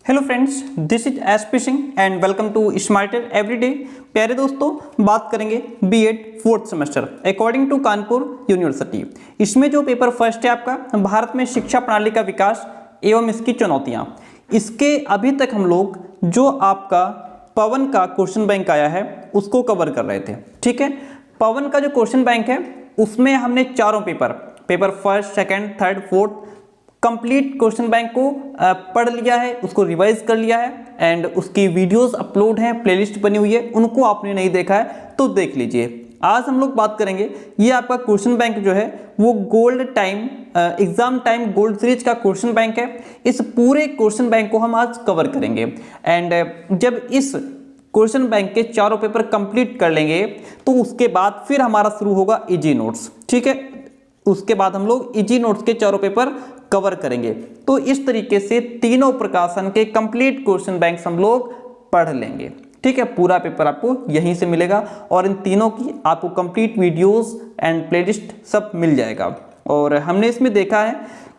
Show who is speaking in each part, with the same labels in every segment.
Speaker 1: Hello friends, this is SP Singh and welcome to smarter everyday. प्यारे दोस्तों, बात करेंगे BEd fourth semester according to Kanpur university. इसमें जो पेपर फर्स्ट है आपका भारत में शिक्षा प्रणाली का विकास एवं इसकी चुनौतियां, इसके अभी तक हम लोग जो आपका पवन का क्वेश्चन बैंक आया है उसको कवर कर रहे थे। ठीक है, पवन का जो क्वेश्चन बैंक है उसमें हमने चारों paper first, second, third, fourth complete question bank को पढ़ लिया है, उसको रिवाइज कर लिया है एंड उसकी वीडियोस अपलोड हैं, प्लेलिस्ट बनी हुई है। उनको आपने नहीं देखा है तो देख लीजिए। आज हम लोग बात करेंगे, ये आपका क्वेश्चन बैंक जो है वो gold time exam time gold series का क्वेश्चन बैंक है। इस पूरे क्वेश्चन बैंक को हम आज कवर करेंगे एंड जब इस क्वेश्चन बैंक के चारों पेपर कंप्लीट कर लेंगे तो उसके बाद फिर हमारा शुरू होगा इजी नोट्स। ठीक है, उसके बाद हम लोग इजी नोट्स के चारों पेपर कवर करेंगे। तो इस तरीके से तीनों प्रकाशन के कंप्लीट क्वेश्चन बैंक्स हम लोग पढ़ लेंगे। ठीक है, पूरा पेपर आपको यहीं से मिलेगा और इन तीनों की आपको कंप्लीट वीडियोस एंड प्लेलिस्ट सब मिल जाएगा। और हमने इसमें देखा है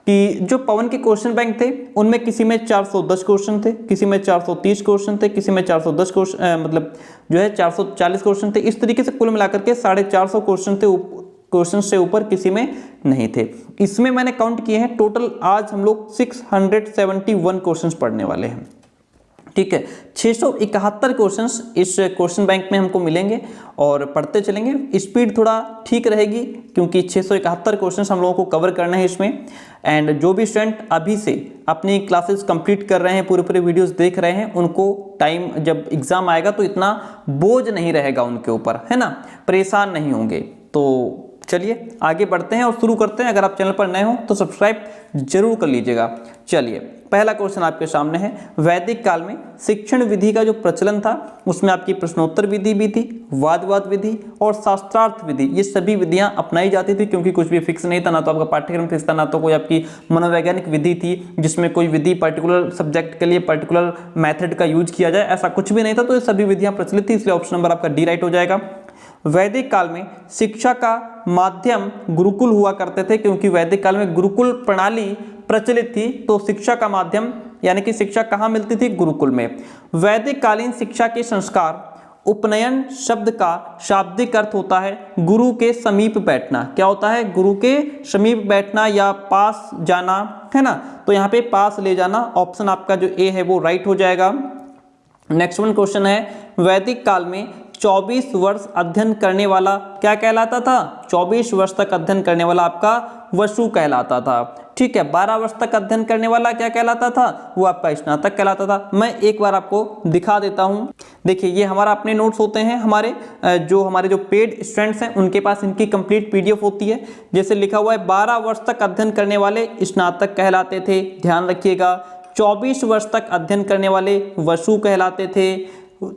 Speaker 1: कि जो पवन के क्वेश्चन बैंक थे उनमें किसी में 410 क्वेश्चन थे, किसी में 430 क्वेश्चन थे, किसी में 410 क्वेश्चन मतलब जो है 440 क्वेश्चन थे। इस तरीके से कुल मिलाकर के 450 क्वेश्चन थे, क्वेश्चन से ऊपर किसी में नहीं थे। इसमें मैंने काउंट किए हैं, टोटल आज हम लोग 671 क्वेश्चंस पढ़ने वाले हैं। ठीक है, 671 क्वेश्चंस इस क्वेश्चन बैंक में हमको मिलेंगे और पढ़ते चलेंगे। स्पीड थोड़ा ठीक रहेगी क्योंकि 671 क्वेश्चंस हम लोगों को कवर करना है इसमें। एंड जो भी स्टूडेंट अभी से अपनी क्लासेस कंप्लीट कर रहे हैं, पूरे वीडियोस देख रहे हैं, उनको टाइम जब एग्जाम आएगा तो इतना बोझ नहीं रहेगा उनके ऊपर, है ना, परेशान नहीं होंगे। तो चलिए आगे बढ़ते हैं और शुरू करते हैं। अगर आप चैनल पर नए हो तो सब्सक्राइब जरूर कर लीजिएगा। चलिए, पहला क्वेश्चन आपके सामने है, वैदिक काल में शिक्षण विधि का जो प्रचलन था उसमें आपकी प्रश्नोत्तर विधि भी थी, वाद विधि और शास्त्रार्थ विधि, ये सभी विधियां अपनाई जाती थी क्योंकि कुछ भी फिक्स नहीं था, ना तो आपका पाठ्यक्रम फिक्स था, ना तो कोई आपकी मनोवैज्ञानिक विधि थी जिसमें कोई विधि पर्टिकुलर सब्जेक्ट के लिए पर्टिकुलर मेथड का यूज किया जाए, ऐसा कुछ भी नहीं था। तो ये सभी विधियां प्रचलित थी, इसलिए ऑप्शन नंबर आपका डी राइट हो जाएगा। वैदिक काल में शिक्षा का माध्यम गुरुकुल हुआ करते थे क्योंकि वैदिक काल में गुरुकुल प्रणाली प्रचलित थी, तो शिक्षा का माध्यम यानी कि शिक्षा कहाँ मिलती थी? गुरुकुल में। वैदिक कालीन शिक्षा के संस्कार, उपनयन शब्द का शाब्दिक अर्थ होता है गुरु के समीप बैठना। क्या होता है? गुरु के समीप बैठना या पास जाना, है ना। तो यहाँ पे पास ले जाना, ऑप्शन आपका जो ए है वो राइट हो जाएगा। नेक्स्ट वन क्वेश्चन है, वैदिक काल में 24 वर्ष अध्ययन करने वाला क्या कहलाता था? 24 वर्ष तक अध्ययन करने वाला आपका वसु कहलाता था। ठीक है, 12 वर्ष तक अध्ययन करने वाला क्या कहलाता था? वो आपका स्नातक कहलाता था। मैं एक बार आपको दिखा देता हूं। देखिए, ये हमारा अपने नोट्स होते हैं, हमारे जो पेड स्टूडेंट्स हैं उनके पास इनकी कंप्लीट पीडीएफ होती है। जैसे लिखा हुआ है 12 वर्ष तक अध्ययन करने वाले स्नातक कहलाते थे, ध्यान रखिएगा। 24 वर्ष तक अध्ययन करने वाले वसु कहलाते थे,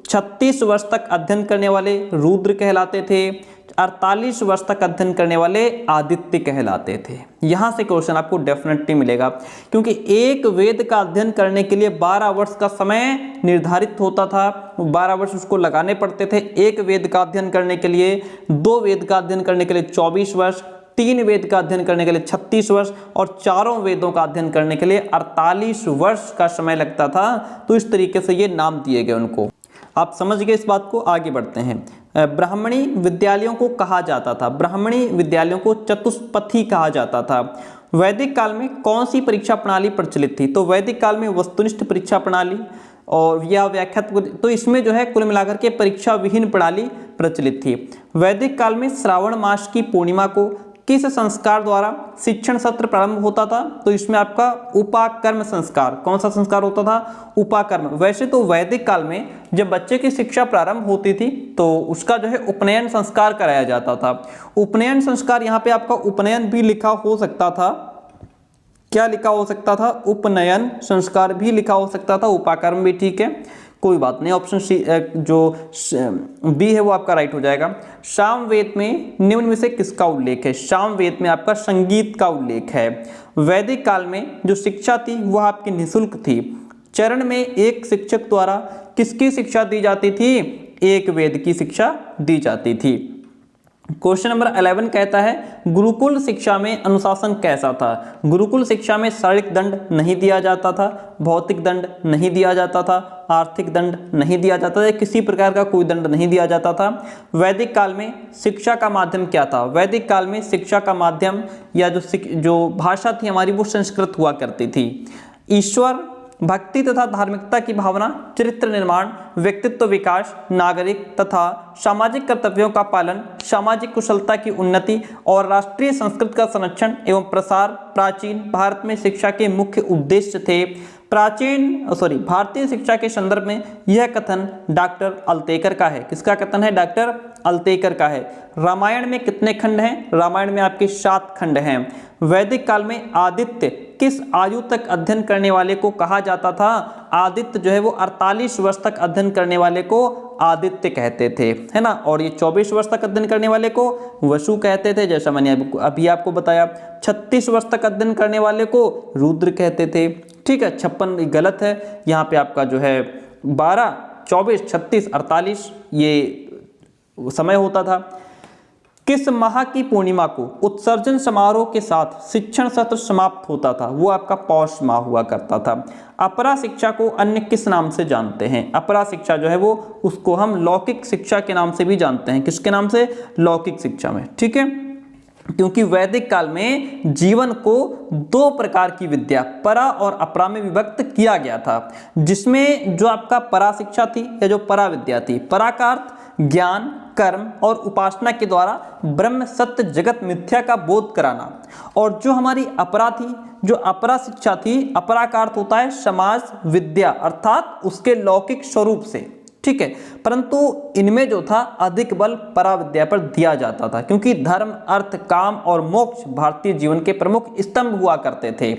Speaker 1: 36 वर्ष तक अध्ययन करने वाले रुद्र कहलाते थे, 48 वर्ष तक अध्ययन करने वाले आदित्य कहलाते थे। यहां से क्वेश्चन आपको डेफिनेटली मिलेगा क्योंकि एक वेद का अध्ययन करने के लिए 12 वर्ष का समय निर्धारित होता था, 12 वर्ष उसको लगाने पड़ते थे एक वेद का अध्ययन करने के लिए, 2 वेद का अध्ययन करने के लिए 24 वर्ष, 3 वेद का अध्ययन करने के लिए 36 वर्ष और चारों वेदों का अध्ययन करने के लिए 48 वर्ष का समय लगता था। तो इस तरीके से ये नाम दिए गए उनको। आप समझ गए इस बात को। आगे बढ़ते हैं। ब्राह्मणी विद्यालयों को कहा जाता था, ब्राह्मणी विद्यालयों को चतुष्पथी कहा जाता था। वैदिक काल में कौन सी परीक्षा प्रणाली प्रचलित थी? तो वैदिक काल में वस्तुनिष्ठ परीक्षा प्रणाली और या व्याख्यात, तो इसमें जो है कुल मिलाकर के परीक्षा विहीन प्रणाली प्रचलित थी। वैदिक काल में श्रावण मास की पूर्णिमा को किस संस्कार द्वारा शिक्षण सत्र प्रारंभ होता था? तो इसमें आपका उपाकर्म संस्कार, कौन सा संस्कार होता था? उपाकर्म। वैसे तो वैदिक काल में जब बच्चे की शिक्षा प्रारंभ होती थी तो उसका जो है उपनयन संस्कार कराया जाता था। उपनयन संस्कार, यहाँ पे आपका उपनयन भी लिखा हो सकता था। क्या लिखा हो सकता था? उपनयन संस्कार भी लिखा हो सकता था, उपाकर्म भी ठीक है, कोई बात नहीं। ऑप्शन सी जो बी है वो आपका राइट हो जाएगा। सामवेद में निम्न में से किसका उल्लेख है? सामवेद में आपका संगीत का उल्लेख है। वैदिक काल में जो शिक्षा थी वह आपकी निःशुल्क थी। चरण में एक शिक्षक द्वारा किसकी शिक्षा दी जाती थी? एक वेद की शिक्षा दी जाती थी। क्वेश्चन नंबर 11 कहता है गुरुकुल शिक्षा में अनुशासन कैसा था। गुरुकुल शिक्षा में शारीरिक दंड नहीं दिया जाता था, भौतिक दंड नहीं दिया जाता था, आर्थिक दंड नहीं दिया जाता था, किसी प्रकार का कोई दंड नहीं दिया जाता था। वैदिक काल में शिक्षा का माध्यम क्या था। वैदिक काल में शिक्षा का माध्यम या जो भाषा थी हमारी वो संस्कृत हुआ करती थी। ईश्वर भक्ति तथा धार्मिकता की भावना, चरित्र निर्माण, व्यक्तित्व विकास, नागरिक तथा सामाजिक कर्तव्यों का पालन, सामाजिक कुशलता की उन्नति और राष्ट्रीय संस्कृति का संरक्षण एवं प्रसार प्राचीन भारत में शिक्षा के मुख्य उद्देश्य थे। भारतीय शिक्षा के संदर्भ में यह कथन डॉक्टर अल्तेकर का है। किसका कथन है? डॉक्टर अल्तेकर का है। रामायण में कितने खंड हैं? रामायण में आपके 7 खंड हैं। वैदिक काल में आदित्य किस आयु तक अध्ययन करने वाले को कहा जाता था? आदित्य जो है वो 48 वर्ष तक अध्ययन करने वाले को आदित्य कहते थे, है ना। और ये 24 वर्ष तक अध्ययन करने वाले को वसु कहते थे, जैसा मैंने अभी आपको बताया। 36 वर्ष तक अध्ययन करने वाले को रुद्र कहते थे। ठीक है, 56 गलत है, यहाँ पे आपका जो है 12, 24, 36, 48 ये समय होता था। किस माह की पूर्णिमा को उत्सर्जन समारोह के साथ शिक्षण सत्र समाप्त होता था? वो आपका पौष माह हुआ करता था। अपरा शिक्षा को अन्य किस नाम से जानते हैं? अपरा शिक्षा जो है वो उसको हम लौकिक शिक्षा के नाम से भी जानते हैं। किसके नाम से? लौकिक शिक्षा में। ठीक है, क्योंकि वैदिक काल में जीवन को 2 प्रकार की विद्या परा और अपरा में विभक्त किया गया था, जिसमें जो आपका परा शिक्षा थी या जो परा विद्या थी, परा का अर्थ ज्ञान, कर्म और उपासना के द्वारा ब्रह्म सत्य जगत मिथ्या का बोध कराना, और जो हमारी अपरा थी, जो अपरा शिक्षा थी, अपरा का अर्थ होता है समाज विद्या अर्थात उसके लौकिक स्वरूप से। ठीक है, परंतु इनमें जो था अधिक बल परा विद्या पर दिया जाता था, क्योंकि धर्म, अर्थ, काम और मोक्ष भारतीय जीवन के प्रमुख स्तंभ हुआ करते थे।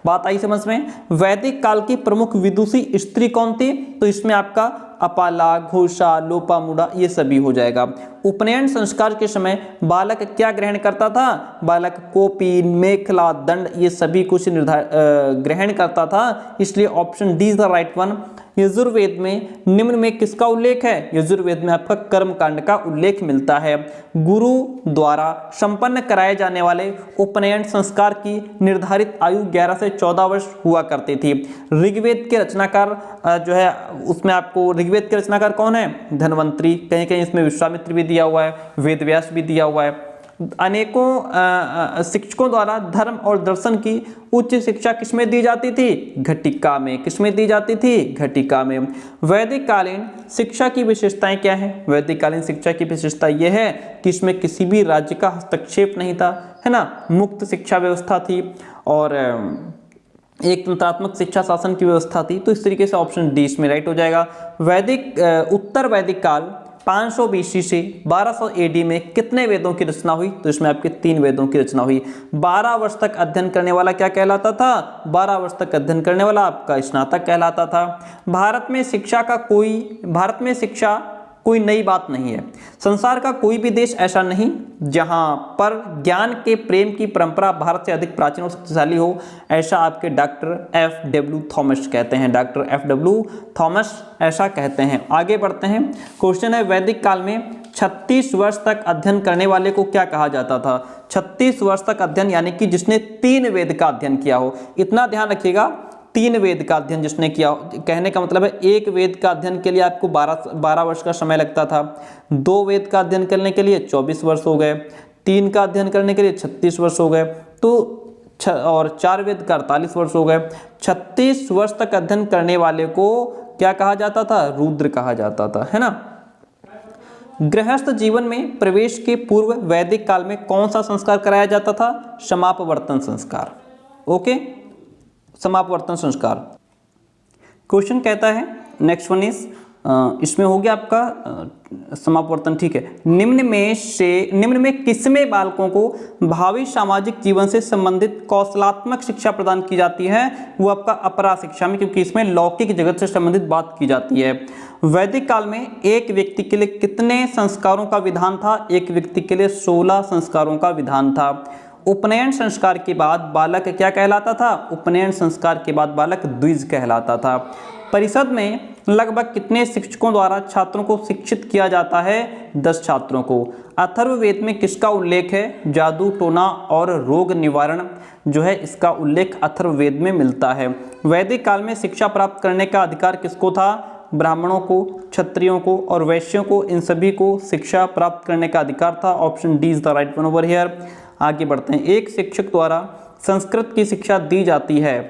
Speaker 1: बात आई समझ में? वैदिक काल की प्रमुख विदुषी स्त्री कौन थी? तो इसमें आपका अपाला, घोषा, लोपामुद्रा ये सभी हो जाएगा। उपनयन संस्कार के समय बालक क्या ग्रहण करता था? बालक कोपी, मेखला, दंड ये सभी कुछ ग्रहण करता था, इसलिए option D is the right one. Yajurveda में निम्न में किसका उल्लेख है? यजुर्वेद में आपका कर्म कांड का उल्लेख मिलता है। गुरु द्वारा संपन्न कराए जाने वाले उपनयन संस्कार की निर्धारित आयु 11 से 14 वर्ष हुआ करती थी। ऋग्वेद के रचनाकार जो है उसमें आपको ऋग्वेद के रचनाकार कौन है? धन्वंतरी। कहीं कहीं इसमें विश्वामित्र भी दिया हुआ है, वेदव्यास भी दिया हुआ है। अनेकों शिक्षकों द्वारा धर्म और दर्शन की उच्च शिक्षा किसमें दी जाती थी? घटिका में। किसमें दी जाती थी? घटिका में। वैदिक कालीन शिक्षा की विशेषताएं क्या हैं? वैदिक कालीन शिक्षा की विशेषता यह है कि इसमें किसी भी राज्य का हस्तक्षेप नहीं था, है ना। मुक्त शिक्षा व्यवस्था थी और एक तंत्रात्मक शिक्षा शासन की व्यवस्था थी। तो इस तरीके से ऑप्शन डी इसमें राइट हो जाएगा। उत्तर वैदिक काल 500 BC से 1200 AD में कितने वेदों की रचना हुई? तो इसमें आपके 3 वेदों की रचना हुई। 12 वर्ष तक अध्ययन करने वाला क्या कहलाता था? 12 वर्ष तक अध्ययन करने वाला आपका स्नातक कहलाता था। भारत में शिक्षा कोई नई बात नहीं है। संसार का कोई भी देश ऐसा नहीं जहां पर ज्ञान के प्रेम की परंपरा भारत से अधिक प्राचीन और शक्तिशाली हो, ऐसा आपके डॉक्टर F.W. थॉमस कहते हैं। Doctor F.W. थॉमस ऐसा कहते हैं। आगे बढ़ते हैं। क्वेश्चन है वैदिक काल में 36 वर्ष तक अध्ययन करने वाले को क्या कहा जाता था? 36 वर्ष तक अध्ययन यानी कि जिसने 3 वेद का अध्ययन किया हो। इतना ध्यान रखिएगा, 3 वेद का अध्ययन जिसने किया, कहने का मतलब है एक वेद का अध्ययन के लिए आपको 12 वर्ष का समय लगता था। 2 वेद का अध्ययन करने के लिए 24 वर्ष हो गए, 3 का अध्ययन करने के लिए 36 वर्ष हो गए, तो और 4 वेद का 48 वर्ष हो गए। 36 वर्ष तक अध्ययन करने वाले को क्या कहा जाता था? रुद्र कहा जाता था, है ना। गृहस्थ जीवन में प्रवेश के पूर्व वैदिक काल में कौन सा संस्कार कराया जाता था? समापवर्तन संस्कार। ओके, समापवर्तन संस्कार। क्वेश्चन कहता है नेक्स्ट वन इज, इसमें हो गया आपका समापवर्तन। ठीक है, निम्न में किसमें बालकों को भावी सामाजिक जीवन से संबंधित कौशलात्मक शिक्षा प्रदान की जाती है? वो आपका अपरा शिक्षा में, क्योंकि इसमें लौकिक जगत से संबंधित बात की जाती है। वैदिक काल में एक व्यक्ति के लिए कितने संस्कारों का विधान था? एक व्यक्ति के लिए 16 संस्कारों का विधान था। उपनयन संस्कार के बाद बालक क्या कहलाता था? उपनयन संस्कार के बाद बालक द्विज कहलाता था। परिषद में लगभग कितने शिक्षकों द्वारा छात्रों को शिक्षित किया जाता है? 10 छात्रों को। अथर्ववेद में किसका उल्लेख है? जादू टोना और रोग निवारण जो है इसका उल्लेख अथर्ववेद में मिलता है। वैदिक काल में शिक्षा प्राप्त करने का अधिकार किसको था? ब्राह्मणों को, क्षत्रियों को और वैश्यों को, इन सभी को शिक्षा प्राप्त करने का अधिकार था। Option D is the right one over here. आगे बढ़ते हैं। एक शिक्षक द्वारा संस्कृत की शिक्षा दी जाती है।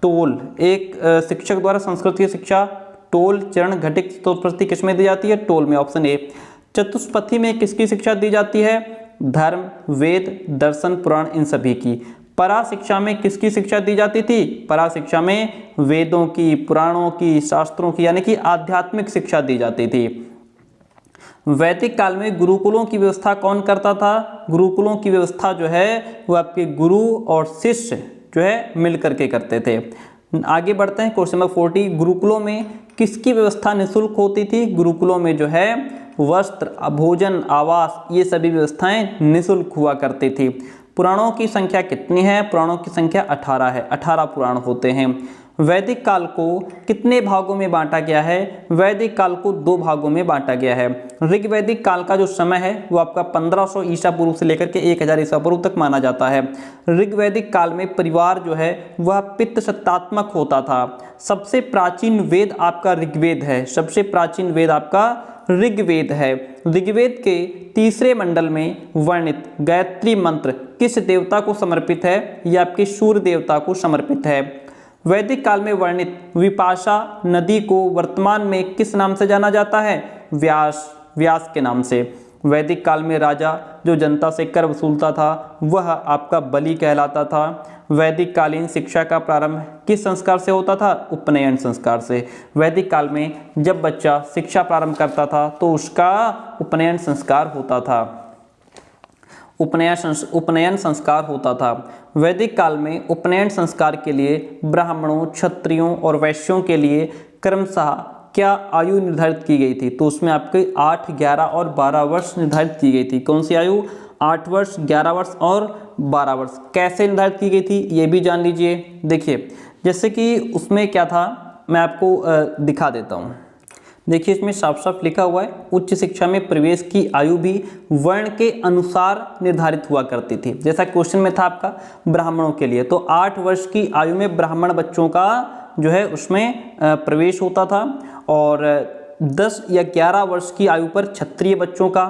Speaker 1: टोल, एक शिक्षक द्वारा संस्कृत की शिक्षा टोल, चरण, घटिक, स्तोत्रस्ति किसमें दी जाती है? टोल में, ऑप्शन ए। चतुष्पथी में किसकी शिक्षा दी जाती है? धर्म, वेद, दर्शन, पुराण, इन सभी की। परा शिक्षा में किसकी शिक्षा दी जाती थी? परा शिक्षा में वेदों की, पुराणों की, शास्त्रों की, यानी कि आध्यात्मिक शिक्षा दी जाती थी। वैदिक काल में गुरुकुलों की व्यवस्था कौन करता था? गुरुकुलों की व्यवस्था जो है वो आपके गुरु और शिष्य जो है मिल करके करते थे। आगे बढ़ते हैं। क्वेश्चन नंबर 40, गुरुकुलों में किसकी व्यवस्था निःशुल्क होती थी? गुरुकुलों में जो है वस्त्र, भोजन, आवास, ये सभी व्यवस्थाएं निःशुल्क हुआ करती थी। पुराणों की संख्या कितनी है? पुराणों की संख्या 18 है। 18 पुराण होते हैं। वैदिक काल को कितने भागों में बांटा गया है? वैदिक काल को 2 भागों में बांटा गया है। ऋग्वैदिक काल का जो समय है वो आपका 1500 ईसा पूर्व से लेकर के 1000 ईसा पूर्व तक माना जाता है। ऋग्वैदिक काल में परिवार जो है वह पितृ सत्तात्मक होता था। सबसे प्राचीन वेद आपका ऋग्वेद है। सबसे प्राचीन वेद आपका ऋग्वेद है। ऋग्वेद के तीसरे मंडल में वर्णित गायत्री मंत्र किस देवता को समर्पित है? यह आपके सूर्य देवता को समर्पित है। वैदिक काल में वर्णित विपाशा नदी को वर्तमान में किस नाम से जाना जाता है? व्यास के नाम से। वैदिक काल में राजा जो जनता से कर वसूलता था वह आपका बलि कहलाता था। वैदिक कालीन शिक्षा का प्रारंभ किस संस्कार से होता था? उपनयन संस्कार से। वैदिक काल में जब बच्चा शिक्षा प्रारंभ करता था तो उसका उपनयन संस्कार होता था। उपनयन संस्कार होता था। वैदिक काल में उपनयन संस्कार के लिए ब्राह्मणों, क्षत्रियों और वैश्यों के लिए क्रमशः क्या आयु निर्धारित की गई थी? तो उसमें आपके 8, 11 और 12 वर्ष निर्धारित की गई थी। कौन सी आयु? 8 वर्ष, 11 वर्ष और 12 वर्ष। कैसे निर्धारित की गई थी ये भी जान लीजिए। देखिए जैसे कि उसमें क्या था, मैं आपको दिखा देता हूँ। देखिए इसमें साफ साफ लिखा हुआ है, उच्च शिक्षा में प्रवेश की आयु भी वर्ण के अनुसार निर्धारित हुआ करती थी। जैसा क्वेश्चन में था आपका ब्राह्मणों के लिए, तो 8 वर्ष की आयु में ब्राह्मण बच्चों का जो है उसमें प्रवेश होता था, और 10 या 11 वर्ष की आयु पर क्षत्रिय बच्चों का,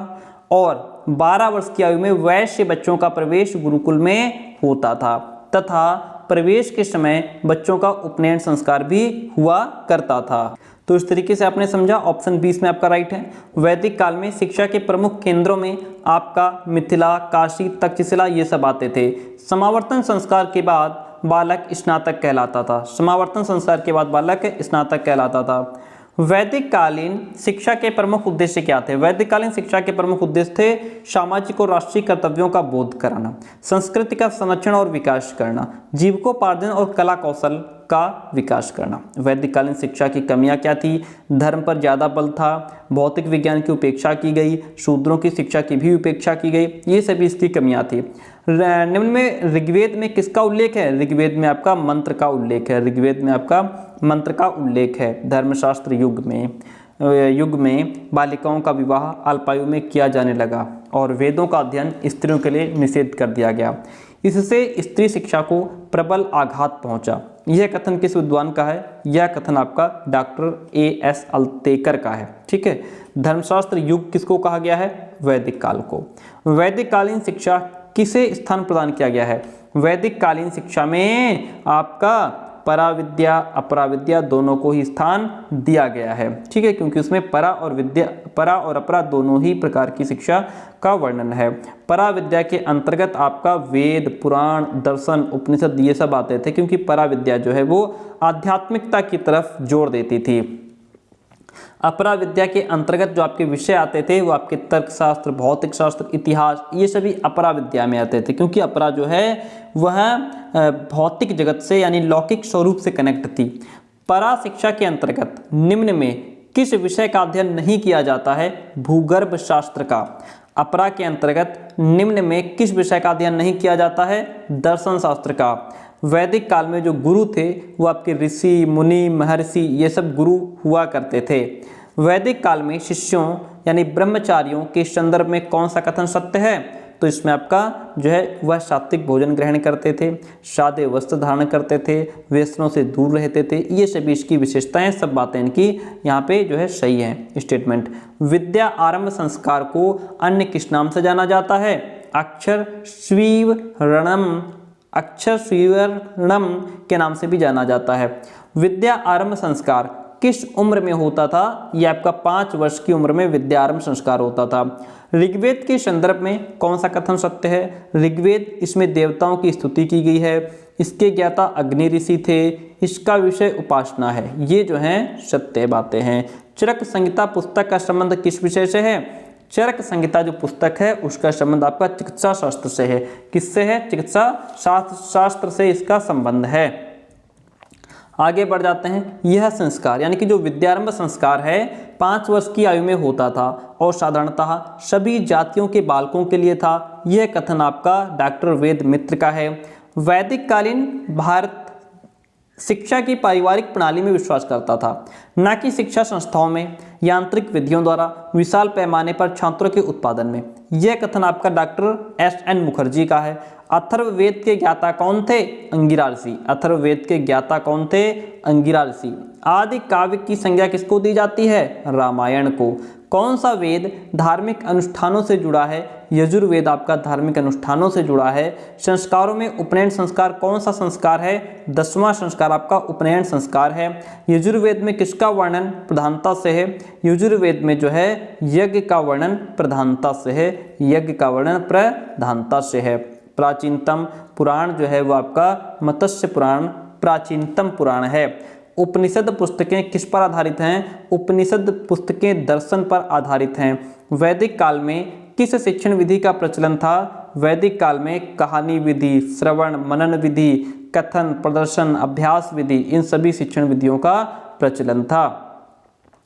Speaker 1: और 12 वर्ष की आयु में वैश्य बच्चों का प्रवेश गुरुकुल में होता था, तथा प्रवेश के समय बच्चों का उपनयन संस्कार भी हुआ करता था। तो इस तरीके से आपने समझा। ऑप्शन 20 में आपका राइट है। वैदिक काल में शिक्षा के प्रमुख केंद्रों में आपका मिथिला, काशी, तक्षशिला ये सब आते थे। समावर्तन संस्कार के बाद बालक स्नातक कहलाता था। समावर्तन संस्कार के बाद बालक स्नातक कहलाता था। वैदिक कालीन शिक्षा के प्रमुख उद्देश्य क्या थे? वैदिक कालीन शिक्षा के प्रमुख उद्देश्य थे सामाजिक और राष्ट्रीय कर्तव्यों का बोध कराना, संस्कृति का संरक्षण और विकास करना, जीविकोपार्जन और कला कौशल का विकास करना। वैदिक कालीन शिक्षा की कमियां क्या थी? धर्म पर ज़्यादा बल था, भौतिक विज्ञान की उपेक्षा की गई, शूद्रों की शिक्षा की भी उपेक्षा की गई, ये सभी इसकी कमियां थी। निम्न में ऋग्वेद में किसका उल्लेख है? ऋग्वेद में आपका मंत्र का उल्लेख है। ऋग्वेद में आपका मंत्र का उल्लेख है। धर्मशास्त्र युग में बालिकाओं का विवाह अल्पायु में किया जाने लगा और वेदों का अध्ययन स्त्रियों के लिए निषेध कर दिया गया। इससे स्त्री शिक्षा को प्रबल आघात पहुंचा। यह कथन किस विद्वान का है? यह कथन आपका डॉक्टर A.S. अल्तेकर का है। ठीक है। धर्मशास्त्र युग किसको कहा गया है? वैदिक काल को। वैदिक कालीन शिक्षा किसे स्थान प्रदान किया गया है? वैदिक कालीन शिक्षा में आपका पराविद्या अपराविद्या दोनों को ही स्थान दिया गया है। ठीक है, क्योंकि उसमें परा और अपरा दोनों ही प्रकार की शिक्षा का वर्णन है। पराविद्या के अंतर्गत आपका वेद, पुराण, दर्शन, उपनिषद ये सब आते थे, क्योंकि पराविद्या जो है वो आध्यात्मिकता की तरफ जोर देती थी। अपरा विद्या के अंतर्गत जो आपके विषय आते थे वो आपके तर्कशास्त्र, भौतिक शास्त्र, इतिहास ये सभी अपरा विद्या में आते थे, क्योंकि अपरा जो है वह भौतिक जगत से यानी लौकिक स्वरूप से कनेक्ट थी। परा शिक्षा के अंतर्गत निम्न में किस विषय का अध्ययन नहीं किया जाता है? भूगर्भ शास्त्र का। अपरा के अंतर्गत निम्न में किस विषय का अध्ययन नहीं किया जाता है? दर्शन शास्त्र का। वैदिक काल में जो गुरु थे वो आपके ऋषि, मुनि, महर्षि ये सब गुरु हुआ करते थे। वैदिक काल में शिष्यों यानी ब्रह्मचारियों के संदर्भ में कौन सा कथन सत्य है? तो इसमें आपका जो है वह सात्विक भोजन ग्रहण करते थे, सादे वस्त्र धारण करते थे, व्यसनों से दूर रहते थे। ये सभी इसकी विशेषताएं, सब बातें इनकी यहाँ पे जो है सही है स्टेटमेंट। विद्या आरंभ संस्कार को अन्य किस नाम से जाना जाता है? अक्षर स्वीकरणम के नाम से भी जाना जाता है। विद्या आरंभ संस्कार किस उम्र में होता था? यह आपका 5 वर्ष की उम्र में विद्या आरंभ संस्कार होता था। ऋग्वेद के संदर्भ में कौन सा कथन सत्य है? ऋग्वेद, इसमें देवताओं की स्तुति की गई है, इसके ज्ञाता अग्नि ऋषि थे, इसका विषय उपासना है। ये जो हैं सत्य बातें हैं। चरक संहिता पुस्तक का संबंध किस विषय से है? चरक संहिता जो पुस्तक है उसका संबंध आपका चिकित्सा शास्त्र से है। किससे है? चिकित्सा शास्त्र से इसका संबंध है। आगे बढ़ जाते हैं। यह संस्कार यानी कि जो विद्यारंभ संस्कार है 5 वर्ष की आयु में होता था और साधारणतः सभी जातियों के बालकों के लिए था। यह कथन आपका डॉक्टर वेद मित्र का है। वैदिक कालीन भारत शिक्षा की पारिवारिक प्रणाली में विश्वास करता था, न कि शिक्षा संस्थाओं में यांत्रिक विधियों द्वारा विशाल पैमाने पर छात्रों के उत्पादन में। यह कथन आपका डॉक्टर एस.एन. मुखर्जी का है। अथर्ववेद के ज्ञाता कौन थे? अंगिरा ऋषि। अथर्ववेद के ज्ञाता कौन थे? अंगिरा ऋषि। आदि काव्य की संज्ञा किसको दी जाती है? रामायण को। कौन सा वेद धार्मिक अनुष्ठानों से जुड़ा है? यजुर्वेद आपका धार्मिक अनुष्ठानों से जुड़ा है। संस्कारों में उपनयन संस्कार कौन सा संस्कार है? 10वां संस्कार आपका उपनयन संस्कार है। यजुर्वेद में किसका वर्णन प्रधानता से है? यजुर्वेद में जो है यज्ञ का वर्णन प्रधानता से है। यज्ञ का वर्णन प्रधानता से है। प्राचीनतम पुराण जो है वो आपका मत्स्य पुराण प्राचीनतम पुराण है। उपनिषद पुस्तकें किस पर आधारित हैं? उपनिषद पुस्तकें दर्शन पर आधारित हैं। वैदिक काल में किस शिक्षण विधि का प्रचलन था? वैदिक काल में कहानी विधि, श्रवण मनन विधि, कथन प्रदर्शन अभ्यास विधि, इन सभी शिक्षण विधियों का प्रचलन था।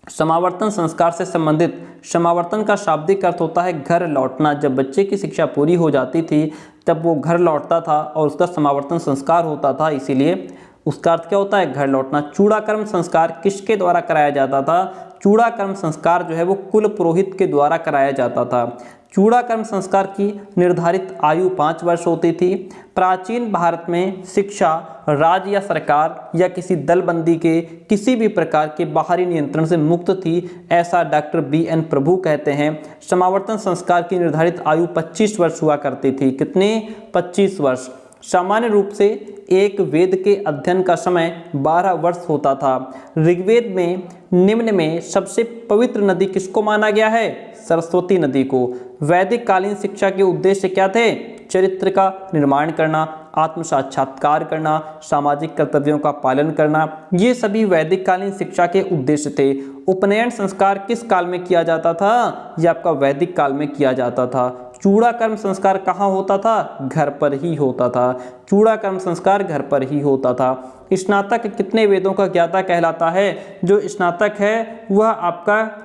Speaker 1: समावर्तन संस्कार से संबंधित, समावर्तन का शाब्दिक अर्थ होता है घर लौटना। जब बच्चे की शिक्षा पूरी हो जाती थी तब वो घर लौटता था और उसका समावर्तन संस्कार होता था, इसीलिए उसका अर्थ क्या होता है? घर लौटना। चूड़ाकर्म संस्कार किसके द्वारा कराया जाता था? चूड़ाकर्म संस्कार जो है वो कुल पुरोहित के द्वारा कराया जाता था। चूड़ाकर्म संस्कार की निर्धारित आयु 5 वर्ष होती थी। प्राचीन भारत में शिक्षा राज्य या सरकार या किसी दलबंदी के किसी भी प्रकार के बाहरी नियंत्रण से मुक्त थी, ऐसा डॉक्टर B.N. प्रभु कहते हैं। समावर्तन संस्कार की निर्धारित आयु 25 वर्ष हुआ करती थी। कितने? 25 वर्ष। सामान्य रूप से एक वेद के अध्ययन का समय 12 वर्ष होता था। ऋग्वेद में निम्न में सबसे पवित्र नदी किसको माना गया है? सरस्वती नदी को। वैदिक कालीन शिक्षा के उद्देश्य क्या थे? चरित्र का निर्माण करना, आत्म साक्षात्कार करना, सामाजिक कर्तव्यों का पालन करना, ये सभी वैदिक कालीन शिक्षा के उद्देश्य थे। उपनयन संस्कार किस काल में किया जाता था? यह आपका वैदिक काल में किया जाता था। चूड़ाकर्म संस्कार कहाँ होता था? घर पर ही होता था। चूड़ाकर्म संस्कार घर पर ही होता था। स्नातक कितने वेदों का ज्ञाता कहलाता है? जो स्नातक है वह आपका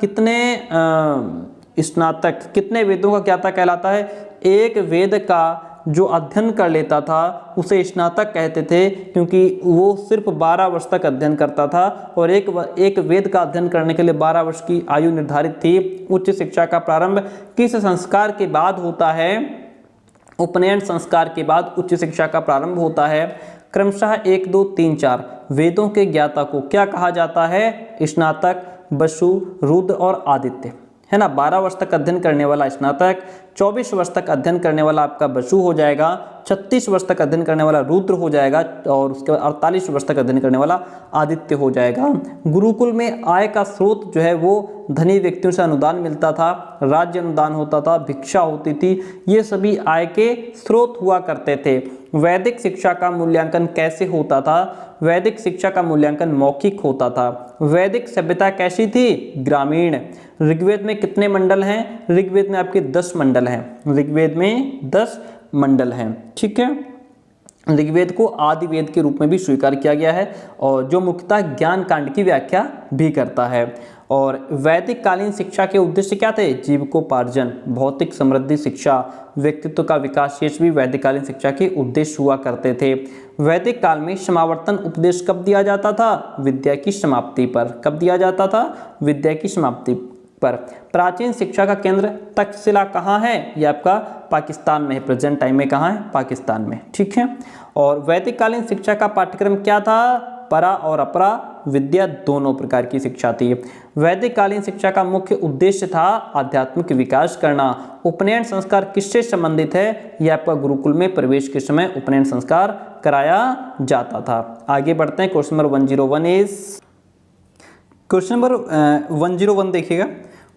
Speaker 1: स्नातक कितने वेदों का ज्ञाता कहलाता है? एक वेद का जो अध्ययन कर लेता था उसे स्नातक कहते थे, क्योंकि वो सिर्फ 12 वर्ष तक अध्ययन करता था और एक वेद का अध्ययन करने के लिए 12 वर्ष की आयु निर्धारित थी। उच्च शिक्षा का प्रारंभ किस संस्कार के बाद होता है? उपनयन संस्कार के बाद उच्च शिक्षा का प्रारंभ होता है। क्रमशः 1, 2, 3, 4 वेदों के ज्ञाता को क्या कहा जाता है? स्नातक, वसु, रुद्र और आदित्य, है ना। 12 वर्ष तक अध्ययन करने वाला स्नातक, 24 वर्ष तक अध्ययन करने वाला आपका वसु हो जाएगा, 36 वर्ष तक अध्ययन करने वाला रुद्र हो जाएगा और उसके बाद 48 वर्ष तक अध्ययन करने वाला आदित्य हो जाएगा। गुरुकुल में आय का स्रोत जो है वो धनी व्यक्तियों से अनुदान मिलता था, राज्य अनुदान होता था, भिक्षा होती थी, ये सभी आय के स्रोत हुआ करते थे। वैदिक शिक्षा का मूल्यांकन कैसे होता था? वैदिक शिक्षा का मूल्यांकन मौखिक होता था। वैदिक सभ्यता कैसी थी? ग्रामीण। ऋग्वेद में कितने मंडल हैं? ऋग्वेद में आपके 10 मंडल हैं। ऋग्वेद में 10 मंडल हैं, ठीक है। ऋग्वेद को आदि वेद के रूप में भी स्वीकार किया गया है और जो मुख्यतः ज्ञान कांड की व्याख्या भी करता है। और वैदिक कालीन शिक्षा के उद्देश्य क्या थे? जीविकोपार्जन, भौतिक समृद्धि शिक्षा, व्यक्तित्व का विकास, ये भी वैदिक कालीन शिक्षा के उद्देश्य हुआ करते थे। वैदिक काल में समावर्तन उपदेश कब दिया जाता था? विद्या की समाप्ति पर। कब दिया जाता था? विद्या की समाप्ति पर। प्राचीन शिक्षा का केंद्र तक्षशिला कहाँ है? ये आपका पाकिस्तान में है, प्रेजेंट टाइम में कहाँ है? पाकिस्तान में, ठीक है। और वैदिक कालीन शिक्षा का पाठ्यक्रम क्या था? परा और अपरा विद्या दोनों प्रकार की शिक्षा थी। वैदिक कालीन शिक्षा का मुख्य उद्देश्य था आध्यात्मिक विकास करना। उपनयन संस्कार किससे संबंधित है? यह आपका गुरुकुल में प्रवेश के समय उपनयन संस्कार कराया जाता था। आगे बढ़ते हैं, question number 101 is question number 101 देखिएगा।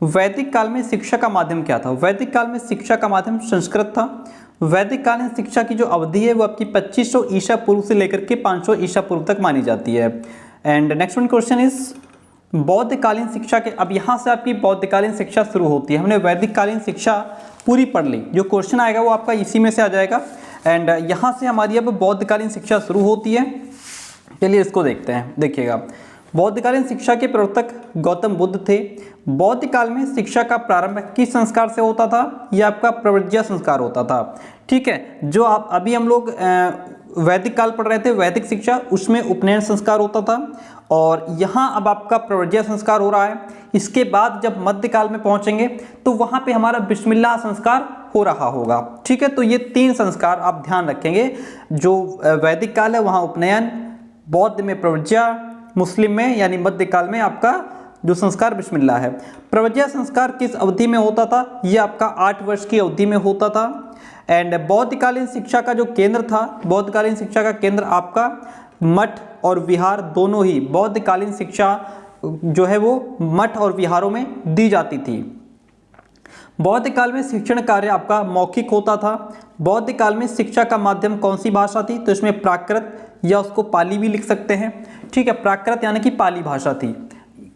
Speaker 1: वैदिक काल में शिक्षा का माध्यम क्या था? वैदिक काल में शिक्षा का माध्यम संस्कृत था। वैदिक कालीन शिक्षा की जो अवधि है वो आपकी 2500 ईसा पूर्व से लेकर के 500 ईसा पूर्व तक मानी जाती है। And next one question is बौद्धकालीन शिक्षा के। अब यहाँ से आपकी बौद्धकालीन शिक्षा शुरू होती है। हमने वैदिक कालीन शिक्षा पूरी पढ़ ली, जो क्वेश्चन आएगा वो आपका इसी में से आ जाएगा। एंड यहाँ से हमारी अब बौद्धकालीन शिक्षा शुरू होती है। चलिए इसको देखते हैं। देखिएगा, बौद्धकालीन शिक्षा के प्रवर्तक गौतम बुद्ध थे। बौद्ध काल में शिक्षा का प्रारंभ किस संस्कार से होता था? यह आपका प्रव्रज्या संस्कार होता था, ठीक है। जो आप अभी हम लोग वैदिक काल पढ़ रहे थे, वैदिक शिक्षा, उसमें उपनयन संस्कार होता था और यहाँ अब आपका प्रव्रज्या संस्कार हो रहा है। इसके बाद जब मध्यकाल में पहुंचेंगे तो वहाँ पे हमारा बिस्मिल्लाह संस्कार हो रहा होगा, ठीक है। तो ये 3 संस्कार आप ध्यान रखेंगे। जो वैदिक काल है वहाँ उपनयन, बौद्ध में प्रव्रज्या, मुस्लिम में यानी मध्यकाल में आपका जो संस्कार बिस्मिल्लाह है। प्रव्रज्या संस्कार किस अवधि में होता था? ये आपका 8 वर्ष की अवधि में होता था। एंड बौद्धकालीन शिक्षा का जो केंद्र था, बौद्धकालीन शिक्षा का केंद्र आपका मठ और विहार दोनों ही, बौद्धकालीन शिक्षा जो है वो मठ और विहारों में दी जाती थी। बौद्ध काल में शिक्षण कार्य आपका मौखिक होता था। बौद्ध काल में शिक्षा का माध्यम कौन सी भाषा थी? तो इसमें प्राकृत या उसको पाली भी लिख सकते हैं, ठीक है। प्राकृत यानी कि पाली भाषा थी।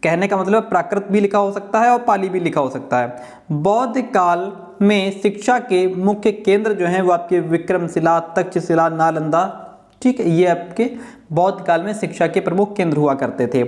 Speaker 1: कहने का मतलब प्राकृत भी लिखा हो सकता है और पाली भी लिखा हो सकता है। बौद्ध काल में शिक्षा के मुख्य केंद्र जो हैं वो आपके विक्रमशिला, तक्षशिला, नालंदा, ठीक है। ये आपके बौद्ध काल में शिक्षा के प्रमुख केंद्र हुआ करते थे।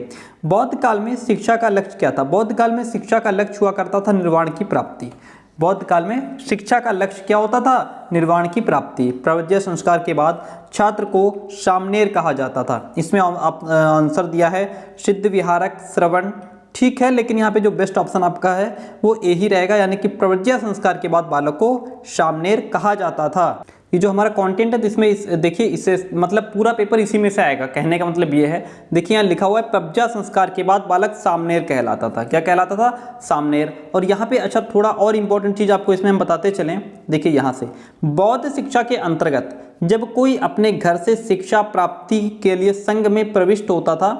Speaker 1: बौद्ध काल में शिक्षा का लक्ष्य क्या था? बौद्ध काल में शिक्षा का लक्ष्य हुआ करता था निर्वाण की प्राप्ति। बौद्ध काल में शिक्षा का लक्ष्य क्या होता था? निर्वाण की प्राप्ति। प्रव्रज्या संस्कार के बाद छात्र को सामनेर कहा जाता था। इसमें आप आंसर दिया है सिद्ध विहारक श्रवण, ठीक है। लेकिन यहाँ पे जो बेस्ट ऑप्शन आपका है वो ए ही रहेगा, यानी कि प्रव्रज्या संस्कार के बाद बालक को सामनेर कहा जाता था। ये जो हमारा कंटेंट है इसमें देखिए, इससे मतलब पूरा पेपर इसी में से आएगा। कहने का मतलब ये है, देखिए यहाँ लिखा हुआ है प्रव्रज्या संस्कार के बाद बालक सामनेर कहलाता था। क्या कहलाता था? सामनेर। और यहाँ पे अच्छा थोड़ा और इंपॉर्टेंट चीज़ आपको इसमें हम बताते चलें। देखिए यहाँ से बौद्ध शिक्षा के अंतर्गत जब कोई अपने घर से शिक्षा प्राप्ति के लिए संघ में प्रविष्ट होता था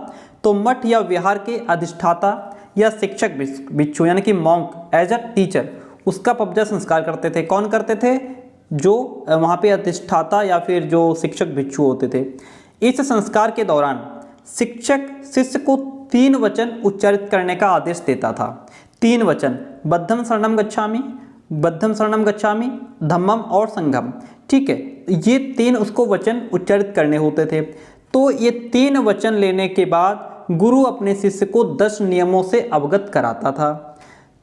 Speaker 1: तो मठ या विहार के अधिष्ठाता या शिक्षक भिक्षु यानी कि मॉन्क एज अ टीचर उसका प्रव्रज्या संस्कार करते थे। कौन करते थे? जो वहाँ पे अधिष्ठाता या फिर जो शिक्षक भिक्षु होते थे। इस संस्कार के दौरान शिक्षक शिष्य को 3 वचन उच्चारित करने का आदेश देता था। 3 वचन, बद्धम शरणम गच्छामि, बद्धम शरणम गच्छामि, धम्मम और संघम, ठीक है। ये 3 उसको वचन उच्चारित करने होते थे। तो ये 3 वचन लेने के बाद गुरु अपने शिष्य को 10 नियमों से अवगत कराता था।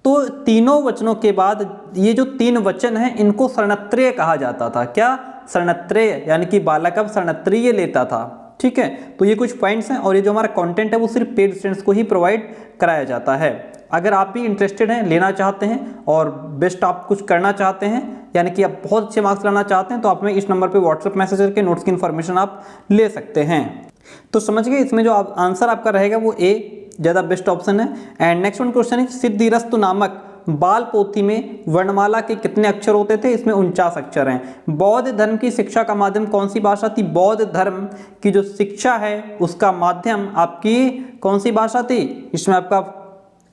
Speaker 1: तो तीनों वचनों के बाद ये जो 3 वचन हैं इनको शरणत्रेय कहा जाता था। क्या? शरणत्रेय, यानी कि बालक अब शरणत्रेय लेता था, ठीक है। तो ये कुछ पॉइंट्स हैं और ये जो हमारा कंटेंट है वो सिर्फ पेड स्टूडेंट्स को ही प्रोवाइड कराया जाता है। अगर आप भी इंटरेस्टेड हैं, लेना चाहते हैं और बेस्ट आप कुछ करना चाहते हैं, यानी कि आप बहुत अच्छे मार्क्स लाना चाहते हैं, तो आप में इस नंबर पे व्हाट्सएप मैसेज करके नोट्स की इन्फॉर्मेशन आप ले सकते हैं। तो समझ गए, इसमें जो आंसर आपका रहेगा वो ए ज़्यादा बेस्ट ऑप्शन है। एंड नेक्स्ट वन क्वेश्चन है, सिद्धिरस्तु नामक बाल पोथी में वर्णमाला के कितने अक्षर होते थे? इसमें 49 अक्षर हैं। बौद्ध धर्म की शिक्षा का माध्यम कौन सी भाषा थी? बौद्ध धर्म की जो शिक्षा है उसका माध्यम आपकी कौन सी भाषा थी? इसमें आपका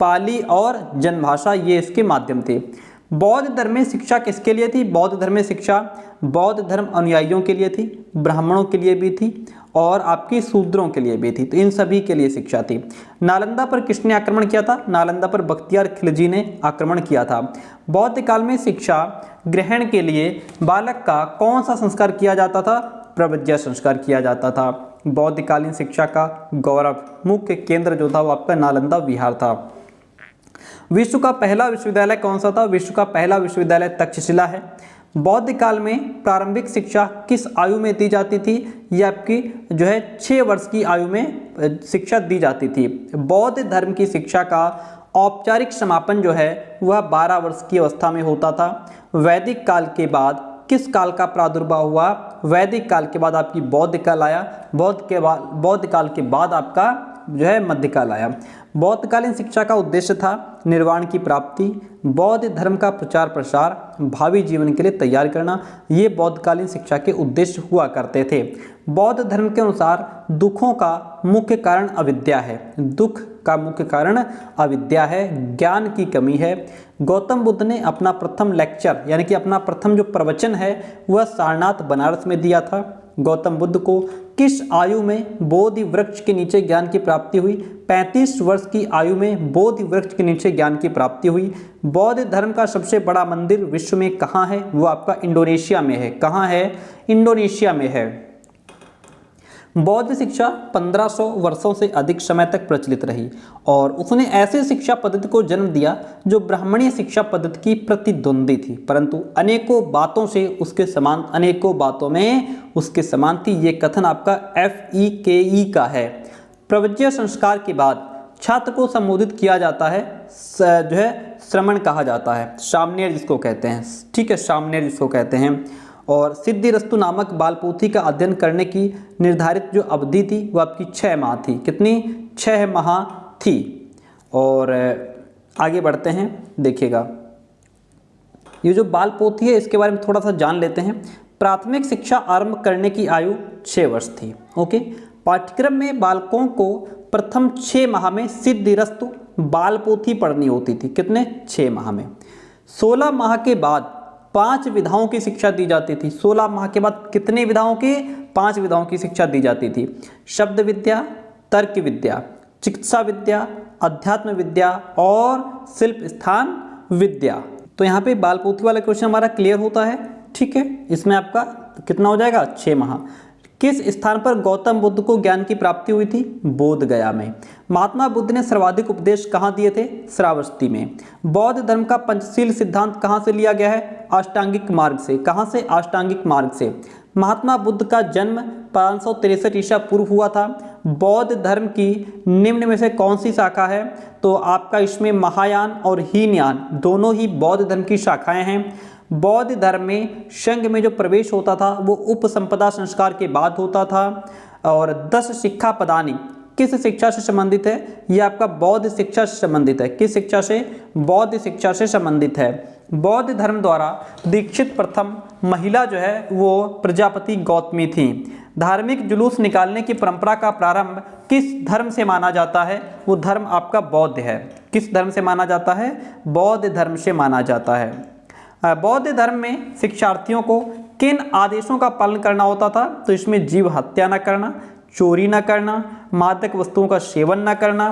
Speaker 1: पाली और जनभाषा, ये इसके माध्यम थे। बौद्ध धर्म में शिक्षा किसके लिए थी? बौद्ध धर्म में शिक्षा बौद्ध धर्म अनुयायियों के लिए थी, ब्राह्मणों के लिए भी थी और आपकी शूद्रों के लिए भी थी। तो इन सभी के लिए शिक्षा थी। नालंदा पर किसने आक्रमण किया था? नालंदा पर बख्तियार खिलजी ने आक्रमण किया था। बौद्ध काल में शिक्षा ग्रहण के लिए बालक का कौन सा संस्कार किया जाता था? प्रव्रज्या संस्कार किया जाता था। बौद्धकालीन शिक्षा का गौरव मुख्य केंद्र जो था वो आपका नालंदा विहार था। विश्व का पहला विश्वविद्यालय कौन सा था? विश्व का पहला विश्वविद्यालय तक्षशिला है। बौद्ध काल में प्रारंभिक शिक्षा किस आयु में दी जाती थी? ये आपकी जो है 6 वर्ष की आयु में शिक्षा दी जाती थी। बौद्ध धर्म की शिक्षा का औपचारिक समापन जो है वह 12 वर्ष की अवस्था में होता था। वैदिक काल के बाद किस काल का प्रादुर्भाव हुआ? वैदिक काल के बाद आपकी बौद्ध काल आया, बौद्ध काल के बाद आपका जो है मध्यकाल आया। बौद्धकालीन शिक्षा का उद्देश्य था निर्वाण की प्राप्ति, बौद्ध धर्म का प्रचार प्रसार, भावी जीवन के लिए तैयार करना। ये बौद्धकालीन शिक्षा के उद्देश्य हुआ करते थे। बौद्ध धर्म के अनुसार दुखों का मुख्य कारण अविद्या है। दुख का मुख्य कारण अविद्या है, ज्ञान की कमी है। गौतम बुद्ध ने अपना प्रथम लेक्चर यानी कि अपना प्रथम जो प्रवचन है वह सारनाथ बनारस में दिया था। गौतम बुद्ध को किस आयु में बोधि वृक्ष के नीचे ज्ञान की प्राप्ति हुई? 35 वर्ष की आयु में बोधि वृक्ष के नीचे ज्ञान की प्राप्ति हुई। बौद्ध धर्म का सबसे बड़ा मंदिर विश्व में कहाँ है? वो आपका इंडोनेशिया में है। कहाँ है? इंडोनेशिया में है। बौद्ध शिक्षा 1500 वर्षों से अधिक समय तक प्रचलित रही और उसने ऐसे शिक्षा पद्धति को जन्म दिया जो ब्राह्मणीय शिक्षा पद्धति की प्रतिद्वंदी थी, परंतु अनेकों बातों में उसके समान थी। ये कथन आपका FEKE का है। प्रवज्य संस्कार के बाद छात्र को संबोधित किया जाता है, जो है श्रमण कहा जाता है, सामनेर जिसको कहते हैं। ठीक है, सामनेर जिसको कहते हैं। और सिद्धिरस्तु नामक बालपोथी का अध्ययन करने की निर्धारित जो अवधि थी वो आपकी 6 माह थी। कितनी? 6 माह थी। और आगे बढ़ते हैं, देखिएगा ये जो बालपोथी है इसके बारे में थोड़ा सा जान लेते हैं। प्राथमिक शिक्षा आरंभ करने की आयु 6 वर्ष थी। ओके, पाठ्यक्रम में बालकों को प्रथम 6 माह में सिद्धिरस्तु बालपोथी पढ़नी होती थी। कितने? 6 माह में। 16 माह के बाद 5 विधाओं की शिक्षा दी जाती थी। 16 माह के बाद कितनी विधाओं की? 5 विधाओं की शिक्षा दी जाती थी। शब्द विद्या, तर्क विद्या, चिकित्सा विद्या, अध्यात्म विद्या और शिल्प स्थान विद्या। तो यहाँ पे बालपोथी वाला क्वेश्चन हमारा क्लियर होता है। ठीक है, इसमें आपका कितना हो जाएगा? 6 माह। किस स्थान पर गौतम बुद्ध को ज्ञान की प्राप्ति हुई थी? बोध गया में। महात्मा बुद्ध ने सर्वाधिक उपदेश कहाँ दिए थे? श्रावस्ती में। बौद्ध धर्म का पंचशील सिद्धांत कहाँ से लिया गया है? अष्टांगिक मार्ग से। कहाँ से? अष्टांगिक मार्ग से। महात्मा बुद्ध का जन्म 563 ईसा पूर्व हुआ था। बौद्ध धर्म की निम्न में से कौन सी शाखा है? तो आपका इसमें महायान और हीनयान दोनों ही बौद्ध धर्म की शाखाएं हैं। बौद्ध धर्म में संघ में जो प्रवेश होता था वो उपसंपदा संस्कार के बाद होता था। और 10 शिक्षा पदानी किस शिक्षा से संबंधित है? ये आपका बौद्ध शिक्षा से संबंधित है। किस शिक्षा से? बौद्ध शिक्षा से संबंधित है। बौद्ध धर्म द्वारा दीक्षित प्रथम महिला जो है वो प्रजापति गौतमी थी। धार्मिक जुलूस निकालने की परंपरा का प्रारंभ किस धर्म से माना जाता है? वो धर्म आपका बौद्ध है। किस धर्म से माना जाता है? बौद्ध धर्म से माना जाता है। बौद्ध धर्म में शिक्षार्थियों को किन आदेशों का पालन करना होता था? तो इसमें जीव हत्या न करना, चोरी न करना, मादक वस्तुओं का सेवन न करना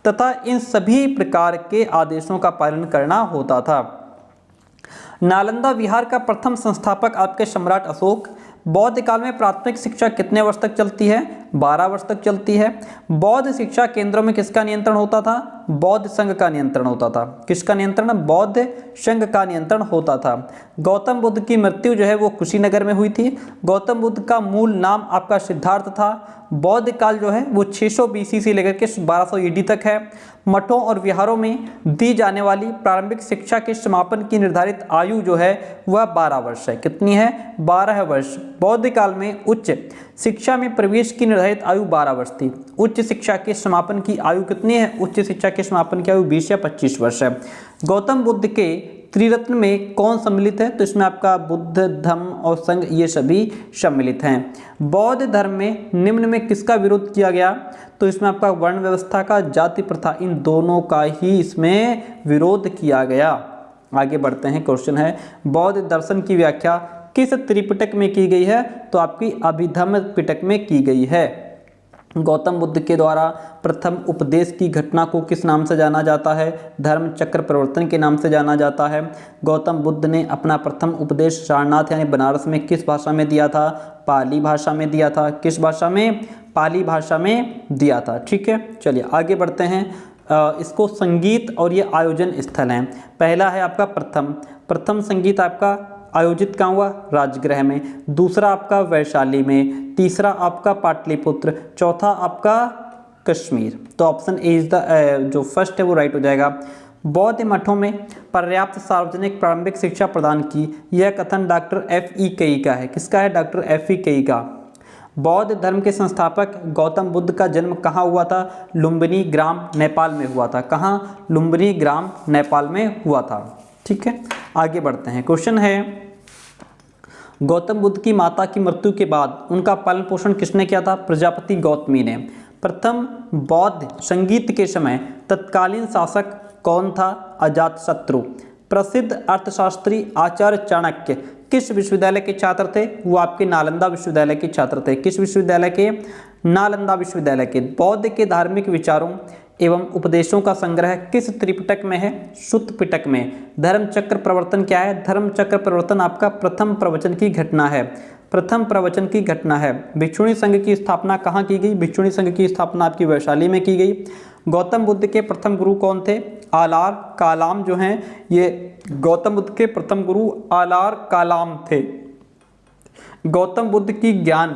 Speaker 1: तथा इन सभी प्रकार के आदेशों का पालन करना होता था। नालंदा विहार का प्रथम संस्थापक आपके सम्राट अशोक। बौद्ध काल में प्राथमिक शिक्षा कितने वर्ष तक चलती है? 12 वर्ष तक चलती है। बौद्ध शिक्षा केंद्रों में किसका नियंत्रण होता था? बौद्ध संघ का नियंत्रण होता था। किसका नियंत्रण? बौद्ध संघ का नियंत्रण होता था। गौतम बुद्ध की मृत्यु जो है वो कुशीनगर में हुई थी। गौतम बुद्ध का मूल नाम आपका सिद्धार्थ था। बौद्ध काल जो है वो 600 BC से लेकर के 1200 AD तक है। मठों और विहारों में दी जाने वाली प्रारंभिक शिक्षा के समापन की निर्धारित आयु जो है वह 12 वर्ष है। कितनी है? 12 वर्ष। बौद्ध काल में उच्च शिक्षा में प्रवेश की निर्धारित आयु 12 वर्ष थी। उच्च शिक्षा के समापन की आयु कितनी है? उच्च शिक्षा के समापन की आयु 20 या 25 वर्ष है। गौतम बुद्ध के त्रिरत्न में कौन सम्मिलित है? तो इसमें आपका बुद्ध, धम्म और संघ ये सभी सम्मिलित हैं। बौद्ध धर्म में निम्न में किसका विरोध किया गया? तो इसमें आपका वर्ण व्यवस्था का, जाति प्रथा, इन दोनों का ही इसमें विरोध किया गया। आगे बढ़ते हैं, क्वेश्चन है बौद्ध दर्शन की व्याख्या किस त्रिपिटक में की गई है? तो आपकी अभिधम्म पिटक में की गई है। गौतम बुद्ध के द्वारा प्रथम उपदेश की घटना को किस नाम से जाना जाता है? धर्म चक्र प्रवर्तन के नाम से जाना जाता है। गौतम बुद्ध ने अपना प्रथम उपदेश सारनाथ यानी बनारस में किस भाषा में दिया था? पाली भाषा में दिया था। किस भाषा में? पाली भाषा में दिया था। ठीक है, चलिए आगे बढ़ते हैं। इसको संगीत और ये आयोजन स्थल हैं। पहला है आपका प्रथम संगीत आपका आयोजित कहाँ हुआ? राजगृह में। दूसरा आपका वैशाली में। तीसरा आपका पाटलिपुत्र। चौथा आपका कश्मीर। तो ऑप्शन ए इज द जो फर्स्ट है वो राइट हो जाएगा। बौद्ध मठों में पर्याप्त सार्वजनिक प्रारंभिक शिक्षा प्रदान की, यह कथन डॉक्टर एफ.ई. केई का है। किसका है? डॉक्टर एफ.ई. केई का। बौद्ध धर्म के संस्थापक गौतम बुद्ध का जन्म कहाँ हुआ था? लुम्बिनी ग्राम, नेपाल में हुआ था। कहाँ? लुम्बिनी ग्राम, नेपाल में हुआ था। ठीक है, आगे बढ़ते हैं। क्वेश्चन है, गौतम बुद्ध की माता की मृत्यु के बाद उनका पालन पोषण किसने किया था? प्रजापति गौतमी ने। प्रथम बौद्ध संगीत के समय तत्कालीन शासक कौन था? अजातशत्रु। प्रसिद्ध अर्थशास्त्री आचार्य चाणक्य किस विश्वविद्यालय के छात्र थे? वो आपके नालंदा विश्वविद्यालय के छात्र थे। किस विश्वविद्यालय के? नालंदा विश्वविद्यालय के। बौद्ध के धार्मिक विचारों एवं उपदेशों का संग्रह किस त्रिपिटक में है? सुत्त पिटक में। धर्मचक्र प्रवर्तन क्या है? धर्मचक्र प्रवर्तन आपका प्रथम प्रवचन की घटना है। प्रथम प्रवचन की घटना है। भिक्षुणी संघ की स्थापना कहाँ की गई? भिक्षुणी संघ की स्थापना आपकी वैशाली में की गई। गौतम बुद्ध के प्रथम गुरु कौन थे? आलार कालाम जो हैं, ये गौतम बुद्ध के प्रथम गुरु आलार कालाम थे। गौतम बुद्ध की ज्ञान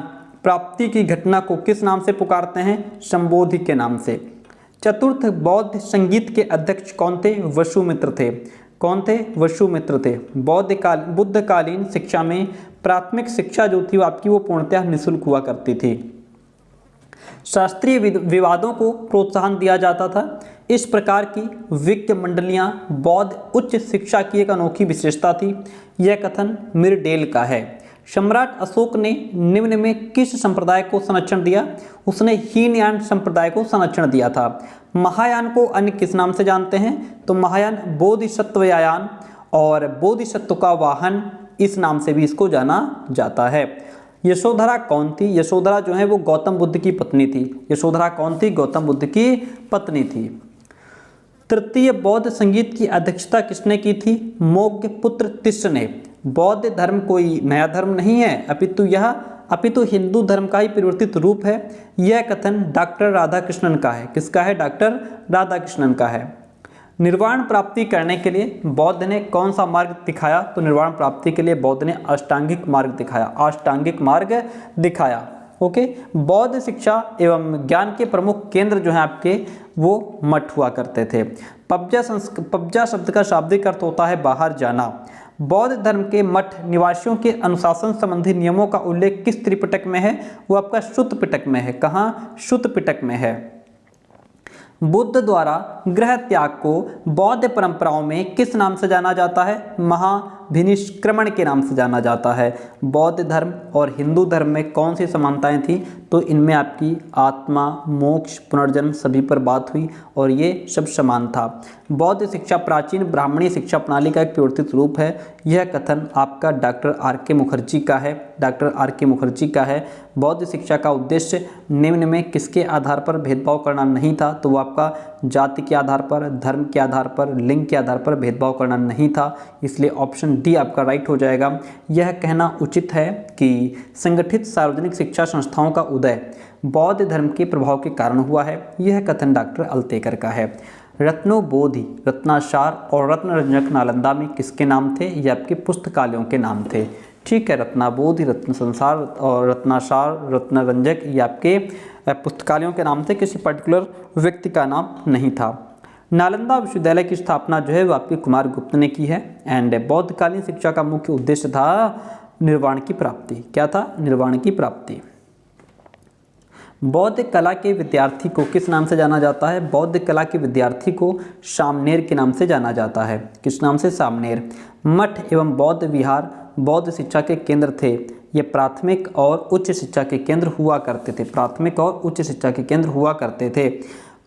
Speaker 1: प्राप्ति की घटना को किस नाम से पुकारते हैं? संबोधि के नाम से। चतुर्थ बौद्ध संगीत के अध्यक्ष कौन थे? वसुमित्र थे। कौन थे? वसुमित्र थे। बुद्धकालीन शिक्षा में प्राथमिक शिक्षा जो थी वो आपकी वो पूर्णतः निःशुल्क हुआ करती थी। शास्त्रीय विवादों को प्रोत्साहन दिया जाता था। इस प्रकार की विज्ञ मंडलियां बौद्ध उच्च शिक्षा की एक अनोखी विशेषता थी। यह कथन मिरडेल का है। सम्राट अशोक ने निम्न में किस संप्रदाय को संरक्षण दिया? उसने हीनयान संप्रदाय को संरक्षण दिया था। महायान को अन्य किस नाम से जानते हैं? तो महायान बोधिसत्वयान और बोधिसत्व का वाहन इस नाम से भी इसको जाना जाता है। यशोधरा कौन थी? यशोधरा जो है वो गौतम बुद्ध की पत्नी थी। यशोधरा कौन थी? गौतम बुद्ध की पत्नी थी। तृतीय बौद्ध संगीत की अध्यक्षता किसने की थी? मौर्य पुत्र तिष्ठ ने। बौद्ध धर्म कोई नया धर्म नहीं है, अपितु हिंदू धर्म का ही परिवर्तित रूप है। यह कथन डॉक्टर राधाकृष्णन का है। किसका है? डॉक्टर राधाकृष्णन का है। निर्वाण प्राप्ति करने के लिए बौद्ध ने कौन सा मार्ग दिखाया? तो निर्वाण प्राप्ति के लिए बौद्ध ने अष्टांगिक मार्ग दिखाया। अष्टांगिक मार्ग दिखाया। ओके, बौद्ध शिक्षा एवं ज्ञान के प्रमुख केंद्र जो हैं आपके वो मठ हुआ करते थे। पब्जा शब्द का शाब्दिक अर्थ होता है बाहर जाना। बौद्ध धर्म के मठ निवासियों के अनुशासन संबंधी नियमों का उल्लेख किस त्रिपिटक में है? वो आपका सुत्त पिटक में है। कहाँ? सुत्त पिटक में है। बुद्ध द्वारा गृह त्याग को बौद्ध परंपराओं में किस नाम से जाना जाता है? महाभिनिष्क्रमण के नाम से जाना जाता है। बौद्ध धर्म और हिंदू धर्म में कौन सी समानताएं थी? तो इनमें आपकी आत्मा, मोक्ष, पुनर्जन्म सभी पर बात हुई और ये सब समान था। बौद्ध शिक्षा प्राचीन ब्राह्मणी शिक्षा प्रणाली का एक परिवर्तित रूप है। यह कथन आपका डॉक्टर आर.के. मुखर्जी का है। Doctor R K. मुखर्जी का है। बौद्ध शिक्षा का उद्देश्य निम्न में किसके आधार पर भेदभाव करना नहीं था? तो वो आपका जाति के आधार पर, धर्म के आधार पर, लिंग के आधार पर भेदभाव करना नहीं था। इसलिए ऑप्शन डी आपका राइट हो जाएगा। यह कहना उचित है कि संगठित सार्वजनिक शिक्षा संस्थाओं का उदय बौद्ध धर्म के प्रभाव के कारण हुआ है। यह कथन डॉक्टर अल्तेकर का है। रत्नोबोधि, रत्नासार और रत्नरंजक नालंदा में किसके नाम थे? ये आपके पुस्तकालयों के नाम थे। ठीक है, रत्नाबोधि, रत्न संसार और रत्नासार, रत्नरंजक ये आपके पुस्तकालयों के नाम थे, किसी पर्टिकुलर व्यक्ति का नाम नहीं था। नालंदा विश्वविद्यालय की स्थापना जो है वो आपके कुमार गुप्त ने की है। एंड बौद्धकालीन शिक्षा का मुख्य उद्देश्य था निर्वाण की प्राप्ति। क्या था? निर्वाण की प्राप्ति। बौद्ध कला के विद्यार्थी को किस नाम से जाना जाता है? बौद्ध कला के विद्यार्थी को सामनेर के नाम से जाना जाता है। किस नाम से? सामनेर। मठ एवं बौद्ध विहार बौद्ध शिक्षा के केंद्र थे। ये प्राथमिक और उच्च शिक्षा के केंद्र हुआ करते थे। प्राथमिक और उच्च शिक्षा के केंद्र हुआ करते थे।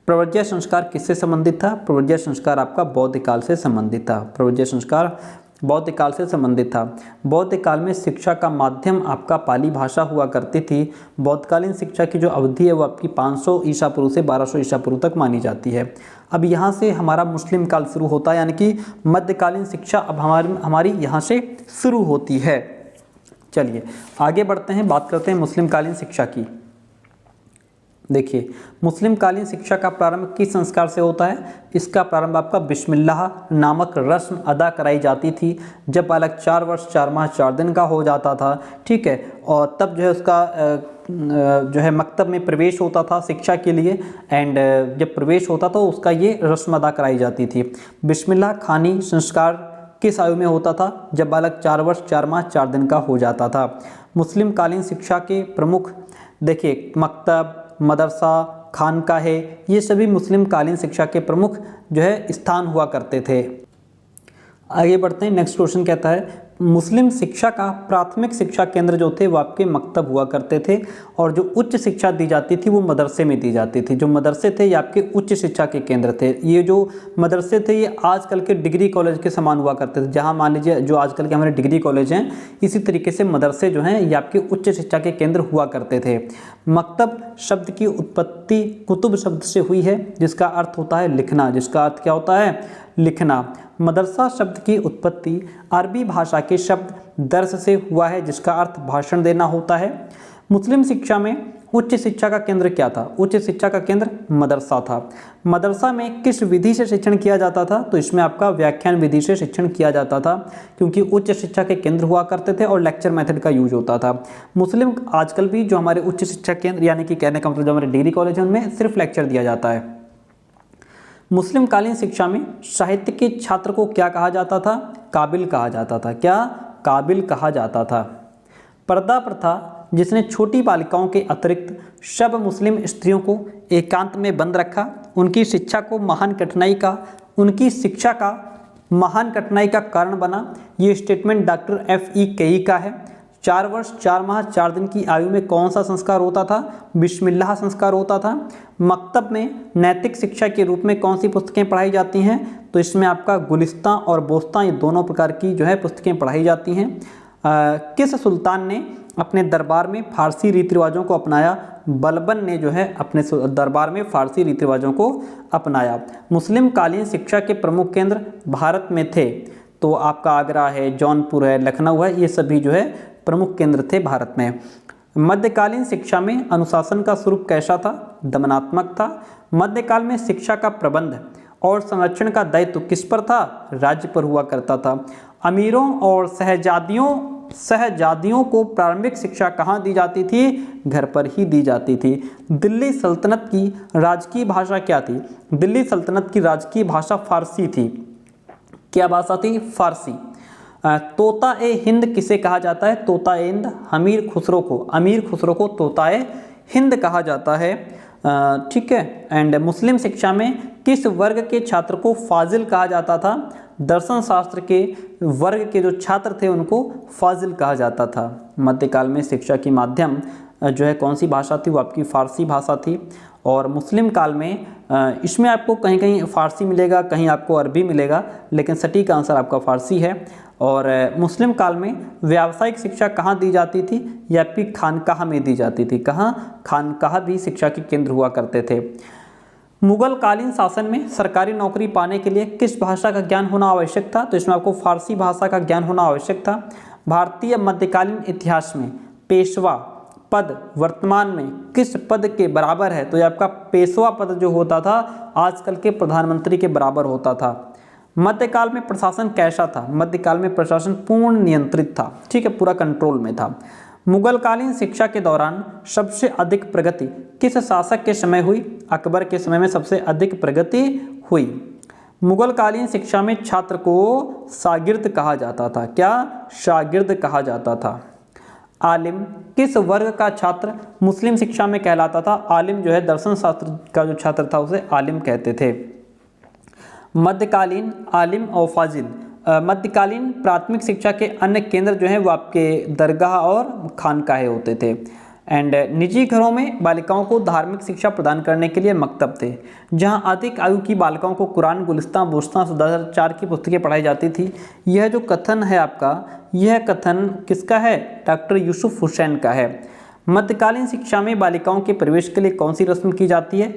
Speaker 1: प्रव्रज्य संस्कार किससे संबंधित था? प्रव्रज्य संस्कार आपका बौद्ध काल से संबंधित था। प्रव्रज्य संस्कार बौद्ध काल से संबंधित था। बौद्ध काल में शिक्षा का माध्यम आपका पाली भाषा हुआ करती थी। बौद्धकालीन शिक्षा की जो अवधि है वो आपकी 500 ईसा पूर्व से 1200 ईसा पूर्व तक मानी जाती है। अब यहाँ से हमारा मुस्लिम काल शुरू होता है, यानी कि मध्यकालीन शिक्षा अब हमारी यहाँ से शुरू होती है। चलिए आगे बढ़ते हैं, बात करते हैं मुस्लिम कालीन शिक्षा की। देखिए, मुस्लिम कालीन शिक्षा का प्रारंभ किस संस्कार से होता है? इसका प्रारंभ आपका बिस्मिल्लाह नामक रस्म अदा कराई जाती थी जब बालक 4 वर्ष 4 माह 4 दिन का हो जाता था, ठीक है, और तब जो है उसका जो है मकतब में प्रवेश होता था शिक्षा के लिए, एंड जब प्रवेश होता तो उसका ये रस्म अदा कराई जाती थी। बिस्मिल्लाह खानी संस्कार किस आयु में होता था? जब बालक 4 वर्ष 4 माह 4 दिन का हो जाता था। मुस्लिम कालीन शिक्षा के प्रमुख, देखिए, मकतब, मदरसा, खानकाहे, ये सभी मुस्लिम कालीन शिक्षा के प्रमुख जो है स्थान हुआ करते थे। आगे बढ़ते हैं। नेक्स्ट क्वेश्चन कहता है, मुस्लिम शिक्षा का प्राथमिक शिक्षा केंद्र जो थे वो आपके मकतब हुआ करते थे, और जो उच्च शिक्षा दी जाती थी वो मदरसे में दी जाती थी। जो मदरसे थे ये आपके उच्च शिक्षा के केंद्र थे। ये जो मदरसे थे ये आजकल के डिग्री कॉलेज के समान हुआ करते थे। जहाँ मान लीजिए जो आजकल के हमारे डिग्री कॉलेज हैं, इसी तरीके से मदरसे जो हैं ये आपके उच्च शिक्षा के केंद्र हुआ करते थे। मकतब शब्द की उत्पत्ति कुतुब शब्द से हुई है, जिसका अर्थ होता है लिखना। जिसका अर्थ क्या होता है? लिखना। मदरसा शब्द की उत्पत्ति अरबी भाषा के शब्द दर्स से हुआ है, जिसका अर्थ भाषण देना होता है। मुस्लिम शिक्षा में उच्च शिक्षा का केंद्र क्या था? उच्च शिक्षा का केंद्र मदरसा था। मदरसा में किस विधि से शिक्षण किया जाता था? तो इसमें आपका व्याख्यान विधि से शिक्षण किया जाता था, क्योंकि उच्च शिक्षा के केंद्र हुआ करते थे और लेक्चर मेथड का यूज होता था। मुस्लिम आजकल भी जो हमारे उच्च शिक्षा केंद्र, यानी कि कहने का मतलब जो हमारे डिग्री कॉलेज हैं, उनमें सिर्फ लेक्चर दिया जाता है। मुस्लिम कालीन शिक्षा में साहित्य के छात्र को क्या कहा जाता था? काबिल कहा जाता था। क्या? काबिल कहा जाता था। पर्दा प्रथा, जिसने छोटी बालिकाओं के अतिरिक्त सब मुस्लिम स्त्रियों को एकांत में बंद रखा, उनकी शिक्षा का महान कठिनाई का कारण बना। ये स्टेटमेंट डॉक्टर F.E. केई का है। 4 वर्ष 4 माह 4 दिन की आयु में कौन सा संस्कार होता था? बिस्मिल्लाह संस्कार होता था। मकतब में नैतिक शिक्षा के रूप में कौन सी पुस्तकें पढ़ाई जाती हैं? तो इसमें आपका गुलिस्तां और बोस्तां, ये दोनों प्रकार की जो है पुस्तकें पढ़ाई जाती हैं। किस सुल्तान ने अपने दरबार में फारसी रीति रिवाजों को अपनाया? बलबन ने जो है अपने दरबार में फारसी रीति रिवाजों को अपनाया। मुस्लिम कालीन शिक्षा के प्रमुख केंद्र भारत में थे, तो आपका आगरा है, जौनपुर है, लखनऊ है, ये सभी जो है प्रमुख केंद्र थे भारत में। मध्यकालीन शिक्षा में अनुशासन का स्वरूप कैसा था? दमनात्मक था। मध्यकाल में शिक्षा का प्रबंध और संरक्षण का दायित्व किस पर था? राज्य पर हुआ करता था। अमीरों और शहजादियों को प्रारंभिक शिक्षा कहाँ दी जाती थी? घर पर ही दी जाती थी। दिल्ली सल्तनत की राजकीय भाषा क्या थी? दिल्ली सल्तनत की राजकीय भाषा फारसी थी। क्या भाषा थी? फारसी। तोता ए हिंद किसे कहा जाता है? तोता ए हिंद अमीर खुसरो को तोता ए हिंद कहा जाता है, ठीक है। एंड मुस्लिम शिक्षा में किस वर्ग के छात्र को फाजिल कहा जाता था? दर्शन शास्त्र के वर्ग के जो छात्र थे उनको फाजिल कहा जाता था। मध्यकाल में शिक्षा की माध्यम जो है कौन सी भाषा थी? वो आपकी फारसी भाषा थी। और मुस्लिम काल में इसमें आपको कहीं कहीं फारसी मिलेगा, कहीं आपको अरबी मिलेगा, लेकिन सटीक आंसर आपका फारसी है। और मुस्लिम काल में व्यावसायिक शिक्षा कहाँ दी जाती थी? या फिर खानकाह में दी जाती थी। कहाँ? खानकाह भी शिक्षा के केंद्र हुआ करते थे। मुगल कालीन शासन में सरकारी नौकरी पाने के लिए किस भाषा का ज्ञान होना आवश्यक था? तो इसमें आपको फारसी भाषा का ज्ञान होना आवश्यक था। भारतीय मध्यकालीन इतिहास में पेशवा पद वर्तमान में किस पद के बराबर है? तो ये आपका पेशवा पद जो होता था आजकल के प्रधानमंत्री के बराबर होता था। मध्यकाल में प्रशासन कैसा था? मध्यकाल में प्रशासन पूर्ण नियंत्रित था, ठीक है, पूरा कंट्रोल में था। मुगल कालीन शिक्षा के दौरान सबसे अधिक प्रगति किस शासक के समय हुई? अकबर के समय में सबसे अधिक प्रगति हुई। मुगल कालीन शिक्षा में छात्र को शागिर्द कहा जाता था। क्या? शागिर्द कहा जाता था। आलिम किस वर्ग का छात्र मुस्लिम शिक्षा में कहलाता था? आलिम जो है दर्शन शास्त्र का जो छात्र था उसे आलिम कहते थे। मध्यकालीन आलिम और फाजिल, मध्यकालीन प्राथमिक शिक्षा के अन्य केंद्र जो हैं वो आपके दरगाह और खानकाहे होते थे। एंड निजी घरों में बालिकाओं को धार्मिक शिक्षा प्रदान करने के लिए मकतब थे, जहां अधिक आयु की बालिकाओं को कुरान, गुलिस्तां, बोस्तां, 2004 की पुस्तकें पढ़ाई जाती थी। यह जो कथन है आपका, यह कथन किसका है? डॉक्टर यूसुफ हुसैन का है। मध्यकालीन शिक्षा में बालिकाओं के प्रवेश के लिए कौन सी रस्म की जाती है?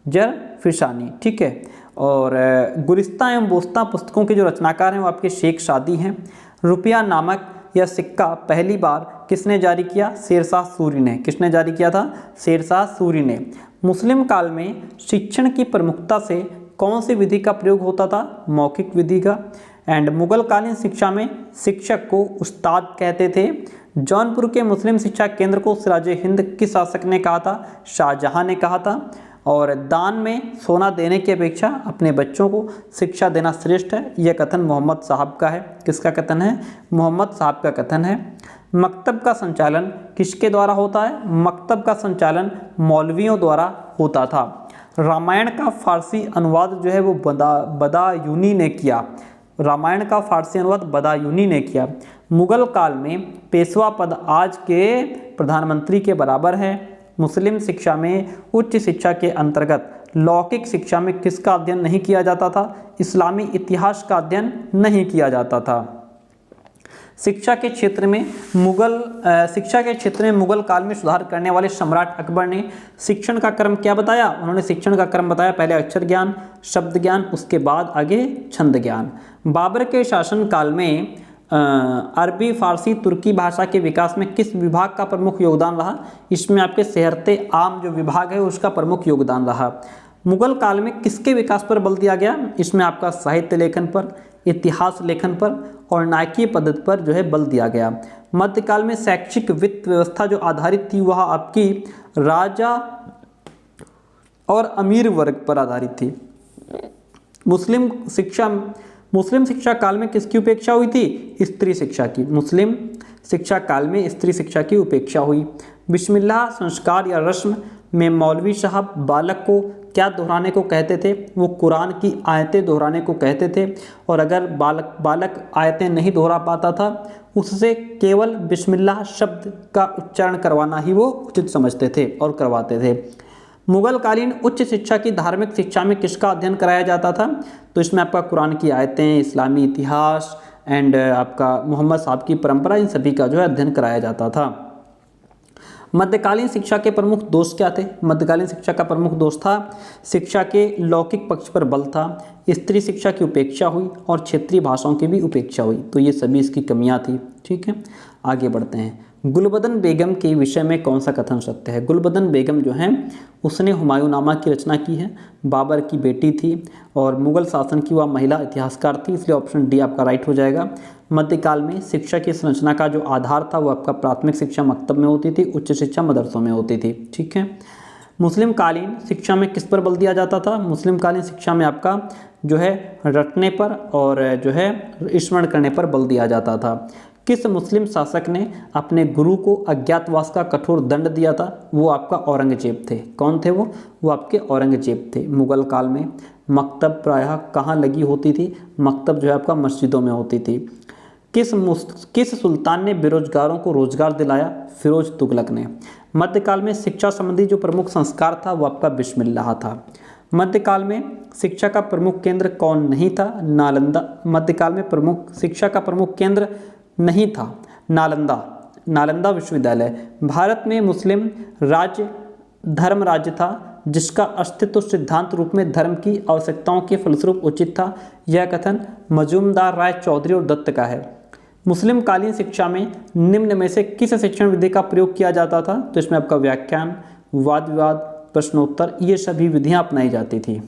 Speaker 1: जरफिशानी, ठीक है। और गुलिस्तां एवं बोस्तां पुस्तकों के जो रचनाकार हैं वो आपके शेख सादी हैं। रुपया नामक यह सिक्का पहली बार किसने जारी किया? शेरशाह सूरी ने। किसने जारी किया था? शेरशाह सूरी ने। मुस्लिम काल में शिक्षण की प्रमुखता से कौन सी विधि का प्रयोग होता था? मौखिक विधि का। एंड मुगल कालीन शिक्षा में शिक्षक को उस्ताद कहते थे। जौनपुर के मुस्लिम शिक्षा केंद्र को सिराज हिंद किस शासक ने कहा था? शाहजहां ने कहा था। और दान में सोना देने की अपेक्षा अपने बच्चों को शिक्षा देना श्रेष्ठ है, यह कथन मोहम्मद साहब का है। किसका कथन है? मोहम्मद साहब का कथन है। मकतब का संचालन किसके द्वारा होता है? मकतब का संचालन मौलवियों द्वारा होता था। रामायण का फारसी अनुवाद जो है वो बदायूनी ने किया। रामायण का फारसी अनुवाद बदायूनी ने किया। मुगल काल में पेशवा पद आज के प्रधानमंत्री के बराबर है। मुस्लिम शिक्षा में उच्च शिक्षा के अंतर्गत लौकिक शिक्षा में किसका अध्ययन नहीं किया जाता था? इस्लामी इतिहास का अध्ययन नहीं किया जाता था। शिक्षा के क्षेत्र में मुगल काल में सुधार करने वाले सम्राट अकबर ने शिक्षण का क्रम क्या बताया? उन्होंने शिक्षण का क्रम बताया पहले अक्षर ज्ञान, शब्द ज्ञान, उसके बाद आगे छंद ज्ञान। बाबर के शासन काल में अरबी, फारसी, तुर्की भाषा के विकास में किस विभाग का प्रमुख योगदान रहा? इसमें आपके सेहरते आम जो विभाग है उसका प्रमुख योगदान रहा। मुगल काल में किसके विकास पर बल दिया गया? इसमें आपका साहित्य लेखन पर, इतिहास लेखन पर और नाटकीय पद्धति पर जो है बल दिया गया। मध्यकाल में शैक्षिक वित्त व्यवस्था जो आधारित थी वह आपकी राजा और अमीर वर्ग पर आधारित थी। मुस्लिम शिक्षा काल में किसकी उपेक्षा हुई थी? स्त्री शिक्षा की। मुस्लिम शिक्षा काल में स्त्री शिक्षा की उपेक्षा हुई। बिस्मिल्लाह संस्कार या रस्म में मौलवी साहब बालक को क्या दोहराने को कहते थे? वो कुरान की आयतें दोहराने को कहते थे। और अगर बालक आयतें नहीं दोहरा पाता था उससे केवल बिस्मिल्लाह शब्द का उच्चारण करवाना ही वो उचित समझते थे और करवाते थे। मुगल कालीन उच्च शिक्षा की धार्मिक शिक्षा में किसका अध्ययन कराया जाता था? तो इसमें आपका कुरान की आयतें, इस्लामी इतिहास एंड आपका मोहम्मद साहब की परंपरा, इन सभी का जो है अध्ययन कराया जाता था। मध्यकालीन शिक्षा के प्रमुख दोष क्या थे? मध्यकालीन शिक्षा का प्रमुख दोष था शिक्षा के लौकिक पक्ष पर बल था, स्त्री शिक्षा की उपेक्षा हुई और क्षेत्रीय भाषाओं की भी उपेक्षा हुई। तो ये सभी इसकी कमियां थी। ठीक है, आगे बढ़ते हैं। गुलबदन बेगम के विषय में कौन सा कथन सत्य है? गुलबदन बेगम जो है उसने हुमायूंनामा की रचना की है, बाबर की बेटी थी और मुगल शासन की वह महिला इतिहासकार थी, इसलिए ऑप्शन डी आपका राइट हो जाएगा। मध्यकाल में शिक्षा की संरचना का जो आधार था वो आपका प्राथमिक शिक्षा मकतब में होती थी, उच्च शिक्षा मदरसों में होती थी। ठीक है, मुस्लिम कालीन शिक्षा में किस पर बल दिया जाता था? मुस्लिम कालीन शिक्षा में आपका जो है रटने पर और जो है स्मरण करने पर बल दिया जाता था। किस मुस्लिम शासक ने अपने गुरु को अज्ञातवास का कठोर दंड दिया था? वो आपका औरंगजेब थे। कौन थे वो? वो आपके औरंगजेब थे। मुगल काल में मकतब प्रायः कहाँ लगी होती थी? मकतब जो है आपका मस्जिदों में होती थी। किस सुल्तान ने बेरोजगारों को रोजगार दिलाया? फिरोज तुगलक ने। मध्यकाल में शिक्षा संबंधी जो प्रमुख संस्कार था वो आपका बिस्मिल्लाह था। मध्यकाल में शिक्षा का प्रमुख केंद्र कौन नहीं था? नालंदा। मध्यकाल में शिक्षा का प्रमुख केंद्र नहीं था नालंदा विश्वविद्यालय। भारत में मुस्लिम राज्य धर्म राज्य था जिसका अस्तित्व सिद्धांत रूप में धर्म की आवश्यकताओं के फलस्वरूप उचित था। यह कथन मजूमदार, राय चौधरी और दत्त का है। मुस्लिम कालीन शिक्षा में निम्न में से किस शिक्षण विधि का प्रयोग किया जाता था? तो इसमें आपका व्याख्यान, वाद विवाद, प्रश्नोत्तर, ये सभी विधियां अपनाई जाती थी।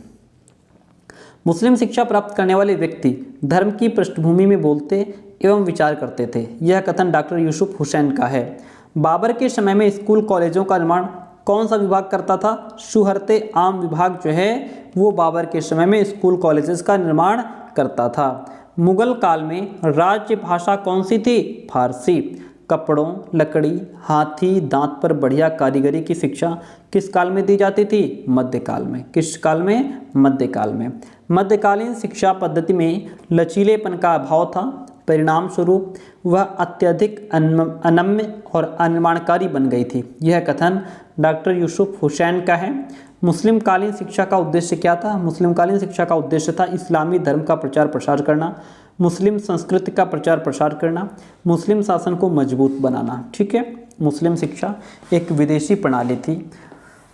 Speaker 1: मुस्लिम शिक्षा प्राप्त करने वाले व्यक्ति धर्म की पृष्ठभूमि में बोलते एवं विचार करते थे। यह कथन डॉक्टर यूसुफ हुसैन का है। बाबर के समय में स्कूल कॉलेजों का निर्माण कौन सा विभाग करता था? सुहरते आम विभाग जो है वो बाबर के समय में स्कूल कॉलेजेस का निर्माण करता था। मुगल काल में राज्य भाषा कौन सी थी? फारसी। कपड़ों, लकड़ी, हाथी दांत पर बढ़िया कारीगरी की शिक्षा किस काल में दी जाती थी? मध्यकाल में। किस काल में? मध्यकाल में। मध्यकालीन शिक्षा पद्धति में लचीलेपन का अभाव था, परिणाम स्वरूप वह अत्यधिक अनम्य और अनिर्माणकारी बन गई थी। यह कथन डॉक्टर यूसुफ हुसैन का है। मुस्लिम कालीन शिक्षा का उद्देश्य क्या था? मुस्लिम कालीन शिक्षा का उद्देश्य था इस्लामी धर्म का प्रचार प्रसार करना, मुस्लिम संस्कृति का प्रचार प्रसार करना, मुस्लिम शासन को मजबूत बनाना। ठीक है, मुस्लिम शिक्षा एक विदेशी प्रणाली थी।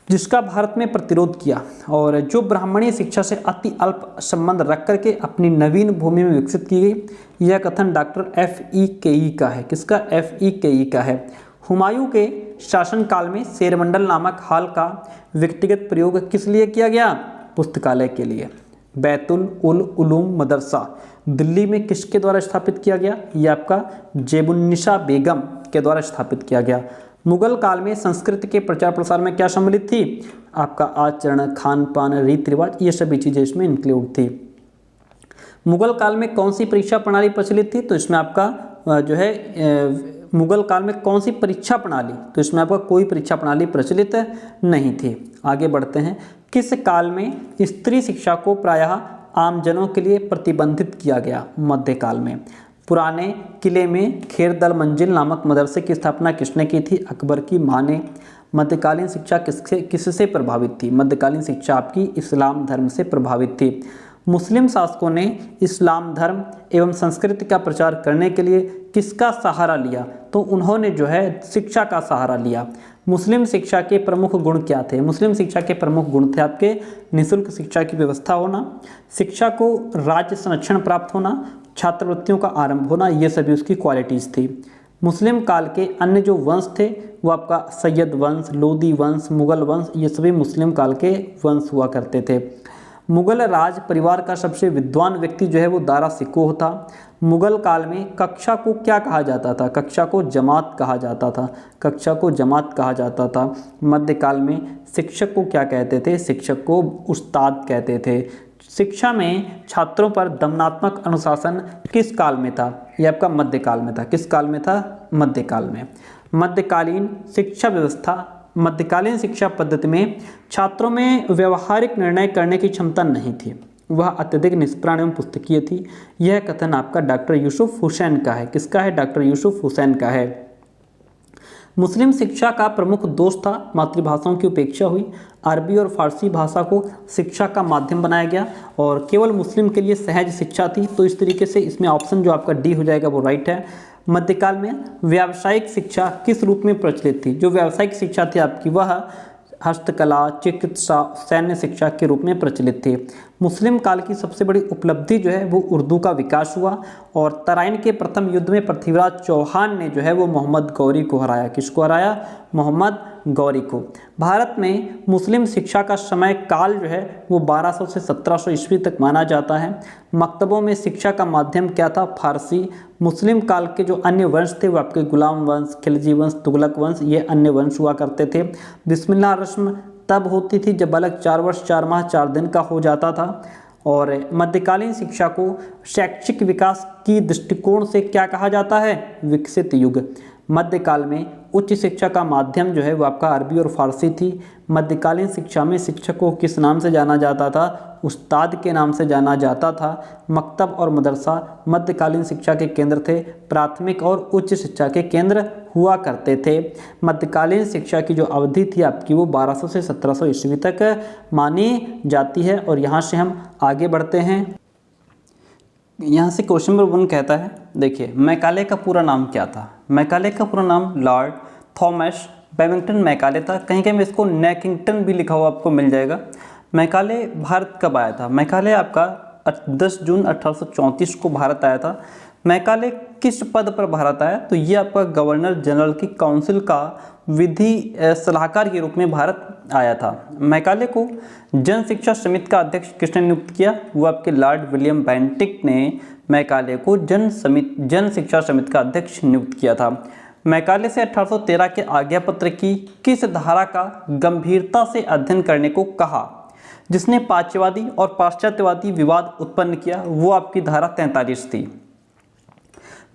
Speaker 1: जिसका भारत में प्रतिरोध किया और जो ब्राह्मणीय शिक्षा से अति अल्प संबंध रख करके अपनी नवीन भूमि में विकसित की गई। यह कथन डॉक्टर FE का है। किसका? FE का है। हुमायूं के शासनकाल में शेरमंडल नामक हॉल का व्यक्तिगत प्रयोग किस लिए किया गया? पुस्तकालय के लिए। बैतुल उल उलूम मदरसा दिल्ली में किसके द्वारा स्थापित किया गया? यह आपका जेबुन्निसा बेगम के द्वारा स्थापित किया गया। मुगल काल में संस्कृत के प्रचार प्रसार में क्या सम्मिलित थी? आपका आचरण, खान पान, रीति रिवाज, ये सभी चीज़ें इसमें इंक्लूड थी। मुगल काल में कौन सी परीक्षा प्रणाली प्रचलित थी? तो इसमें आपका जो है मुगल काल में कौन सी परीक्षा प्रणाली? तो इसमें आपका कोई परीक्षा प्रणाली प्रचलित नहीं थी। आगे बढ़ते हैं। किस काल में स्त्री शिक्षा को प्रायः आमजनों के लिए प्रतिबंधित किया गया? मध्यकाल में। पुराने किले में खेरदल मंजिल नामक मदरसे की स्थापना किसने की थी? अकबर की मां ने। मध्यकालीन शिक्षा किससे प्रभावित थी? मध्यकालीन शिक्षा आपकी इस्लाम धर्म से प्रभावित थी। मुस्लिम शासकों ने इस्लाम धर्म एवं संस्कृति का प्रचार करने के लिए किसका सहारा लिया? तो उन्होंने जो है शिक्षा का सहारा लिया। मुस्लिम शिक्षा के प्रमुख गुण क्या थे? मुस्लिम शिक्षा के प्रमुख गुण थे आपके निःशुल्क शिक्षा की व्यवस्था होना, शिक्षा को राज्य संरक्षण प्राप्त होना, छात्रवृत्तियों का आरंभ होना, ये सभी उसकी क्वालिटीज़ थी। मुस्लिम काल के अन्य जो वंश थे वो आपका सैयद वंश, लोदी वंश, मुगल वंश, ये सभी मुस्लिम काल के वंश हुआ करते थे। मुगल राज परिवार का सबसे विद्वान व्यक्ति जो है वो दारा शिकोह था। मुगल काल में कक्षा को क्या कहा जाता था? कक्षा को जमात कहा जाता था। कक्षा को जमात कहा जाता था। मध्यकाल में शिक्षक को क्या कहते थे? शिक्षक को उस्ताद कहते थे। शिक्षा में छात्रों पर दमनात्मक अनुशासन किस काल में था? यह आपका मध्यकाल में था। किस काल में था? मध्यकाल में। मध्यकालीन शिक्षा व्यवस्था, मध्यकालीन शिक्षा पद्धति में छात्रों में व्यवहारिक निर्णय करने की क्षमता नहीं थी, वह अत्यधिक निष्प्राण एवं पुस्तकीय थी। यह कथन आपका डॉक्टर यूसुफ हुसैन का है। किसका है? डॉक्टर यूसुफ हुसैन का है। मुस्लिम शिक्षा का प्रमुख दोष था मातृभाषाओं की उपेक्षा हुई। अरबी और फारसी भाषा को शिक्षा का माध्यम बनाया गया और केवल मुस्लिम के लिए सहज शिक्षा थी। तो इस तरीके से इसमें ऑप्शन जो आपका डी हो जाएगा वो राइट है। मध्यकाल में व्यावसायिक शिक्षा किस रूप में प्रचलित थी? जो व्यावसायिक शिक्षा थी आपकी वह हस्तकला, चिकित्सा, सैन्य शिक्षा के रूप में प्रचलित थी। मुस्लिम काल की सबसे बड़ी उपलब्धि जो है वो उर्दू का विकास हुआ और तराइन के प्रथम युद्ध में पृथ्वीराज चौहान ने जो है वो मोहम्मद गौरी को हराया। किसको हराया? मोहम्मद गौरी को। भारत में मुस्लिम शिक्षा का समय काल जो है वो 1200 से 1700 ईस्वी तक माना जाता है। मकतबों में शिक्षा का माध्यम क्या था? फारसी। मुस्लिम काल के जो अन्य वंश थे वो आपके गुलाम वंश, खिलजी वंश, तुगलक वंश, ये अन्य वंश हुआ करते थे। बिस्मिल्लाह रस्म तब होती थी जब बालक 4 वर्ष 4 माह 4 दिन का हो जाता था। और मध्यकालीन शिक्षा को शैक्षिक विकास की दृष्टिकोण से क्या कहा जाता है? विकसित युग। मध्यकाल में उच्च शिक्षा का माध्यम जो है वो आपका अरबी और फारसी थी। मध्यकालीन शिक्षा में शिक्षक को किस नाम से जाना जाता था? उस्ताद के नाम से जाना जाता था। मकतब और मदरसा मध्यकालीन शिक्षा के केंद्र थे। प्राथमिक और उच्च शिक्षा के केंद्र हुआ करते थे। मध्यकालीन शिक्षा की जो अवधि थी आपकी वो 1200 से 1700 ईस्वी तक मानी जाती है। और यहाँ से हम आगे बढ़ते हैं। यहाँ से क्वेश्चन नंबर 1 कहता है, देखिए मैकाले का पूरा नाम क्या था? मैकाले का पूरा नाम लॉर्ड थॉमस बैबिंगटन मैकाले था। कहीं कहीं इसको नैकिंगटन भी लिखा हुआ आपको मिल जाएगा। मैकाले भारत कब आया था? मैकाले आपका 10 जून 1834 को भारत आया था। मैकाले किस पद पर भारत आया? तो ये आपका गवर्नर जनरल की काउंसिल का विधि सलाहकार के रूप में भारत आया था। मैकाले को जन शिक्षा समिति का अध्यक्ष किसने नियुक्त किया? वो आपके लॉर्ड विलियम बेंटिक ने मैकाले को जन शिक्षा समिति का अध्यक्ष नियुक्त किया था। मैकाले से 1813 के आज्ञा पत्र की किस धारा का गंभीरता से अध्ययन करने को कहा, जिसने पाश्चात्यवादी और पाश्चात्यवादी विवाद उत्पन्न किया? वो आपकी धारा 43 थी।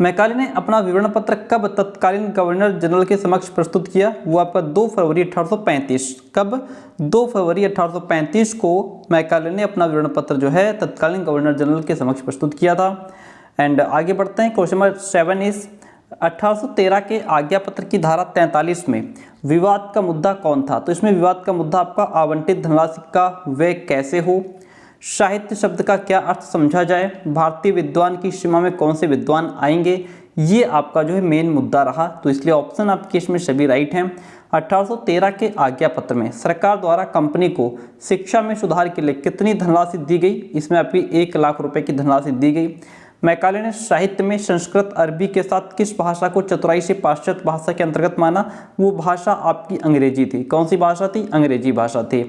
Speaker 1: मैकाले ने अपना विवरण पत्र कब तत्कालीन गवर्नर जनरल के समक्ष प्रस्तुत किया? वो आपका 2 फरवरी 1835। कब? 2 फरवरी 1835 को मैकाले ने अपना विवरण पत्र जो है तत्कालीन गवर्नर जनरल के समक्ष प्रस्तुत किया था। एंड आगे बढ़ते हैं। क्वेश्चन नंबर 7 इस 1813 के आज्ञा पत्र की धारा 43 में विवाद का मुद्दा कौन था? तो इसमें विवाद का मुद्दा आपका आवंटित धनराशि का व्यय कैसे हो, साहित्य शब्द का क्या अर्थ समझा जाए, भारतीय विद्वान की सीमा में कौन से विद्वान आएंगे, ये आपका जो है मेन मुद्दा रहा। तो इसलिए ऑप्शन आपके इसमें सभी राइट हैं। 1813 के आज्ञा पत्र में सरकार द्वारा कंपनी को शिक्षा में सुधार के लिए कितनी धनराशि दी गई? इसमें आपकी 1 लाख रुपए की धनराशि दी गई। मैकाले ने साहित्य में संस्कृत अरबी के साथ किस भाषा को चतुराई से पाश्चात्य भाषा के अंतर्गत माना? वो भाषा आपकी अंग्रेजी थी। कौन सी भाषा थी? अंग्रेजी भाषा थी।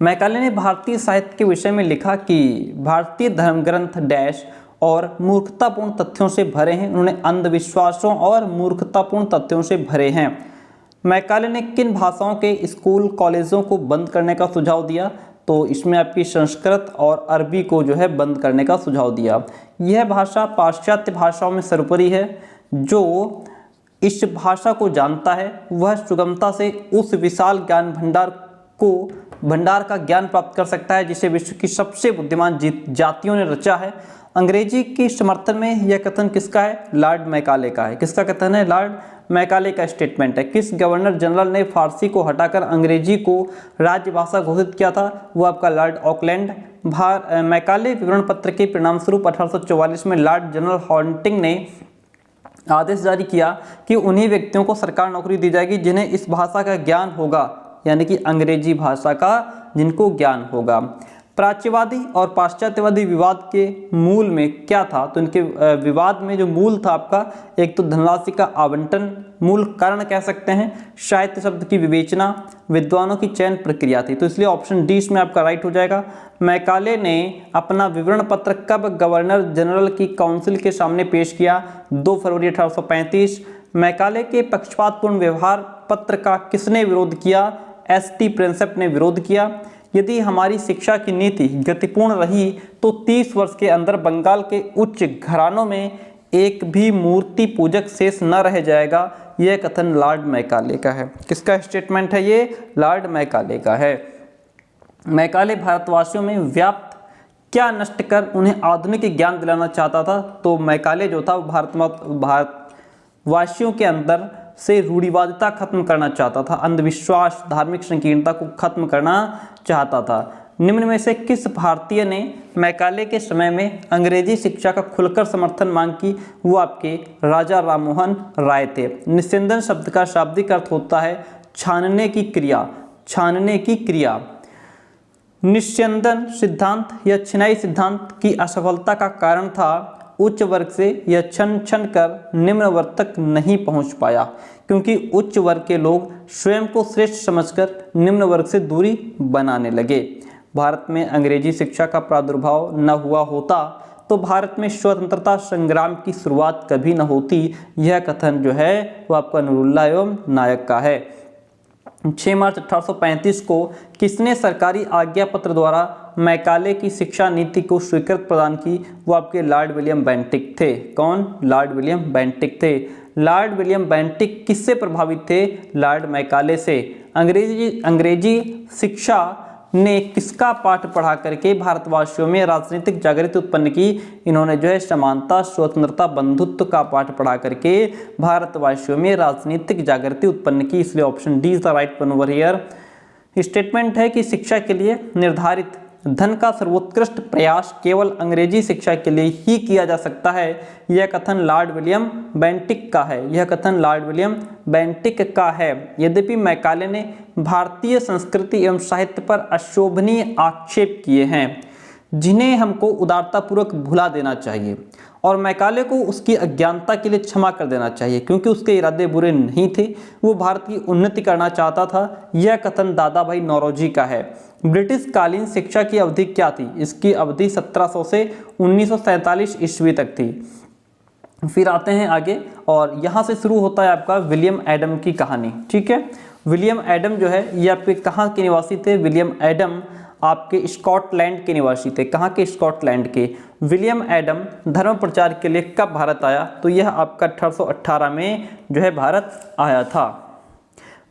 Speaker 1: मैकाले ने भारतीय साहित्य के विषय में लिखा कि भारतीय धर्म ग्रंथ डैश और मूर्खतापूर्ण तथ्यों से भरे हैं। उन्होंने अंधविश्वासों और मूर्खतापूर्ण तथ्यों से भरे हैं। मैकाले ने किन भाषाओं के स्कूल कॉलेजों को बंद करने का सुझाव दिया? तो इसमें आपकी संस्कृत और अरबी को जो है बंद करने का सुझाव दिया। यह भाषा पाश्चात्य भाषाओं में सर्वोपरि है। जो इस भाषा को जानता है वह सुगमता से उस विशाल ज्ञान भंडार का ज्ञान प्राप्त कर सकता है जिसे विश्व की सबसे बुद्धिमान जातियों ने रचा है। अंग्रेजी के समर्थन में यह कथन किसका है? लॉर्ड मैकाले का है। किसका कथन है? लॉर्ड मैकाले का स्टेटमेंट है। किस गवर्नर जनरल ने फारसी को हटाकर अंग्रेजी को राजभाषा घोषित किया था? वो आपका लॉर्ड ऑकलैंड। मैकाले विवरण पत्र के परिणाम स्वरूप 1844 में लॉर्ड जनरल हॉन्टिंग ने आदेश जारी किया कि उन्हीं व्यक्तियों को सरकार नौकरी दी जाएगी जिन्हें इस भाषा का ज्ञान होगा, यानी कि अंग्रेजी भाषा का जिनको ज्ञान होगा। प्राच्यवादी और पाश्चात्यवादी विवाद के मूल में क्या था? तो इनके विवाद में जो मूल था आपका, एक तो धनराशि का आवंटन मूल कारण कह सकते हैं, साहित्य शब्द की विवेचना, विद्वानों की चयन प्रक्रिया थी। तो इसलिए ऑप्शन डी इसमें आपका राइट हो जाएगा। मैकाले ने अपना विवरण पत्र कब गवर्नर जनरल की काउंसिल के सामने पेश किया? 2 फरवरी 1835। मैकाले के पक्षपातपूर्ण व्यवहार पत्र का किसने विरोध किया? एस.टी. प्रिंसेप ने विरोध किया। यदि हमारी शिक्षा की नीति गतिपूर्ण रही तो 30 वर्ष के अंदर बंगाल के उच्च घरानों में एक भी मूर्ति पूजक शेष न रह जाएगा। यह कथन लॉर्ड मैकाले का है। किसका स्टेटमेंट है ये? लॉर्ड मैकाले का है। मैकाले भारतवासियों में व्याप्त क्या नष्ट कर उन्हें आधुनिक ज्ञान दिलाना चाहता था? तो मैकाले जो था भारतवासियों के अंदर से रूढ़िवादिता खत्म करना चाहता था, अंधविश्वास, धार्मिक संकीर्णता को खत्म करना चाहता था। निम्न में से किस भारतीय ने मैकाले के समय में अंग्रेजी शिक्षा का खुलकर समर्थन मांग की? वो आपके राजा राममोहन राय थे। निस्यंदन शब्द का शाब्दिक अर्थ होता है छानने की क्रिया। छानने की क्रिया। निस्यंदन सिद्धांत या छिनाई सिद्धांत की असफलता का कारण था उच्च वर्ग से यह छन छन कर निम्न वर्ग तक नहीं पहुंच पाया, क्योंकि उच्च वर्ग के लोग स्वयं को श्रेष्ठ समझकर निम्न वर्ग से दूरी बनाने लगे। भारत में अंग्रेजी शिक्षा का प्रादुर्भाव न हुआ होता तो भारत में स्वतंत्रता संग्राम की शुरुआत कभी न होती। यह कथन जो है वो आपका नूरुल्लाह एवं नायक का है। 6 मार्च 1835 को किसने सरकारी आज्ञा पत्र द्वारा मैकाले की शिक्षा नीति को स्वीकृति प्रदान की? वो आपके लॉर्ड विलियम बेंटिक थे। कौन? लॉर्ड विलियम बेंटिक थे। लॉर्ड विलियम बेंटिक किससे प्रभावित थे? लॉर्ड मैकाले से। अंग्रेजी शिक्षा ने किसका पाठ पढ़ा करके भारतवासियों में राजनीतिक जागृति उत्पन्न की? इन्होंने जो है समानता, स्वतंत्रता, बंधुत्व का पाठ पढ़ा करके भारतवासियों में राजनीतिक जागृति उत्पन्न की। इसलिए option D is the right one over here. Statement है कि शिक्षा के लिए निर्धारित धन का सर्वोत्कृष्ट प्रयास केवल अंग्रेजी शिक्षा के लिए ही किया जा सकता है। यह कथन लॉर्ड विलियम बेंटिक का है। यह कथन लॉर्ड विलियम बेंटिक का है। यद्यपि मैकाले ने भारतीय संस्कृति एवं साहित्य पर अशोभनीय आक्षेप किए हैं जिन्हें हमको उदारतापूर्वक भुला देना चाहिए और मैकाले को उसकी अज्ञानता के लिए क्षमा कर देना चाहिए, क्योंकि उसके इरादे बुरे नहीं थे। वो भारत की उन्नति करना चाहता था। यह कथन दादा भाई नौरोजी का है। ब्रिटिश कालीन शिक्षा की अवधि क्या थी? इसकी अवधि 1700 से 1947 ईस्वी तक थी। फिर आते हैं आगे और यहाँ से शुरू होता है आपका विलियम एडम की कहानी। ठीक है, विलियम एडम जो है ये आपके कहाँ के निवासी थे? विलियम एडम आपके स्कॉटलैंड के निवासी थे। कहाँ के? स्कॉटलैंड के। विलियम एडम धर्म प्रचार के लिए कब भारत आया? तो यह आपका 1818 में जो है भारत आया था।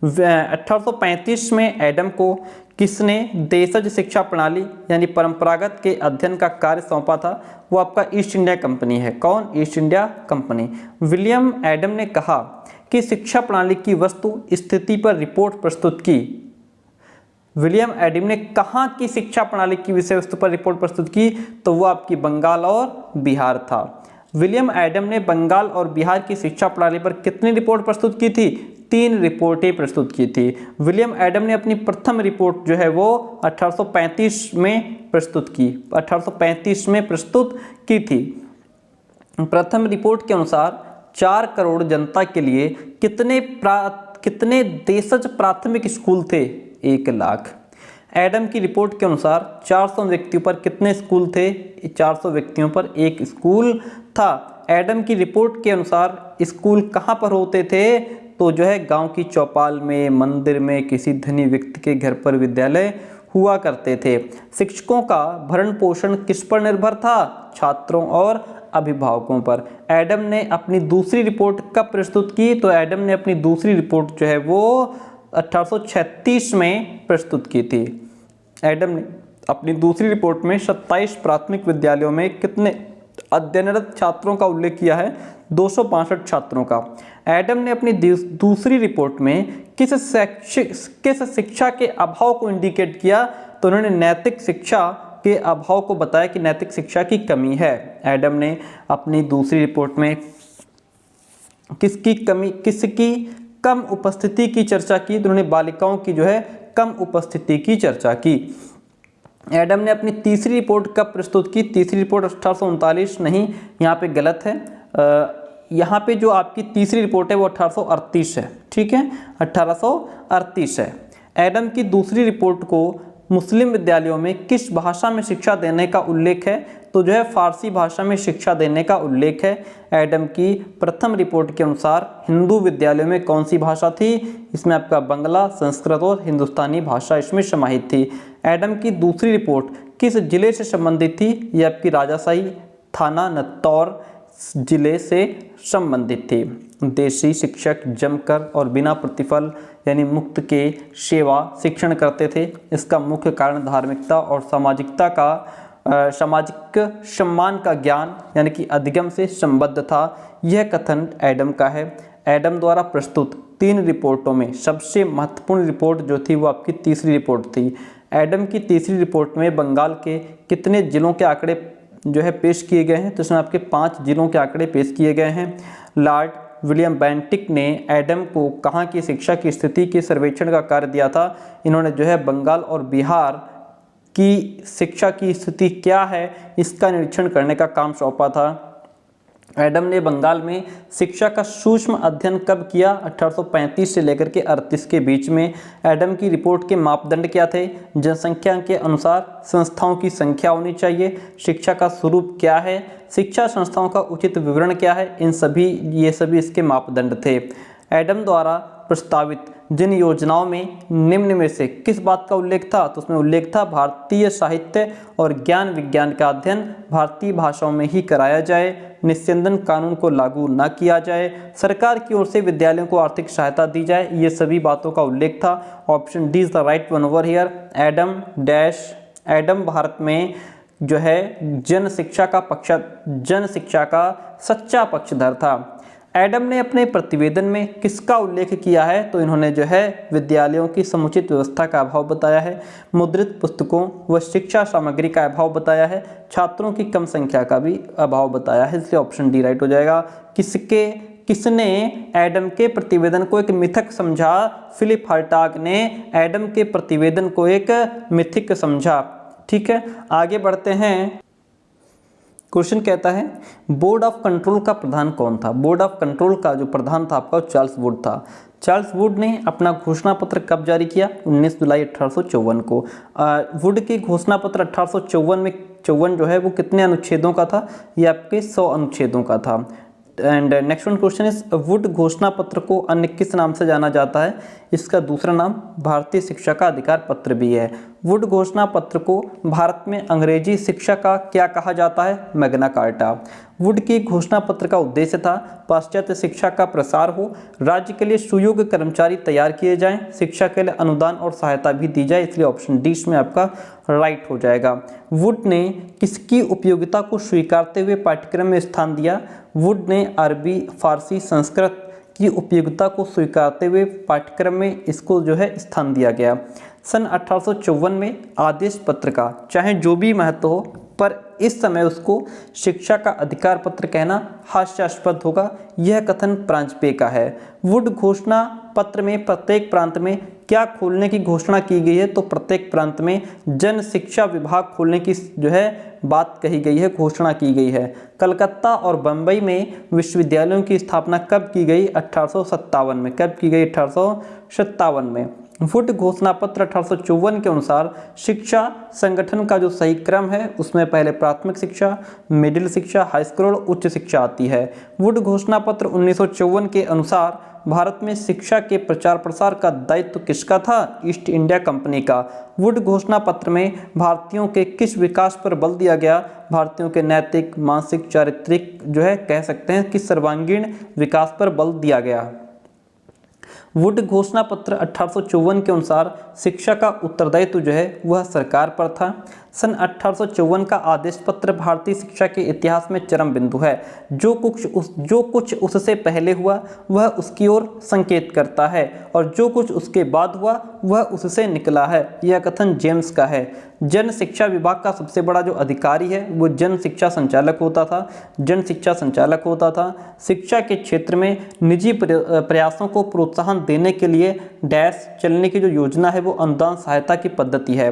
Speaker 1: 1835 में एडम को किसने देशज शिक्षा प्रणाली यानी परंपरागत के अध्ययन का कार्य सौंपा था? वो आपका ईस्ट इंडिया कंपनी है। कौन? East India company. William Adam ने कहा कि शिक्षा प्रणाली की वस्तु स्थिति पर रिपोर्ट प्रस्तुत की। विलियम एडम ने कहाँ की शिक्षा प्रणाली की विषय वस्तु पर रिपोर्ट प्रस्तुत की? तो वो आपकी बंगाल और बिहार था। विलियम एडम ने बंगाल और बिहार की शिक्षा प्रणाली पर कितनी रिपोर्ट प्रस्तुत की थी? 3 रिपोर्टें प्रस्तुत की थी। विलियम एडम ने अपनी प्रथम रिपोर्ट जो है वो 1835 में प्रस्तुत की, 1835 में प्रस्तुत की थी। प्रथम रिपोर्ट के अनुसार 4 करोड़ जनता के लिए कितने देशज प्राथमिक स्कूल थे? 1 लाख। एडम की रिपोर्ट के अनुसार 400 व्यक्तियों पर कितने स्कूल थे? 400 व्यक्तियों पर 1 स्कूल था। एडम की रिपोर्ट के अनुसार स्कूल कहाँ पर होते थे? तो जो है गांव की चौपाल में, मंदिर में, किसी धनी व्यक्ति के घर पर विद्यालय हुआ करते थे। शिक्षकों का भरण पोषण किस पर निर्भर था? छात्रों और अभिभावकों पर। एडम ने अपनी दूसरी रिपोर्ट कब प्रस्तुत की? तो एडम ने अपनी दूसरी रिपोर्ट जो है वो 1836 में प्रस्तुत की थी। एडम ने अपनी दूसरी रिपोर्ट में 27 प्राथमिक विद्यालयों में कितने अध्ययनरत छात्रों का उल्लेख किया है? 265 छात्रों का। एडम ने अपनी दूसरी रिपोर्ट में किस शिक्षा के अभाव को इंडिकेट किया? तो उन्होंने नैतिक शिक्षा के अभाव को बताया कि नैतिक शिक्षा की कमी है। एडम ने अपनी दूसरी रिपोर्ट में किसकी कम उपस्थिति की चर्चा की? तो उन्होंने बालिकाओं की जो है कम उपस्थिति की चर्चा की। एडम ने अपनी तीसरी रिपोर्ट कब प्रस्तुत की? तीसरी रिपोर्ट 1839 नहीं, यहाँ पे गलत है। यहाँ पे जो आपकी तीसरी रिपोर्ट है वो 1838 है, ठीक है, 1838 है। एडम की दूसरी रिपोर्ट को मुस्लिम विद्यालयों में किस भाषा में शिक्षा देने का उल्लेख है? तो जो है फारसी भाषा में शिक्षा देने का उल्लेख है। एडम की प्रथम रिपोर्ट के अनुसार हिंदू विद्यालयों में कौन सी भाषा थी? इसमें आपका बंगला, संस्कृत और हिंदुस्तानी भाषा इसमें समाहित थी। एडम की दूसरी रिपोर्ट किस जिले से संबंधित थी? ये आपकी राजाशाही थाना नत्तौर जिले से संबंधित थी। देशी शिक्षक जमकर और बिना प्रतिफल यानी मुक्त के सेवा शिक्षण करते थे। इसका मुख्य कारण धार्मिकता और सामाजिक सम्मान का ज्ञान यानी कि अधिगम से संबद्ध था। यह कथन एडम का है। एडम द्वारा प्रस्तुत 3 रिपोर्टों में सबसे महत्वपूर्ण रिपोर्ट जो थी वो आपकी तीसरी रिपोर्ट थी। एडम की तीसरी रिपोर्ट में बंगाल के कितने जिलों के आंकड़े जो है पेश किए गए हैं? तो इसमें आपके 5 जिलों के आंकड़े पेश किए गए हैं। लॉर्ड विलियम बेंटिक ने एडम को कहाँ की शिक्षा की स्थिति के सर्वेक्षण का कार्य दिया था? इन्होंने जो है बंगाल और बिहार की शिक्षा की स्थिति क्या है इसका निरीक्षण करने का काम सौंपा था। एडम ने बंगाल में शिक्षा का सूक्ष्म अध्ययन कब किया? 1835 से लेकर के 38 के बीच में। एडम की रिपोर्ट के मापदंड क्या थे? जनसंख्या के अनुसार संस्थाओं की संख्या होनी चाहिए। शिक्षा का स्वरूप क्या है? शिक्षा संस्थाओं का उचित विवरण क्या है? ये सभी इसके मापदंड थे। एडम द्वारा प्रस्तावित जिन योजनाओं में निम्न में से किस बात का उल्लेख था? तो उसमें उल्लेख था भारतीय साहित्य और ज्ञान विज्ञान का अध्ययन भारतीय भाषाओं में ही कराया जाए, निस्यंदन कानून को लागू न किया जाए, सरकार की ओर से विद्यालयों को आर्थिक सहायता दी जाए। ये सभी बातों का उल्लेख था। Option D is the right one over here. Adam Bharat में जो है जन शिक्षा का सच्चा पक्षधर था। एडम ने अपने प्रतिवेदन में किसका उल्लेख किया है? तो इन्होंने जो है विद्यालयों की समुचित व्यवस्था का अभाव बताया है, मुद्रित पुस्तकों व शिक्षा सामग्री का अभाव बताया है, छात्रों की कम संख्या का भी अभाव बताया है। इसलिए ऑप्शन डी राइट हो जाएगा। किसने एडम के प्रतिवेदन को एक मिथक समझा? फिलिप हर्टाग ने एडम के प्रतिवेदन को एक मिथिक समझा। ठीक है, आगे बढ़ते हैं। क्वेश्चन कहता है बोर्ड ऑफ कंट्रोल का प्रधान कौन था? बोर्ड ऑफ कंट्रोल का जो प्रधान था आपका चार्ल्स वुड था। चार्ल्स वुड ने अपना घोषणा पत्र कब जारी किया? 19 जुलाई 1854 को। वुड की घोषणा पत्र 1854 में 54 जो है वो कितने अनुच्छेदों का था? ये आपके 100 अनुच्छेदों का था। And next one question is would घोषणा पत्र को अन्य किस नाम से जाना जाता है? इसका दूसरा नाम भारतीय शिक्षा का अधिकार पत्र भी है। वुड घोषणा पत्र को भारत में अंग्रेजी शिक्षा का क्या कहा जाता है? Magna carta. वुड की घोषणा पत्र का उद्देश्य था पाश्चात्य शिक्षा का प्रसार हो, राज्य के लिए सुयोग्य कर्मचारी तैयार किए जाएं, शिक्षा के लिए अनुदान और सहायता भी दी जाए। इसलिए ऑप्शन डी में आपका राइट हो जाएगा। वुड ने किसकी उपयोगिता को स्वीकारते हुए पाठ्यक्रम में स्थान दिया? वुड ने अरबी, फारसी, संस्कृत की उपयोगिता को स्वीकारते हुए पाठ्यक्रम में इसको जो है स्थान दिया गया। सन 1854 में आदेश पत्र का चाहे जो भी महत्व हो पर इस समय उसको शिक्षा का अधिकार पत्र कहना हास्यास्पद होगा, यह कथन प्रांजपे का है। वुड घोषणा पत्र में प्रत्येक प्रांत में क्या खोलने की घोषणा की गई है? तो प्रत्येक प्रांत में जन शिक्षा विभाग खोलने की जो है बात कही गई है, घोषणा की गई है। कलकत्ता और बंबई में विश्वविद्यालयों की स्थापना कब की गई? 1857 में। कब की गई? 1857 में। वुड घोषणा पत्र 1854 के अनुसार शिक्षा संगठन का जो सही क्रम है उसमें पहले प्राथमिक शिक्षा, मिडिल शिक्षा, हाई स्कूल और उच्च शिक्षा आती है। वुड घोषणा पत्र 1954 के अनुसार भारत में शिक्षा के प्रचार प्रसार का दायित्व किसका था? ईस्ट इंडिया कंपनी का। वुड घोषणा पत्र में भारतीयों के किस विकास पर बल दिया गया? भारतीयों के नैतिक, मानसिक, चारित्रिक जो है कह सकते हैं कि सर्वांगीण विकास पर बल दिया गया। वुड घोषणा पत्र 1854 के अनुसार शिक्षा का उत्तरदायित्व जो है वह सरकार पर था। सन 1854 का आदेश पत्र भारतीय शिक्षा के इतिहास में चरम बिंदु है। जो कुछ उससे पहले हुआ वह उसकी ओर संकेत करता है और जो कुछ उसके बाद हुआ वह उससे निकला है। यह कथन जेम्स का है। जन शिक्षा विभाग का सबसे बड़ा जो अधिकारी है वो जन शिक्षा संचालक होता था। जन शिक्षा संचालक होता था। शिक्षा के क्षेत्र में निजी प्रयासों को प्रोत्साहन देने के लिए डैश चलने की जो योजना है वो अनुदान सहायता की पद्धति है।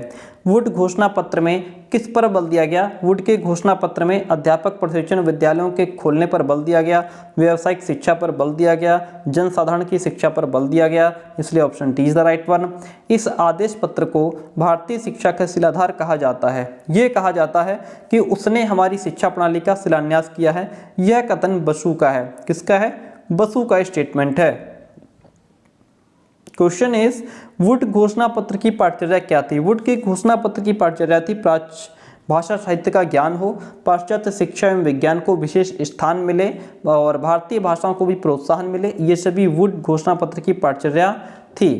Speaker 1: वुड घोषणा पत्र में किस पर बल दिया गया? वुड के घोषणा पत्र में अध्यापक प्रशिक्षण विद्यालयों के खोलने पर बल दिया गया, व्यावसायिक शिक्षा पर बल दिया गया, जनसाधारण की शिक्षा पर बल दिया गया। इसलिए option D is the right one. इस आदेश पत्र को भारतीय शिक्षा का शिलाधार कहा जाता है। यह कहा जाता है कि उसने हमारी शिक्षा प्रणाली का शिलान्यास किया है। यह कथन बसु का है। किसका है? बसु का स्टेटमेंट है। क्वेश्चन इज वुड घोषणा पत्र की पाठचर्या क्या थी? वुड की घोषणा पत्र की पाठचर्या थी भाषा साहित्य का ज्ञान हो, पाश्चात्य शिक्षा एवं विज्ञान को विशेष स्थान मिले और भारतीय भाषाओं को भी प्रोत्साहन मिले। ये सभी वुड घोषणा पत्र की पाठचर्या थी।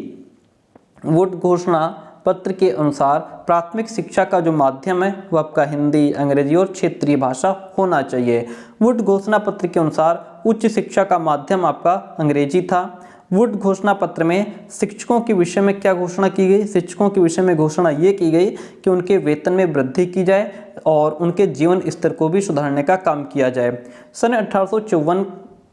Speaker 1: वुड घोषणा पत्र के अनुसार प्राथमिक शिक्षा का जो माध्यम है वह आपका हिंदी, अंग्रेजी और क्षेत्रीय भाषा होना चाहिए। वुड घोषणा पत्र के अनुसार उच्च शिक्षा का माध्यम आपका अंग्रेजी था। वुड घोषणा पत्र में शिक्षकों के विषय में क्या घोषणा की गई? शिक्षकों के विषय में घोषणा ये की गई कि उनके वेतन में वृद्धि की जाए और उनके जीवन स्तर को भी सुधारने का काम किया जाए। सन 1854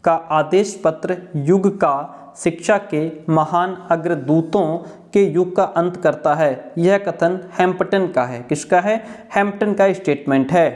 Speaker 1: का आदेश पत्र युग का शिक्षा के महान अग्रदूतों के युग का अंत करता है। यह कथन हैम्पटन का है। किसका है? हैम्पटन का स्टेटमेंट है।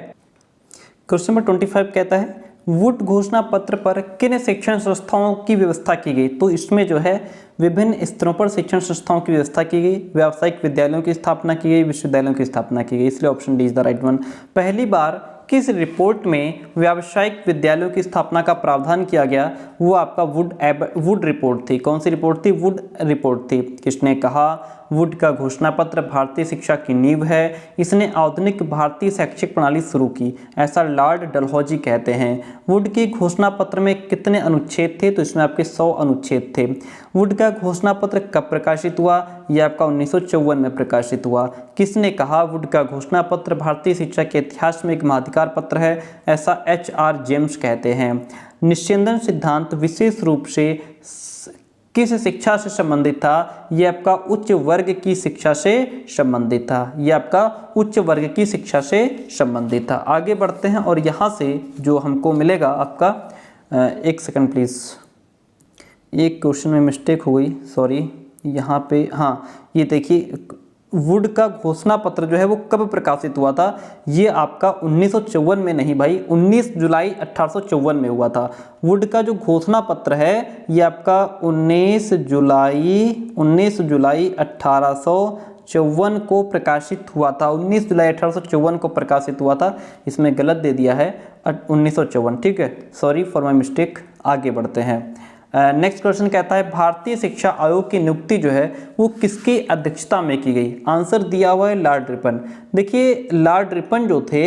Speaker 1: क्वेश्चन नंबर 25 कहता है वुड घोषणा पत्र पर किन शिक्षण संस्थाओं की व्यवस्था की गई? तो इसमें जो है विभिन्न स्तरों पर शिक्षण संस्थाओं की व्यवस्था की गई, व्यावसायिक विद्यालयों की स्थापना की गई, विश्वविद्यालयों की स्थापना की गई। इसलिए option D is the right one. पहली बार किस रिपोर्ट में व्यावसायिक विद्यालयों की स्थापना का प्रावधान किया गया? वो आपका वुड रिपोर्ट थी। कौन सी रिपोर्ट थी? वुड रिपोर्ट थी। किसने कहा? वुड का घोषणा पत्र भारतीय शिक्षा की नींव है। इसने आधुनिक भारतीय शैक्षिक प्रणाली शुरू की, ऐसा लॉर्ड डलहौजी कहते हैं। वुड की घोषणा पत्र में कितने अनुच्छेद थे? तो इसमें आपके 100 अनुच्छेद थे। वुड का घोषणा पत्र कब प्रकाशित हुआ? यह आपका 1954 में प्रकाशित हुआ। किसने कहा? वुड का घोषणा पत्र भारतीय शिक्षा के इतिहास में एक महाधिकार पत्र है, ऐसा HR जेम्स कहते हैं। निस्यंदन सिद्धांत विशेष रूप से किस शिक्षा से संबंधित था? यह आपका उच्च वर्ग की शिक्षा से संबंधित था। यह आपका उच्च वर्ग की शिक्षा से संबंधित था। आगे बढ़ते हैं और यहाँ से जो हमको मिलेगा आपका एक सेकंड प्लीज, एक क्वेश्चन में मिस्टेक हो गई, सॉरी। यहाँ पे हाँ, ये देखिए वुड का घोषणा पत्र जो है वो कब प्रकाशित हुआ था? ये आपका 1954 में नहीं भाई, 19 जुलाई 1854 में हुआ था। वुड का जो घोषणा पत्र है ये आपका 19 जुलाई 1854 को प्रकाशित हुआ था। 19 जुलाई 1854 को प्रकाशित हुआ था। इसमें गलत दे दिया है 1954, ठीक है, सॉरी फॉर माय मिस्टेक। आगे बढ़ते हैं। नेक्स्ट क्वेश्चन कहता है भारतीय शिक्षा आयोग की नियुक्ति जो है वो किसकी अध्यक्षता में की गई? आंसर दिया हुआ है लॉर्ड रिपन। देखिए लॉर्ड रिपन जो थे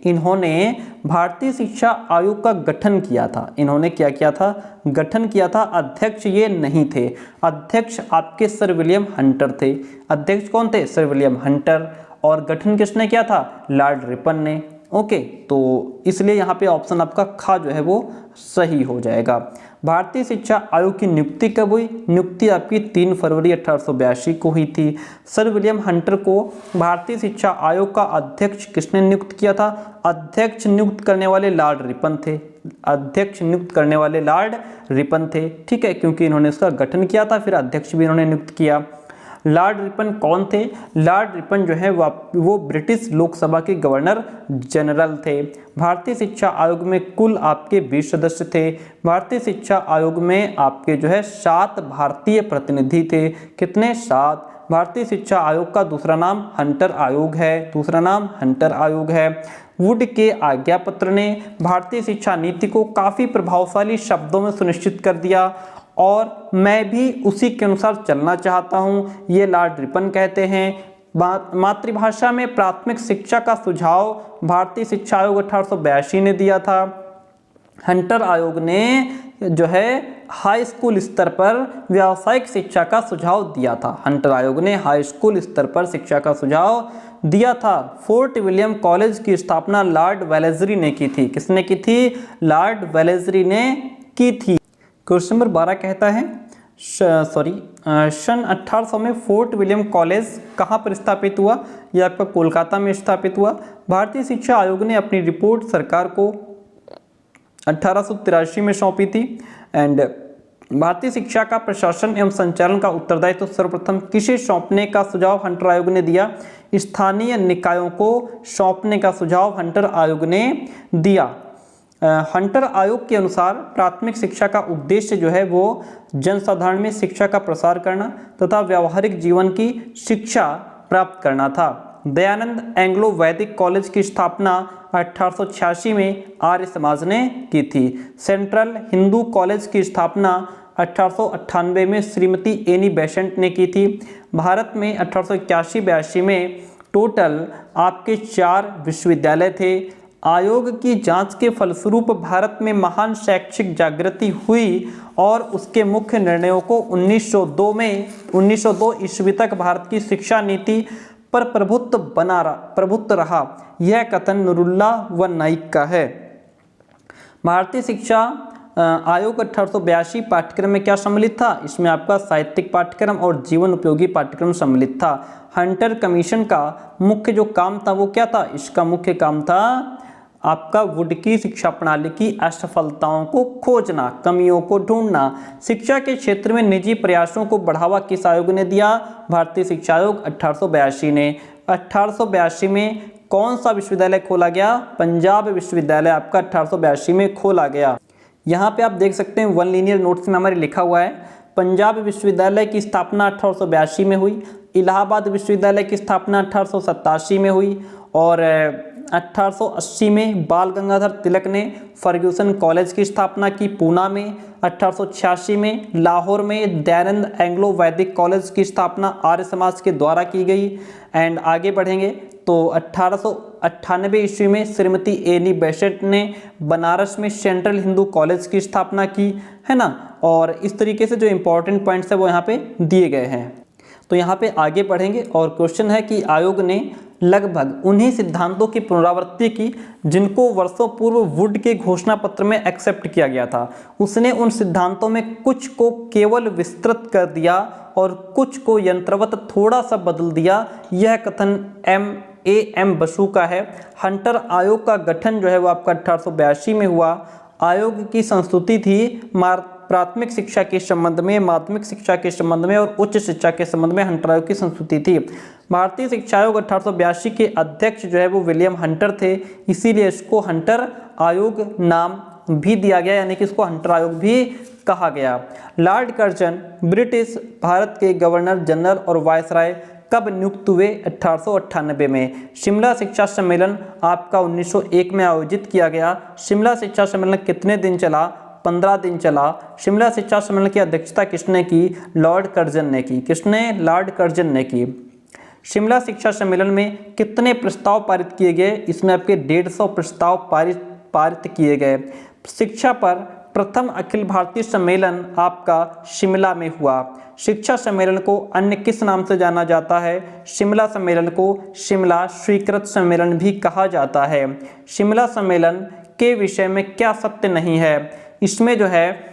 Speaker 1: इन्होंने भारतीय शिक्षा आयोग का गठन किया था। इन्होंने क्या किया था? गठन किया था। अध्यक्ष ये नहीं थे। अध्यक्ष आपके सर विलियम हंटर थे। अध्यक्ष कौन थे? Sir William Hunter. और गठन किसने किया था? लॉर्ड रिपन ने। ओके, तो इसलिए यहाँ पे ऑप्शन आपका खा जो है वो सही हो जाएगा। भारतीय शिक्षा आयोग की नियुक्ति कब हुई? नियुक्ति आपकी 3 फरवरी 1882 को हुई थी। सर विलियम हंटर को भारतीय शिक्षा आयोग का अध्यक्ष किसने नियुक्त किया था? अध्यक्ष नियुक्त करने वाले लॉर्ड रिपन थे। अध्यक्ष नियुक्त करने वाले लॉर्ड रिपन थे, ठीक है, क्योंकि इन्होंने उसका गठन किया था, फिर अध्यक्ष भी इन्होंने नियुक्त किया। लॉर्ड रिपन कौन थे? लॉर्ड रिपन जो है वो ब्रिटिश लोकसभा के गवर्नर जनरल थे। भारतीय शिक्षा आयोग में कुल आपके 20 सदस्य थे। भारतीय शिक्षा आयोग में आपके जो है 7 भारतीय प्रतिनिधि थे। कितने? 7। भारतीय शिक्षा आयोग का दूसरा नाम हंटर आयोग है। दूसरा नाम हंटर आयोग है। वुड के आज्ञा पत्र ने भारतीय शिक्षा नीति को काफी प्रभावशाली शब्दों में सुनिश्चित कर दिया और मैं भी उसी के अनुसार चलना चाहता हूं, ये लॉर्ड रिपन कहते हैं। मातृभाषा में प्राथमिक शिक्षा का सुझाव भारतीय शिक्षा आयोग 1882 ने दिया था। हंटर आयोग ने जो है हाई स्कूल स्तर पर व्यावसायिक शिक्षा का सुझाव दिया था। हंटर आयोग ने हाई स्कूल स्तर पर शिक्षा का सुझाव दिया था। फोर्ट विलियम कॉलेज की स्थापना लॉर्ड वेलेस्ली ने की थी। किसने की थी? लॉर्ड वेलेस्ली ने की थी। क्वेश्चन नंबर 12 कहता है सन 1800 में फोर्ट विलियम कॉलेज कहाँ पर स्थापित हुआ? यह आपका कोलकाता में स्थापित हुआ। भारतीय शिक्षा आयोग ने अपनी रिपोर्ट सरकार को 1883 में सौंपी थी। एंड भारतीय शिक्षा का प्रशासन एवं संचालन का उत्तरदायित्व सर्वप्रथम किसे सौंपने का सुझाव हंटर आयोग ने दिया? स्थानीय निकायों को सौंपने का सुझाव हंटर आयोग ने दिया। हंटर आयोग के अनुसार प्राथमिक शिक्षा का उद्देश्य जो है वो जनसाधारण में शिक्षा का प्रसार करना तथा व्यावहारिक जीवन की शिक्षा प्राप्त करना था। दयानंद एंग्लो वैदिक कॉलेज की स्थापना 1886 में आर्य समाज ने की थी। सेंट्रल हिंदू कॉलेज की स्थापना 1898 में श्रीमती एनी बेसेंट ने की थी। भारत में 1881-82 में टोटल आपके 4 विश्वविद्यालय थे। आयोग की जांच के फलस्वरूप भारत में महान शैक्षिक जागृति हुई और उसके मुख्य निर्णयों को 1902 ईस्वी तक भारत की शिक्षा नीति पर प्रभुत्व रहा। यह कथन नूरुल्लाह व नाइक का है। भारतीय शिक्षा आयोग 1882 पाठ्यक्रम में क्या सम्मिलित था? इसमें आपका साहित्यिक पाठ्यक्रम और जीवन उपयोगी पाठ्यक्रम सम्मिलित था। हंटर कमीशन का मुख्य जो काम था वो क्या था? इसका मुख्य काम था आपका वुड की शिक्षा प्रणाली की असफलताओं को खोजना, कमियों को ढूंढना। शिक्षा के क्षेत्र में निजी प्रयासों को बढ़ावा किस आयोग ने दिया? भारतीय शिक्षा आयोग 1882 ने। 1882 में कौन सा विश्वविद्यालय खोला गया? पंजाब विश्वविद्यालय आपका 1882 में खोला गया। यहाँ पे आप देख सकते हैं वन लीनियर नोट्स में हमारे लिखा हुआ है पंजाब विश्वविद्यालय की स्थापना 1882 में हुई। इलाहाबाद विश्वविद्यालय की स्थापना 1887 में हुई और 1880 में बाल गंगाधर तिलक ने फर्ग्यूसन कॉलेज की स्थापना की पूना में। 1886 में लाहौर में दयानंद एंग्लो वैदिक कॉलेज की स्थापना आर्य समाज के द्वारा की गई। एंड आगे बढ़ेंगे तो 1898 ईस्वी में श्रीमती एनी बेसेंट ने बनारस में सेंट्रल हिंदू कॉलेज की स्थापना की, है ना। और इस तरीके से जो इंपॉर्टेंट पॉइंट्स है वो यहाँ पे दिए गए हैं। तो यहाँ पे आगे बढ़ेंगे और क्वेश्चन है कि आयोग ने लगभग उन्हीं सिद्धांतों की पुनरावृत्ति की जिनको वर्षों पूर्व वुड के घोषणा पत्र में एक्सेप्ट किया गया था। उसने उन सिद्धांतों में कुछ को केवल विस्तृत कर दिया और कुछ को यंत्रवत थोड़ा सा बदल दिया। यह कथन एम बसु का है। हंटर आयोग का गठन जो है वो आपका 1882 में हुआ। आयोग की संस्तुति थी प्राथमिक शिक्षा के संबंध में, माध्यमिक शिक्षा के संबंध में और उच्च शिक्षा के संबंध में हंटर आयोग की संस्तुति थी। भारतीय शिक्षा आयोग 1882 के अध्यक्ष जो है वो विलियम हंटर थे, इसीलिए इसको हंटर आयोग नाम भी दिया गया, यानी कि इसको हंटर आयोग भी कहा गया। लॉर्ड कर्जन ब्रिटिश भारत के गवर्नर जनरल और वायसराय कब नियुक्त हुए? 1898 में। शिमला शिक्षा सम्मेलन आपका 1901 में आयोजित किया गया। शिमला शिक्षा सम्मेलन कितने दिन चला? 15 दिन चला। शिमला शिक्षा सम्मेलन की अध्यक्षता किसने की? लॉर्ड कर्जन ने की। किसने? लॉर्ड कर्जन ने की। शिमला शिक्षा सम्मेलन में कितने प्रस्ताव पारित किए गए? इसमें आपके 150 प्रस्ताव पारित किए गए। शिक्षा पर प्रथम अखिल भारतीय सम्मेलन आपका शिमला में हुआ। शिक्षा सम्मेलन को अन्य किस नाम से जाना जाता है? शिमला सम्मेलन को शिमला स्वीकृत सम्मेलन भी कहा जाता है। शिमला सम्मेलन के विषय में क्या सत्य नहीं है? इसमें जो है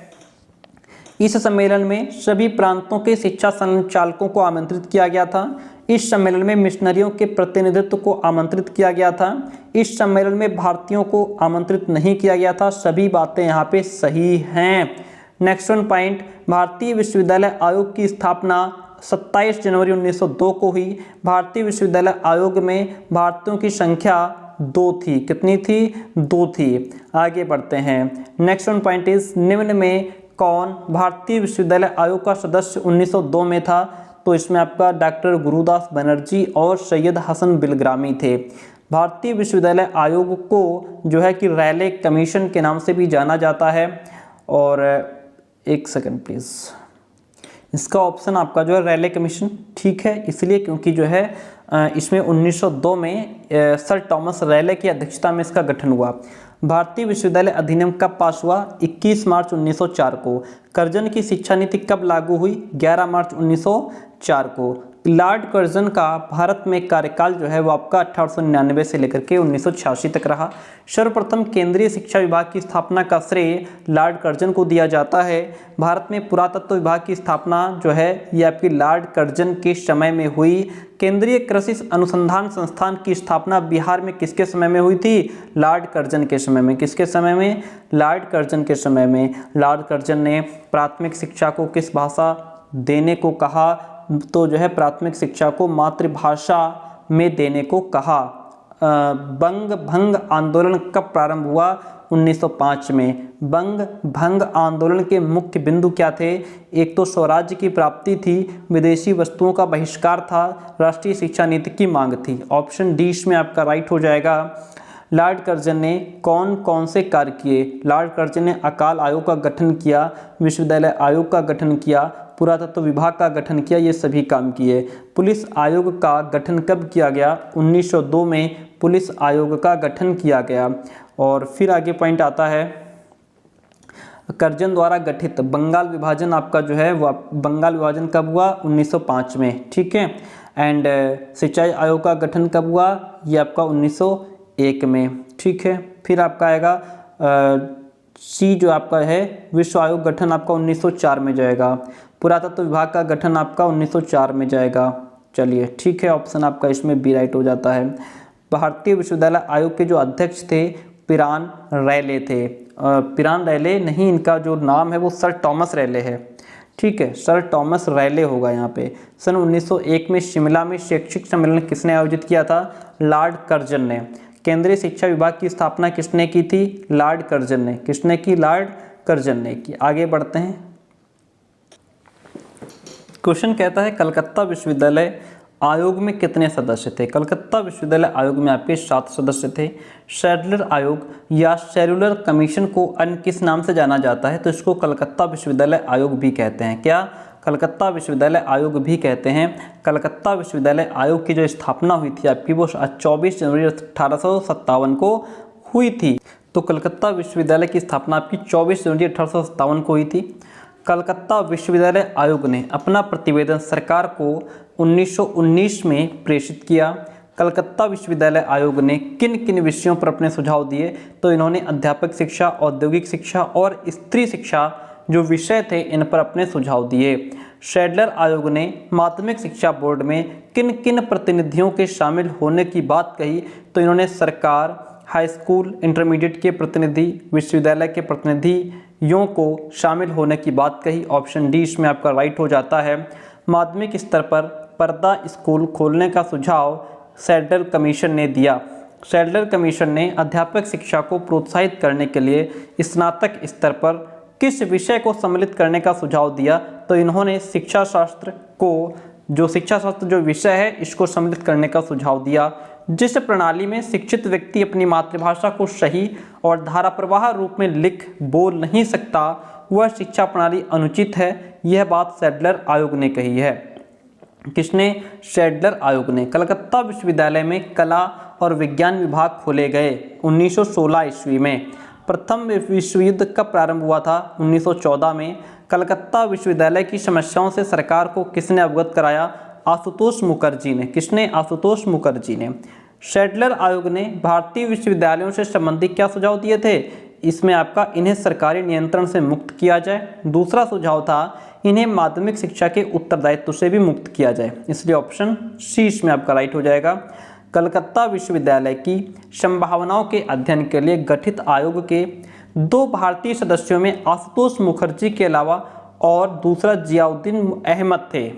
Speaker 1: इस सम्मेलन में सभी प्रांतों के शिक्षा संचालकों को आमंत्रित किया गया था। इस सम्मेलन में मिशनरियों के प्रतिनिधित्व को आमंत्रित किया गया था। इस सम्मेलन में भारतीयों को आमंत्रित नहीं किया गया था। सभी बातें यहाँ पे सही हैं। नेक्स्ट वन पॉइंट, भारतीय विश्वविद्यालय आयोग की स्थापना 27 जनवरी 1902 को हुई। भारतीय विश्वविद्यालय आयोग में भारतीयों की संख्या 2 थी। कितनी थी? 2 थी। आगे बढ़ते हैं। नेक्स्ट वन पॉइंट इज, निम्न में कौन भारतीय विश्वविद्यालय आयोग का सदस्य 1902 में था? तो इसमें आपका डॉक्टर गुरुदास बनर्जी और सैयद हसन बिलग्रामी थे। भारतीय विश्वविद्यालय आयोग को जो है कि रैले कमीशन के नाम से भी जाना जाता है। और एक सेकंड प्लीज़, इसका ऑप्शन आपका जो है रैले कमीशन ठीक है, इसलिए क्योंकि जो है इसमें 1902 में सर टॉमस रैले की अध्यक्षता में इसका गठन हुआ। भारतीय विश्वविद्यालय अधिनियम कब पास हुआ? 21 मार्च 1904 को। कर्जन की शिक्षा नीति कब लागू हुई? 11 मार्च 1904 को। लॉर्ड कर्जन का भारत में कार्यकाल जो है वो आपका 1899 से लेकर के 1986 तक रहा। सर्वप्रथम केंद्रीय शिक्षा विभाग की स्थापना का श्रेय लॉर्ड कर्जन को दिया जाता है। भारत में पुरातत्व विभाग की स्थापना जो है ये आपकी लॉर्ड कर्जन के समय में हुई। केंद्रीय कृषि अनुसंधान संस्थान की स्थापना बिहार में किसके समय में हुई थी? लॉर्ड कर्जन के समय में। किसके समय में? लॉर्ड कर्जन के समय में। लॉर्ड कर्जन ने प्राथमिक शिक्षा को किस भाषा देने को कहा? तो जो है प्राथमिक शिक्षा को मातृभाषा में देने को कहा। बंग भंग आंदोलन कब प्रारंभ हुआ? 1905 में। बंग भंग आंदोलन के मुख्य बिंदु क्या थे? एक तो स्वराज्य की प्राप्ति थी, विदेशी वस्तुओं का बहिष्कार था, राष्ट्रीय शिक्षा नीति की मांग थी। ऑप्शन डी इसमें आपका राइट हो जाएगा। लॉर्ड कर्जन ने कौन कौन से कार्य किए? लॉर्ड कर्जन ने अकाल आयोग का गठन किया, विश्वविद्यालय आयोग का गठन किया, पुरातत्व विभाग का गठन किया, ये सभी काम किए। पुलिस आयोग का गठन कब किया गया? 1902 में पुलिस आयोग का गठन किया गया। और फिर आगे पॉइंट आता है, कर्जन द्वारा गठित बंगाल विभाजन आपका जो है वो बंगाल विभाजन कब हुआ? 1905 में। ठीक है। एंड सिंचाई आयोग का गठन कब हुआ? ये आपका 1901 में। ठीक है। फिर आपका आएगा सी जो आपका है विश्व आयोग गठन आपका 1904 में जाएगा। पुरातत्व विभाग का गठन आपका 1904 में जाएगा। चलिए ठीक है, ऑप्शन आपका इसमें बी राइट हो जाता है। भारतीय विश्वविद्यालय आयोग के जो अध्यक्ष थे पिरान रैले थे। पिरान रैले नहीं, इनका जो नाम है वो सर टॉमस रैले है। ठीक है, सर टॉमस रैले होगा यहाँ पे। सन 1901 में शिमला में शैक्षिक सम्मेलन किसने आयोजित किया था? लॉर्ड कर्जन ने। केंद्रीय शिक्षा विभाग की स्थापना किसने की थी? लॉर्ड कर्जन ने। किसने की? लॉर्ड कर्जन ने की। आगे बढ़ते हैं। क्वेश्चन कहता है कलकत्ता विश्वविद्यालय आयोग में कितने सदस्य थे? कलकत्ता विश्वविद्यालय आयोग में आपके 7 सदस्य थे। सैडलर आयोग या सेलुलर कमीशन को अन्य किस नाम से जाना जाता है? तो इसको कलकत्ता विश्वविद्यालय आयोग भी कहते हैं। क्या? कलकत्ता विश्वविद्यालय आयोग भी कहते हैं। कलकत्ता विश्वविद्यालय आयोग की जो स्थापना हुई थी आपकी वो 24 जनवरी 1857 को हुई थी। तो कलकत्ता विश्वविद्यालय की स्थापना आपकी 24 जनवरी 1857 को हुई थी। कलकत्ता विश्वविद्यालय आयोग ने अपना प्रतिवेदन सरकार को 1919 में प्रेषित किया। कलकत्ता विश्वविद्यालय आयोग ने किन किन विषयों पर अपने सुझाव दिए? तो इन्होंने अध्यापक शिक्षा, औद्योगिक शिक्षा और स्त्री शिक्षा जो विषय थे इन पर अपने सुझाव दिए। सैडलर आयोग ने माध्यमिक शिक्षा बोर्ड में किन किन प्रतिनिधियों के शामिल होने की बात कही? तो इन्होंने सरकार, हाई स्कूल, इंटरमीडिएट के प्रतिनिधि, विश्वविद्यालय के प्रतिनिधियों को शामिल होने की बात कही। ऑप्शन डी इसमें आपका राइट हो जाता है। माध्यमिक स्तर पर पर्दा स्कूल खोलने का सुझाव सैडलर कमीशन ने दिया। सैडलर कमीशन ने अध्यापक शिक्षा को प्रोत्साहित करने के लिए स्नातक स्तर पर किस विषय को सम्मिलित करने का सुझाव दिया? तो इन्होंने शिक्षा शास्त्र जो विषय है इसको सम्मिलित करने का सुझाव दिया। जिस प्रणाली में शिक्षित व्यक्ति अपनी मातृभाषा को सही और धाराप्रवाह रूप में लिख बोल नहीं सकता वह शिक्षा प्रणाली अनुचित है। यह बात सैडलर आयोग ने कही है। किसने? सैडलर आयोग ने। कलकत्ता विश्वविद्यालय में कला और विज्ञान विभाग खोले गए 1916 ईस्वी में। प्रथम विश्व युद्ध कब प्रारंभ हुआ था? 1914 में। कलकत्ता विश्वविद्यालय की समस्याओं से सरकार को किसने अवगत कराया? आशुतोष मुखर्जी ने। किसने? आशुतोष मुखर्जी ने। सैडलर आयोग ने भारतीय विश्वविद्यालयों से संबंधित क्या सुझाव दिए थे? इसमें आपका इन्हें सरकारी नियंत्रण से मुक्त किया जाए। दूसरा सुझाव था इन्हें माध्यमिक शिक्षा के उत्तरदायित्व से भी मुक्त किया जाए, इसलिए ऑप्शन सी इसमें आपका राइट हो जाएगा। कलकत्ता विश्वविद्यालय की संभावनाओं के अध्ययन के लिए गठित आयोग के 2 भारतीय सदस्यों में आशुतोष मुखर्जी के अलावा और दूसरा जियाउद्दीन अहमद थे।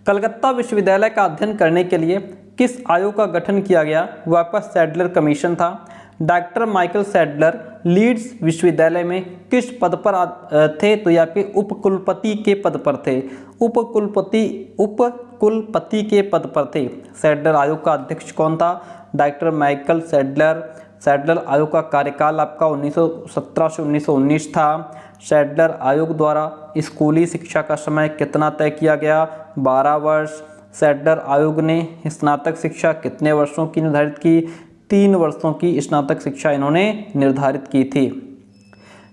Speaker 1: कलकत्ता विश्वविद्यालय का अध्ययन करने के लिए किस आयोग का गठन किया गया? वो आपका सैडलर कमीशन था। डॉक्टर माइकल सैडलर लीड्स विश्वविद्यालय में किस पद पर थे? तो ये आपके उपकुलपति के पद पर थे। उपकुलपति के पद पर थे। सैडलर आयोग का अध्यक्ष कौन था? Doctor Michael Sadler. सैडलर आयोग का कार्यकाल आपका 1917 से 1919 था। सैडलर आयोग द्वारा स्कूली शिक्षा का समय कितना तय किया गया? 12 वर्ष। सैडलर आयोग ने स्नातक शिक्षा कितने वर्षों की निर्धारित की? 3 वर्षों की स्नातक शिक्षा इन्होंने निर्धारित की थी।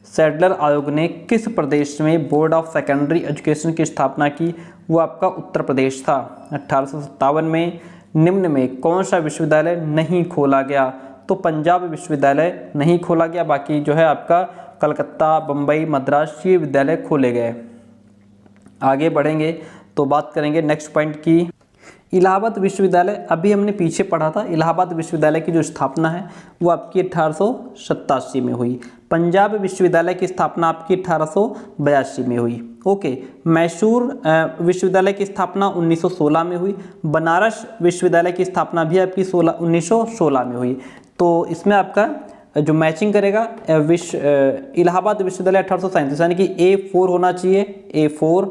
Speaker 1: सैडलर आयोग ने किस प्रदेश में बोर्ड ऑफ सेकेंडरी एजुकेशन की स्थापना की? वो आपका उत्तर प्रदेश था। 1857 में निम्न में कौन सा विश्वविद्यालय नहीं खोला गया? तो पंजाब विश्वविद्यालय नहीं खोला गया, बाकी जो है आपका कलकत्ता, बम्बई, मद्रास ये विद्यालय खोले गए। आगे बढ़ेंगे तो बात करेंगे नेक्स्ट पॉइंट की। इलाहाबाद विश्वविद्यालय, अभी हमने पीछे पढ़ा था, इलाहाबाद विश्वविद्यालय की जो स्थापना है वो आपकी 1887 में हुई। पंजाब विश्वविद्यालय की स्थापना आपकी 1882 में हुई। ओके, मैसूर विश्वविद्यालय की स्थापना 1916 में हुई। बनारस विश्वविद्यालय की स्थापना भी आपकी 1916 में हुई। तो इसमें आपका जो मैचिंग करेगा इलाहाबाद विश्वविद्यालय 1837 यानी कि A4 होना चाहिए। A4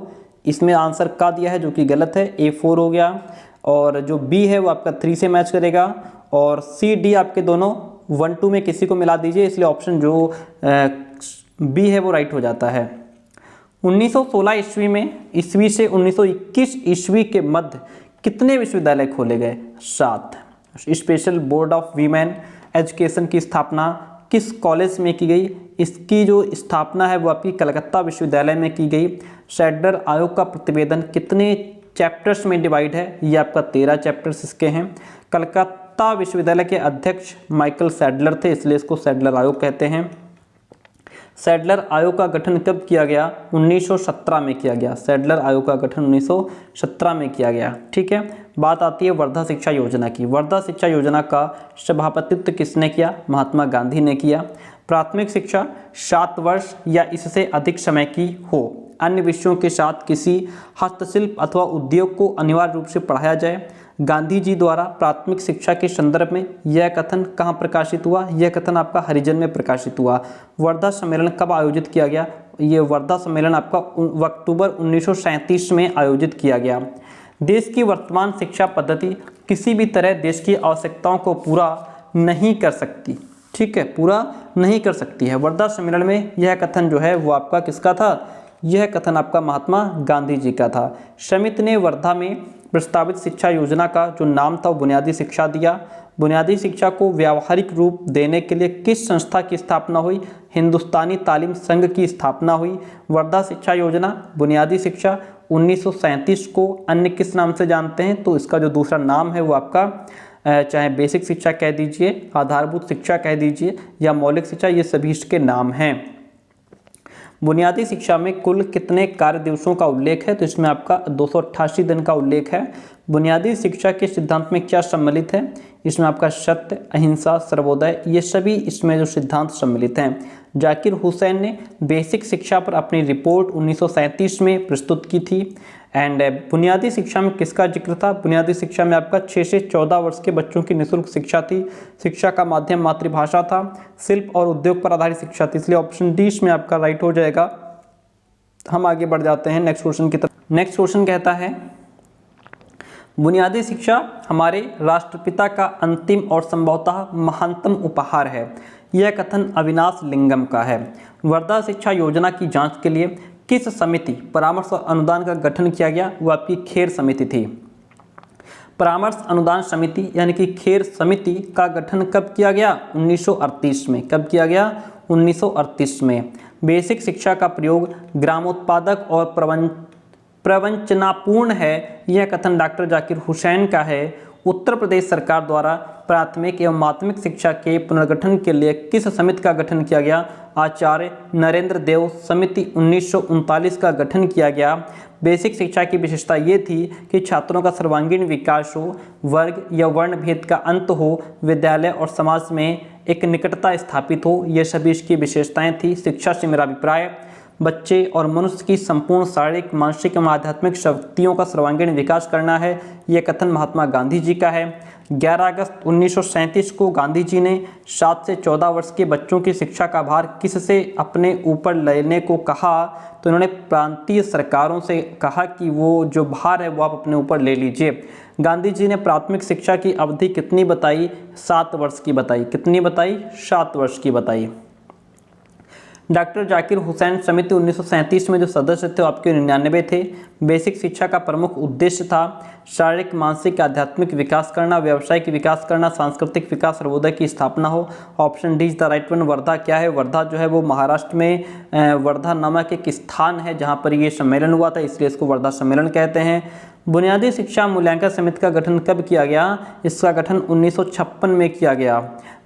Speaker 1: इसमें आंसर का दिया है जो कि गलत है, A4 हो गया। और जो B है वो आपका 3 से मैच करेगा और C D आपके दोनों 1 2 में किसी को मिला दीजिए, इसलिए ऑप्शन जो B है वो राइट हो जाता है। 1916 ईस्वी में ईस्वी से 1921 ईस्वी के मध्य कितने विश्वविद्यालय खोले गए? 7। Special board of women education की स्थापना किस कॉलेज में की गई? इसकी जो स्थापना है वो आपकी कलकत्ता विश्वविद्यालय में की गई। सैडलर आयोग का प्रतिवेदन कितने चैप्टर्स में डिवाइड है? ये आपका 13 चैप्टर्स इसके हैं। कलकत्ता विश्वविद्यालय के अध्यक्ष माइकल सैडलर थे, इसलिए इसको सैडलर आयोग कहते हैं। सैडलर आयोग का गठन कब किया गया? 1917 में किया गया। सैडलर आयोग का गठन 1917 में किया गया। ठीक है, बात आती है वर्धा शिक्षा योजना की। वर्धा शिक्षा योजना का सभापतित्व किसने किया? महात्मा गांधी ने किया। प्राथमिक शिक्षा 7 वर्ष या इससे अधिक समय की हो, अन्य विषयों के साथ किसी हस्तशिल्प अथवा उद्योग को अनिवार्य रूप से पढ़ाया जाए। गांधी जी द्वारा प्राथमिक शिक्षा के संदर्भ में यह कथन कहाँ प्रकाशित हुआ? यह कथन आपका हरिजन में प्रकाशित हुआ। वर्धा सम्मेलन कब आयोजित किया गया? ये वर्धा सम्मेलन आपका अक्टूबर 1937 में आयोजित किया गया। देश की वर्तमान शिक्षा पद्धति किसी भी तरह देश की आवश्यकताओं को पूरा नहीं कर सकती। ठीक है, पूरा नहीं कर सकती है। वर्धा सम्मेलन में यह कथन जो है वो आपका किसका था? यह कथन आपका महात्मा गांधी जी का था। समिति ने वर्धा में प्रस्तावित शिक्षा योजना का जो नाम था वो बुनियादी शिक्षा दिया। बुनियादी शिक्षा को व्यावहारिक रूप देने के लिए किस संस्था की स्थापना हुई? हिंदुस्तानी तालीम संघ की स्थापना हुई। वर्धा शिक्षा योजना, बुनियादी शिक्षा 1937 को अन्य किस नाम से जानते हैं? तो इसका जो दूसरा नाम है वो आपका चाहे बेसिक शिक्षा कह दीजिए, आधारभूत शिक्षा कह दीजिए या मौलिक शिक्षा, ये सभी इसके नाम हैं। बुनियादी शिक्षा में कुल कितने कार्य दिवसों का उल्लेख है? तो इसमें आपका 288 दिन का उल्लेख है। बुनियादी शिक्षा के सिद्धांत में क्या सम्मिलित है? इसमें आपका सत्य, अहिंसा, सर्वोदय, ये सभी इसमें जो सिद्धांत सम्मिलित हैं। जाकिर हुसैन ने बेसिक शिक्षा पर अपनी रिपोर्ट 1937 में प्रस्तुत की थी। एंड बुनियादी शिक्षा में किसका जिक्र था? बुनियादी शिक्षा में आपका 6 से 14 वर्ष के बच्चों की निःशुल्क शिक्षा थी। शिक्षा का माध्यम मातृभाषा था। शिल्प और उद्योग पर आधारित शिक्षा थी, इसलिए ऑप्शन डी इसमें आपका राइट हो जाएगा। हम आगे बढ़ जाते हैं नेक्स्ट क्वेश्चन की तरफ। नेक्स्ट क्वेश्चन कहता है बुनियादी शिक्षा हमारे राष्ट्रपिता का अंतिम और संभवतः महानतम उपहार है। यह कथन अविनाश लिंगम का है। वर्धा शिक्षा योजना की जांच के लिए किस समिति, परामर्श और अनुदान का गठन किया गया? वो आपकी खेर समिति थी। परामर्श अनुदान समिति यानी कि खेर समिति का गठन कब किया गया? 1938 में। कब किया गया? 1938 में। बेसिक शिक्षा का प्रयोग ग्रामोत्पादक और प्रवंचनापूर्ण है, यह कथन डॉक्टर जाकिर हुसैन का है। उत्तर प्रदेश सरकार द्वारा प्राथमिक एवं माध्यमिक शिक्षा के पुनर्गठन के लिए किस समिति का गठन किया गया? आचार्य नरेंद्र देव समिति 1939 का गठन किया गया। बेसिक शिक्षा की विशेषता ये थी कि छात्रों का सर्वांगीण विकास हो, वर्ग या वर्ण भेद का अंत हो, विद्यालय और समाज में एक निकटता स्थापित हो, ये सभी इसकी विशेषताएं थी। शिक्षा से मेरा अभिप्राय बच्चे और मनुष्य की संपूर्ण शारीरिक, मानसिक एवं आध्यात्मिक शक्तियों का सर्वांगीण विकास करना है। यह कथन महात्मा गांधी जी का है। 11 अगस्त 1937 को गांधी जी ने 7 से 14 वर्ष के बच्चों की शिक्षा का भार किससे अपने ऊपर लेने को कहा? तो इन्होंने प्रांतीय सरकारों से कहा कि वो जो भार है वो आप अपने ऊपर ले लीजिए। गांधी जी ने प्राथमिक शिक्षा की अवधि कितनी बताई? 7 वर्ष की बताई। कितनी बताई? 7 वर्ष की बताई। डॉक्टर जाकिर हुसैन समिति 1937 में जो सदस्य थे वो आपके 99 थे। बेसिक शिक्षा का प्रमुख उद्देश्य था शारीरिक, मानसिक, आध्यात्मिक विकास करना, व्यावसायिक विकास करना, सांस्कृतिक विकास, सर्वोदय की स्थापना हो। Option D is the right one. Wardha क्या है? वर्धा जो है वो महाराष्ट्र में वर्धा नामक एक स्थान है जहाँ पर ये सम्मेलन हुआ था, इसलिए इसको वर्धा सम्मेलन कहते हैं। बुनियादी शिक्षा मूल्यांकन समिति का गठन कब किया गया? इसका गठन 1956 में किया गया।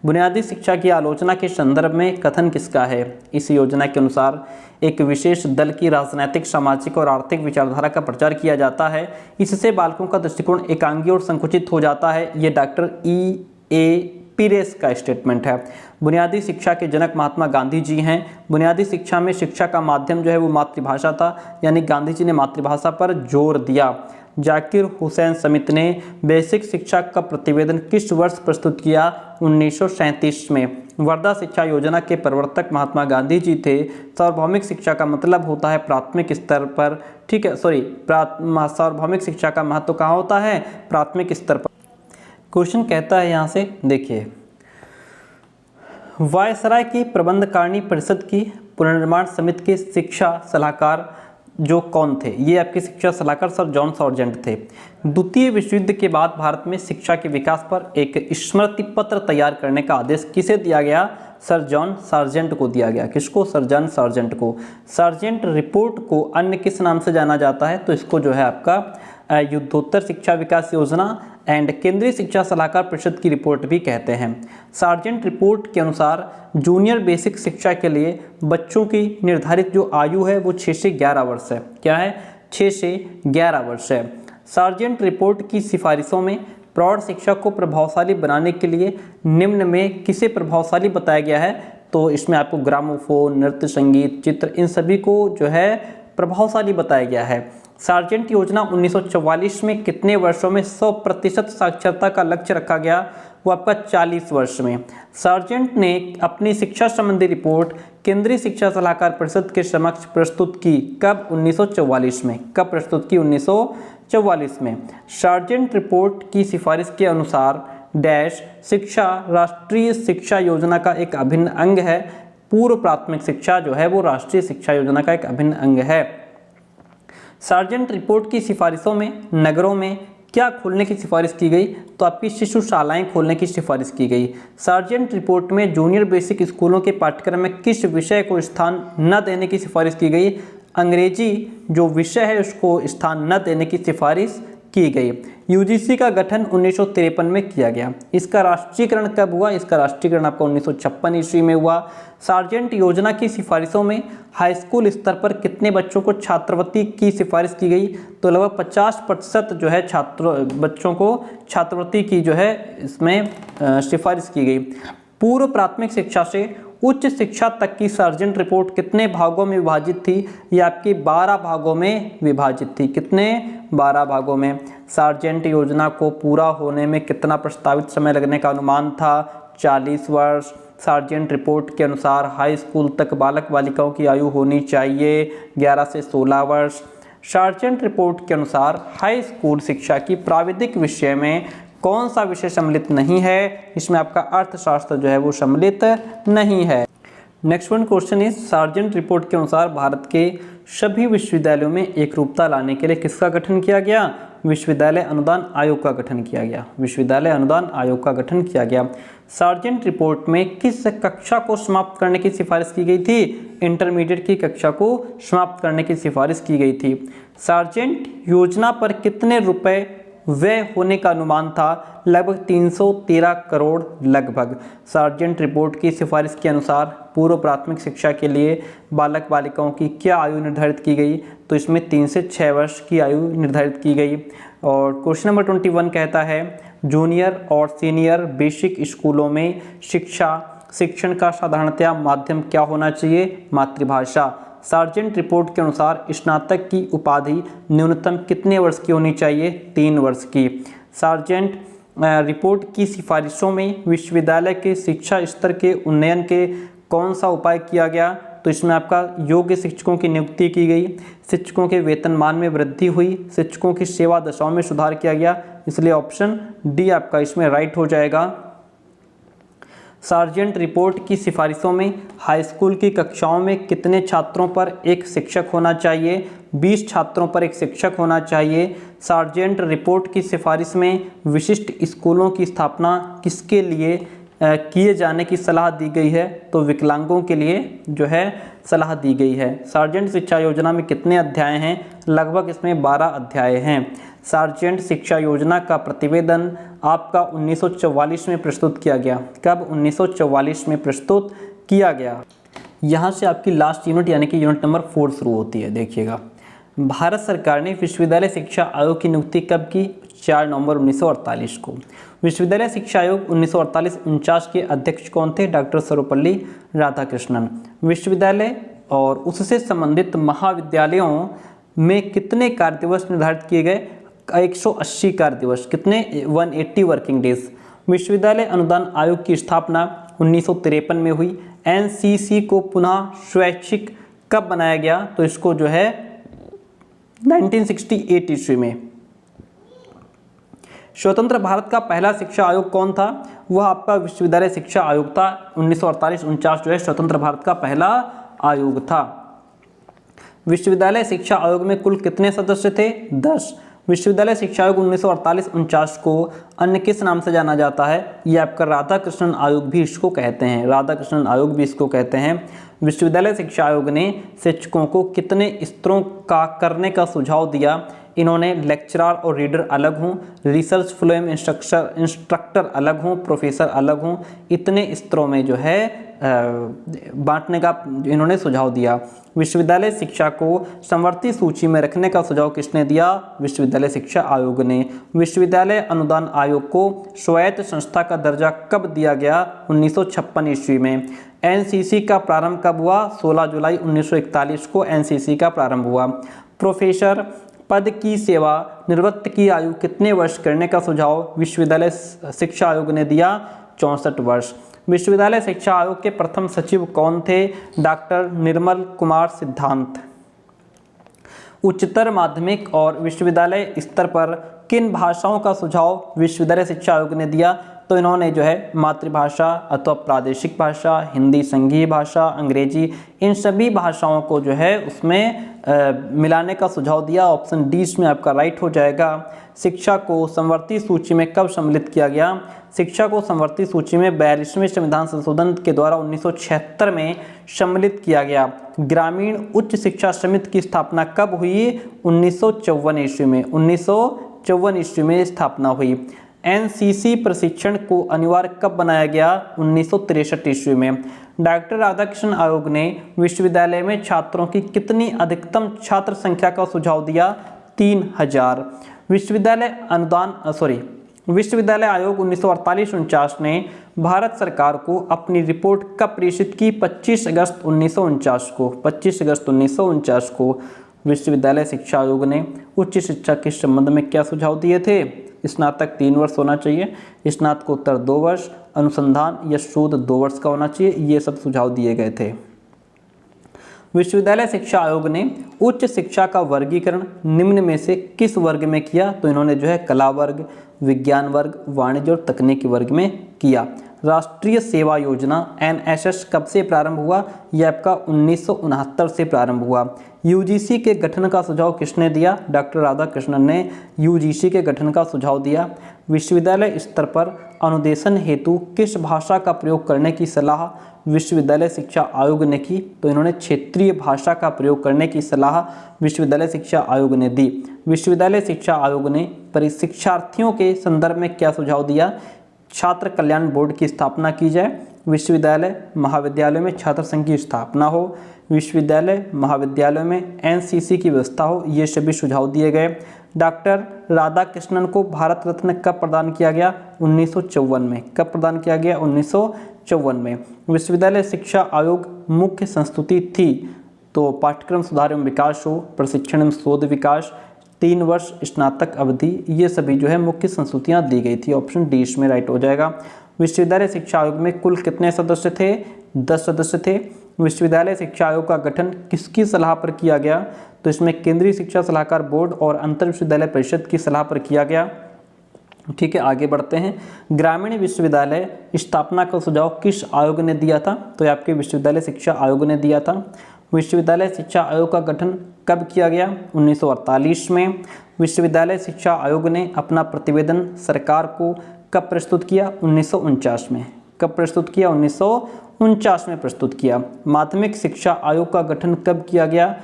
Speaker 1: बुनियादी शिक्षा की आलोचना के संदर्भ में कथन किसका है? इस योजना के अनुसार एक विशेष दल की राजनैतिक, सामाजिक और आर्थिक विचारधारा का प्रचार किया जाता है। इससे बालकों का दृष्टिकोण एकांगी और संकुचित हो जाता है। ये डॉक्टर E.A. पीरेस का स्टेटमेंट है। बुनियादी शिक्षा के जनक महात्मा गांधी जी हैं। बुनियादी शिक्षा में शिक्षा का माध्यम जो है वो मातृभाषा था, यानी गांधी जी ने मातृभाषा पर जोर दिया। जाकिर हुसैन समिति ने बेसिक शिक्षा का प्रतिवेदन किस वर्ष प्रस्तुत किया? 1937 में। वर्धा शिक्षा योजना के प्रवर्तक महात्मा गांधी जी थे। सार्वभौमिक शिक्षा का मतलब होता है प्राथमिक स्तर पर, ठीक है, सार्वभौमिक शिक्षा का महत्व कहाँ होता है? प्राथमिक स्तर पर। क्वेश्चन कहता है यहाँ से, देखिए, वायसराय की प्रबंधकारिणी परिषद की पुनर्निर्माण समिति के शिक्षा सलाहकार जो कौन थे? ये आपके शिक्षा सलाहकार सर जॉन सार्जेंट थे। द्वितीय विश्व युद्ध के बाद भारत में शिक्षा के विकास पर एक स्मृति पत्र तैयार करने का आदेश किसे दिया गया? सर जॉन सार्जेंट को दिया गया। किसको? सर जॉन सार्जेंट को। सार्जेंट रिपोर्ट को अन्य किस नाम से जाना जाता है? तो इसको जो है आपका युद्धोत्तर शिक्षा विकास योजना एंड केंद्रीय शिक्षा सलाहकार परिषद की रिपोर्ट भी कहते हैं। सार्जेंट रिपोर्ट के अनुसार जूनियर बेसिक शिक्षा के लिए बच्चों की निर्धारित जो आयु है वो 6 से 11 वर्ष है। क्या है? 6 से 11 वर्ष है। सार्जेंट रिपोर्ट की सिफारिशों में प्रौढ़ शिक्षा को प्रभावशाली बनाने के लिए निम्न में किसे प्रभावशाली बताया गया है? तो इसमें आपको ग्रामोफोन, नृत्य, संगीत, चित्र, इन सभी को जो है प्रभावशाली बताया गया है। सार्जेंट योजना 1944 में कितने वर्षों में 100% साक्षरता का लक्ष्य रखा गया? वो आपका 40 वर्ष में। सार्जेंट ने अपनी शिक्षा संबंधी रिपोर्ट केंद्रीय शिक्षा सलाहकार परिषद के समक्ष प्रस्तुत की। कब? 1944 में। कब प्रस्तुत की? 1944 में। सार्जेंट रिपोर्ट की सिफारिश के अनुसार डैश शिक्षा राष्ट्रीय शिक्षा योजना का एक अभिन्न अंग है। पूर्व प्राथमिक शिक्षा जो है वो राष्ट्रीय शिक्षा योजना का एक अभिन्न अंग है। सार्जेंट रिपोर्ट की सिफारिशों में नगरों में क्या खोलने की सिफारिश की गई? तो आपकी शिशुशालाएं खोलने की सिफारिश की गई। सार्जेंट रिपोर्ट में जूनियर बेसिक स्कूलों के पाठ्यक्रम में किस विषय को स्थान न देने की सिफारिश की गई? अंग्रेजी जो विषय है उसको स्थान न देने की सिफारिश की गई। यूजीसी का गठन 1953 में किया गया। इसका राष्ट्रीयकरण कब हुआ? इसका राष्ट्रीयकरण आपका 1956 ईस्वी में हुआ। सार्जेंट योजना की सिफारिशों में हाई स्कूल स्तर पर कितने बच्चों को छात्रवृत्ति की सिफारिश की गई? तो लगभग 50% जो है बच्चों को छात्रवृत्ति की जो है इसमें सिफारिश की गई। पूर्व प्राथमिक शिक्षा से उच्च शिक्षा तक की सार्जेंट रिपोर्ट कितने भागों में विभाजित थी? ये आपकी 12 भागों में विभाजित थी। कितने? 12 भागों में। सार्जेंट योजना को पूरा होने में कितना प्रस्तावित समय लगने का अनुमान था? 40 वर्ष। सार्जेंट रिपोर्ट के अनुसार हाई स्कूल तक बालक बालिकाओं की आयु होनी चाहिए 11 से 16 वर्ष। सार्जेंट रिपोर्ट के अनुसार हाई स्कूल शिक्षा की प्राविधिक विषय में कौन सा विषय सम्मिलित नहीं है? इसमें आपका अर्थशास्त्र जो है वो सम्मिलित नहीं है। Next one question is sergeant report के अनुसार भारत के सभी विश्वविद्यालयों में एकरूपता लाने के लिए किसका गठन किया गया? विश्वविद्यालय अनुदान आयोग का गठन किया गया। विश्वविद्यालय अनुदान आयोग का गठन किया गया। सार्जेंट रिपोर्ट में किस कक्षा को समाप्त करने की सिफारिश की गई थी? इंटरमीडिएट की कक्षा को समाप्त करने की सिफारिश की गई थी। सार्जेंट योजना पर कितने रुपए व्यय होने का अनुमान था लगभग 313 करोड़ लगभग। सार्जेंट रिपोर्ट की सिफारिश के अनुसार पूर्व प्राथमिक शिक्षा के लिए बालक बालिकाओं की क्या आयु निर्धारित की गई, तो इसमें 3 से 6 वर्ष की आयु निर्धारित की गई। और क्वेश्चन नंबर 21 कहता है जूनियर और सीनियर बेसिक स्कूलों में शिक्षण का साधारणतया माध्यम क्या होना चाहिए, मातृभाषा। सार्जेंट रिपोर्ट के अनुसार स्नातक की उपाधि न्यूनतम कितने वर्ष की होनी चाहिए, 3 वर्ष की। सार्जेंट रिपोर्ट की सिफारिशों में विश्वविद्यालय के शिक्षा स्तर के उन्नयन के कौन सा उपाय किया गया, तो इसमें आपका योग्य शिक्षकों की नियुक्ति की गई, शिक्षकों के वेतनमान में वृद्धि हुई, शिक्षकों की सेवा दशाओं में सुधार किया गया, इसलिए ऑप्शन डी आपका इसमें राइट हो जाएगा। सार्जेंट रिपोर्ट की सिफारिशों में हाई स्कूल की कक्षाओं में कितने छात्रों पर एक शिक्षक होना चाहिए, 20 छात्रों पर एक शिक्षक होना चाहिए। सार्जेंट रिपोर्ट की सिफारिश में विशिष्ट स्कूलों की स्थापना किसके लिए किए जाने की सलाह दी गई है, तो विकलांगों के लिए जो है सलाह दी गई है। सार्जेंट शिक्षा योजना में कितने अध्याय हैं, लगभग इसमें 12 अध्याय हैं। सार्जेंट शिक्षा योजना का प्रतिवेदन आपका 1944 में प्रस्तुत किया गया। कब, 1944 में प्रस्तुत किया गया। यहाँ से आपकी लास्ट यूनिट यानी कि यूनिट नंबर 4 शुरू होती है। देखिएगा, भारत सरकार ने विश्वविद्यालय शिक्षा आयोग की नियुक्ति कब की, 4 नवंबर 1948 को। विश्वविद्यालय शिक्षा आयोग 1948-49 के अध्यक्ष कौन थे, डॉक्टर सर्वपल्ली राधाकृष्णन। विश्वविद्यालय और उससे संबंधित महाविद्यालयों में कितने कार्य दिवस निर्धारित किए गए, 180 कार्य दिवस, कितने, 180 वर्किंग डेज। विश्वविद्यालय अनुदान आयोग की स्थापना 1953 में हुई। एनसीसी को पुनः स्वैच्छिक कब बनाया गया, तो इसको जो है 1968 ईस्वी में। स्वतंत्र भारत का पहला शिक्षा आयोग कौन था, वह आपका विश्वविद्यालय शिक्षा आयोग था। 1948-49 जो है स्वतंत्र भारत का पहला आयोग था। विश्वविद्यालय शिक्षा आयोग में कुल कितने सदस्य थे, 10। विश्वविद्यालय शिक्षा आयोग 1948-49 को अन्य किस नाम से जाना जाता है, ये आपका राधाकृष्णन आयोग भी इसको कहते हैं, राधाकृष्णन आयोग भी इसको कहते हैं। विश्वविद्यालय शिक्षा आयोग ने शिक्षकों को कितने स्तरों का करने का सुझाव दिया, इन्होंने लेक्चरर और रीडर अलग हों, रिसर्च फ्लो में इंस्ट्रक्टर अलग हों, प्रोफेसर अलग हों, इतने स्तरों में जो है बांटने का इन्होंने सुझाव दिया। विश्वविद्यालय शिक्षा को समवर्ती सूची में रखने का सुझाव किसने दिया, विश्वविद्यालय शिक्षा आयोग ने। विश्वविद्यालय अनुदान आयोग को स्वायत्त संस्था का दर्जा कब दिया गया, 1956 ईस्वी में। एनसीसी का प्रारंभ कब हुआ, 16 जुलाई 1941 को एनसीसी का प्रारंभ हुआ। प्रोफेसर पद की सेवा निवृत्त की आयु कितने वर्ष करने का सुझाव विश्वविद्यालय शिक्षा आयोग ने दिया, 64 वर्ष। विश्वविद्यालय शिक्षा आयोग के प्रथम सचिव कौन थे, डॉक्टर निर्मल कुमार सिद्धांत। उच्चतर माध्यमिक और विश्वविद्यालय स्तर पर किन भाषाओं का सुझाव विश्वविद्यालय शिक्षा आयोग ने दिया, तो इन्होंने जो है मातृभाषा अथवा प्रादेशिक भाषा, हिंदी संघीय भाषा, अंग्रेजी, इन सभी भाषाओं को जो है उसमें मिलाने का सुझाव दिया। ऑप्शन डी इसमें आपका राइट हो जाएगा। शिक्षा को समवर्ती सूची में कब सम्मिलित किया गया, शिक्षा को समवर्ती सूची में 42वें संविधान संशोधन के द्वारा 1976 में सम्मिलित किया गया। ग्रामीण उच्च शिक्षा समिति की स्थापना कब हुई, 1954 ईस्वी में, 1954 ईस्वी में स्थापना हुई। एनसीसी प्रशिक्षण को अनिवार्य कब बनाया गया, 1963 ईस्वी में। डॉक्टर राधाकृष्णन आयोग ने विश्वविद्यालय में छात्रों की कितनी अधिकतम छात्र संख्या का सुझाव दिया, 3000। विश्वविद्यालय आयोग 1948-49 ने भारत सरकार को अपनी रिपोर्ट कब प्रेषित की, 25 अगस्त 1949 को। 25 अगस्त 1949 को विश्वविद्यालय शिक्षा आयोग ने उच्च शिक्षा के संबंध में क्या सुझाव दिए थे, स्नातक 3 वर्ष होना चाहिए, स्नातकोत्तर 2 वर्ष, अनुसंधान या शोध 2 वर्ष का होना चाहिए, ये सब सुझाव दिए गए थे। विश्वविद्यालय शिक्षा आयोग ने उच्च शिक्षा का वर्गीकरण निम्न में से किस वर्ग में किया, तो इन्होंने जो है कला वर्ग, विज्ञान वर्ग, वाणिज्य और तकनीकी वर्ग में किया। राष्ट्रीय सेवा योजना एनएसएस कब से प्रारंभ हुआ, यह आपका 1969 से प्रारंभ हुआ। यूजीसी के गठन का सुझाव किसने दिया, डॉक्टर राधाकृष्णन ने यूजीसी के गठन का सुझाव दिया। विश्वविद्यालय स्तर पर अनुदेशन हेतु किस भाषा का प्रयोग करने की सलाह विश्वविद्यालय शिक्षा आयोग ने की, तो इन्होंने क्षेत्रीय भाषा का प्रयोग करने की सलाह विश्वविद्यालय शिक्षा आयोग ने दी। विश्वविद्यालय शिक्षा आयोग ने शिक्षार्थियों के संदर्भ में क्या सुझाव दिया? छात्र कल्याण बोर्ड की स्थापना की जाए, विश्वविद्यालय महाविद्यालय में छात्र संघ की स्थापना हो, विश्वविद्यालय महाविद्यालय में एनसीसी की व्यवस्था हो, ये सभी सुझाव दिए गए। डॉक्टर राधाकृष्णन को भारत रत्न कब प्रदान किया गया? 1954 में। कब प्रदान किया गया? 1954 में। विश्वविद्यालय शिक्षा आयोग मुख्य संस्तुति थी तो पाठ्यक्रम सुधार एवं विकास हो, प्रशिक्षण एवं शोध विकास, 3 वर्ष स्नातक अवधि, ये सभी जो है मुख्य संस्तुतियां दी गई थी। ऑप्शन डी इसमें राइट हो जाएगा। विश्वविद्यालय शिक्षा आयोग में कुल कितने सदस्य थे? 10 सदस्य थे। विश्वविद्यालय शिक्षा आयोग का गठन किसकी सलाह पर किया गया? तो इसमें केंद्रीय शिक्षा सलाहकार बोर्ड और अंतर विश्वविद्यालय परिषद की सलाह पर किया गया। ठीक है, आगे बढ़ते हैं। ग्रामीण विश्वविद्यालय स्थापना का सुझाव किस आयोग ने दिया था? तो ये आपके विश्वविद्यालय शिक्षा आयोग ने दिया था। विश्वविद्यालय शिक्षा आयोग का गठन कब किया गया? 1948 में। विश्वविद्यालय शिक्षा आयोग ने अपना प्रतिवेदन सरकार को कब प्रस्तुत किया? 1949 में। कब प्रस्तुत किया? 1949 में प्रस्तुत किया। माध्यमिक शिक्षा आयोग का गठन कब किया गया?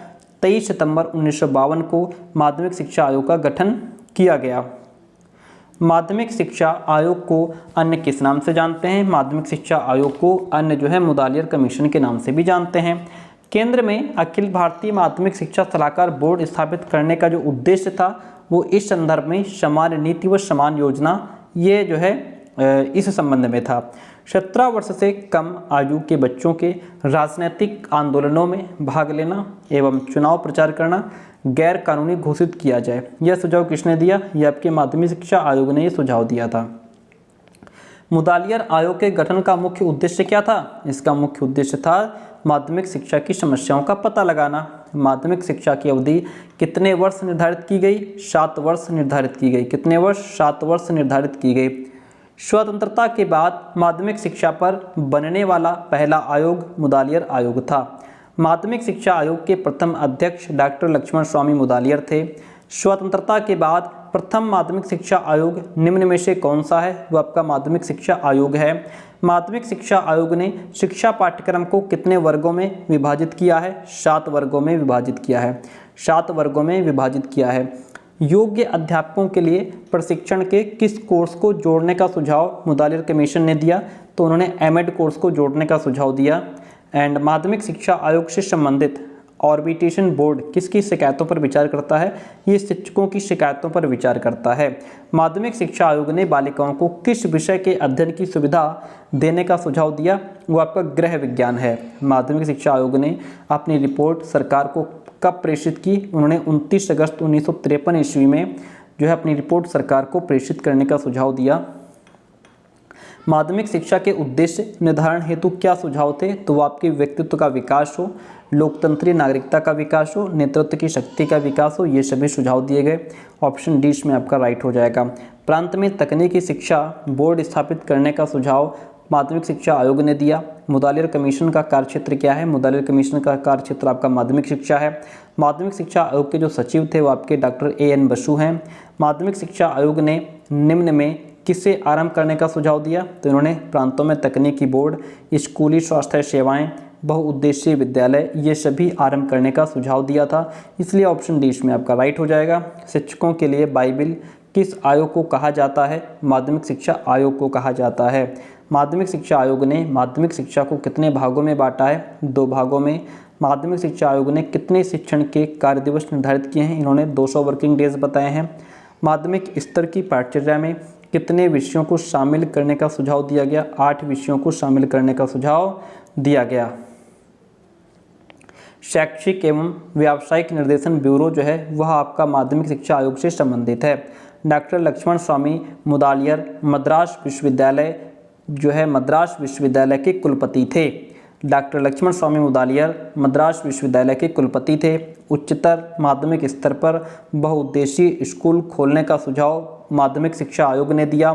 Speaker 1: 23 सितंबर 1952 को माध्यमिक शिक्षा आयोग का गठन किया गया। माध्यमिक शिक्षा आयोग को अन्य किस नाम से जानते हैं? माध्यमिक शिक्षा आयोग को अन्य जो है मुदालियर कमीशन के नाम से भी जानते हैं। केंद्र में अखिल भारतीय माध्यमिक शिक्षा सलाहकार बोर्ड स्थापित करने का जो उद्देश्य था वो इस संदर्भ में समान नीति व समान योजना, ये जो है इस संबंध में था। 17 वर्ष से कम आयु के बच्चों के राजनीतिक आंदोलनों में भाग लेना एवं चुनाव प्रचार करना गैर कानूनी घोषित किया जाए। यह सुझाव किसने दिया? यह आपके माध्यमिक शिक्षा आयोग ने यह सुझाव दिया था। मुदालियर आयोग के गठन का मुख्य उद्देश्य क्या था? इसका मुख्य उद्देश्य था माध्यमिक शिक्षा की समस्याओं का पता लगाना। माध्यमिक शिक्षा की अवधि कितने वर्ष निर्धारित की गई? 7 वर्ष निर्धारित की गई। कितने वर्ष? 7 वर्ष निर्धारित की गई। स्वतंत्रता के बाद माध्यमिक शिक्षा पर बनने वाला पहला आयोग मुदालियर आयोग था। माध्यमिक शिक्षा आयोग के प्रथम अध्यक्ष डॉक्टर लक्ष्मण स्वामी मुदालियर थे। स्वतंत्रता के बाद प्रथम माध्यमिक शिक्षा आयोग निम्न में से कौन सा है? वो आपका माध्यमिक शिक्षा आयोग है। माध्यमिक शिक्षा आयोग ने शिक्षा पाठ्यक्रम को कितने वर्गों में विभाजित किया है? 7 वर्गों में विभाजित किया है। 7 वर्गों में विभाजित किया है। योग्य अध्यापकों के लिए प्रशिक्षण के किस कोर्स को जोड़ने का सुझाव मुदालियर कमीशन ने दिया? तो उन्होंने एमएड कोर्स को जोड़ने का सुझाव दिया। एंड माध्यमिक शिक्षा आयोग से संबंधित ऑर्बिटेशन बोर्ड किसकी शिकायतों पर विचार करता है? ये शिक्षकों की शिकायतों पर विचार करता है। माध्यमिक शिक्षा आयोग ने बालिकाओं को किस विषय के अध्ययन की सुविधा देने का सुझाव दिया? वो आपका गृह विज्ञान है। माध्यमिक शिक्षा आयोग ने अपनी रिपोर्ट सरकार को कब प्रेषित की? उन्होंने 29 अगस्त 1953 ईस्वी में जो है अपनी रिपोर्ट सरकार को प्रेषित करने का सुझाव दिया। माध्यमिक शिक्षा के उद्देश्य निर्धारण हेतु क्या सुझाव थे? तो वो आपके व्यक्तित्व का विकास हो, लोकतंत्रीय नागरिकता का विकास हो, नेतृत्व की शक्ति का विकास हो, ये सभी सुझाव दिए गए। ऑप्शन डी इसमें आपका राइट हो जाएगा। प्रांत में तकनीकी शिक्षा बोर्ड स्थापित करने का सुझाव माध्यमिक शिक्षा आयोग ने दिया। मुदालियर कमीशन का कार्यक्षेत्र क्या है? मुदालियर कमीशन का कार्यक्षेत्र आपका माध्यमिक शिक्षा है। माध्यमिक शिक्षा आयोग के जो सचिव थे वो आपके डॉक्टर AN बसु हैं। माध्यमिक शिक्षा आयोग ने निम्न में किसे आरंभ करने का सुझाव दिया? तो इन्होंने प्रांतों में तकनीकी बोर्ड, स्कूली स्वास्थ्य सेवाएं, बहुउद्देशीय विद्यालय, ये सभी आरंभ करने का सुझाव दिया था। इसलिए ऑप्शन डी इसमें आपका राइट हो जाएगा। शिक्षकों के लिए बाइबिल किस आयोग को कहा जाता है? माध्यमिक शिक्षा आयोग को कहा जाता है। माध्यमिक शिक्षा आयोग ने माध्यमिक शिक्षा को कितने भागों में बांटा है? 2 भागों में। माध्यमिक शिक्षा आयोग ने कितने शिक्षण के कार्य दिवस निर्धारित किए हैं? इन्होंने 200 वर्किंग डेज बताए हैं। माध्यमिक स्तर की पाठ्यचर्या में कितने विषयों को शामिल करने का सुझाव दिया गया? 8 विषयों को शामिल करने का सुझाव दिया गया। शैक्षिक एवं व्यावसायिक निर्देशन ब्यूरो जो है वह आपका माध्यमिक शिक्षा आयोग से संबंधित है। डॉक्टर लक्ष्मण स्वामी मुदालियर मद्रास विश्वविद्यालय जो है मद्रास विश्वविद्यालय के कुलपति थे। डॉक्टर लक्ष्मण स्वामी मुदालियर मद्रास विश्वविद्यालय के कुलपति थे। उच्चतर माध्यमिक स्तर पर बहुउद्देशीय स्कूल खोलने का सुझाव माध्यमिक शिक्षा आयोग ने दिया।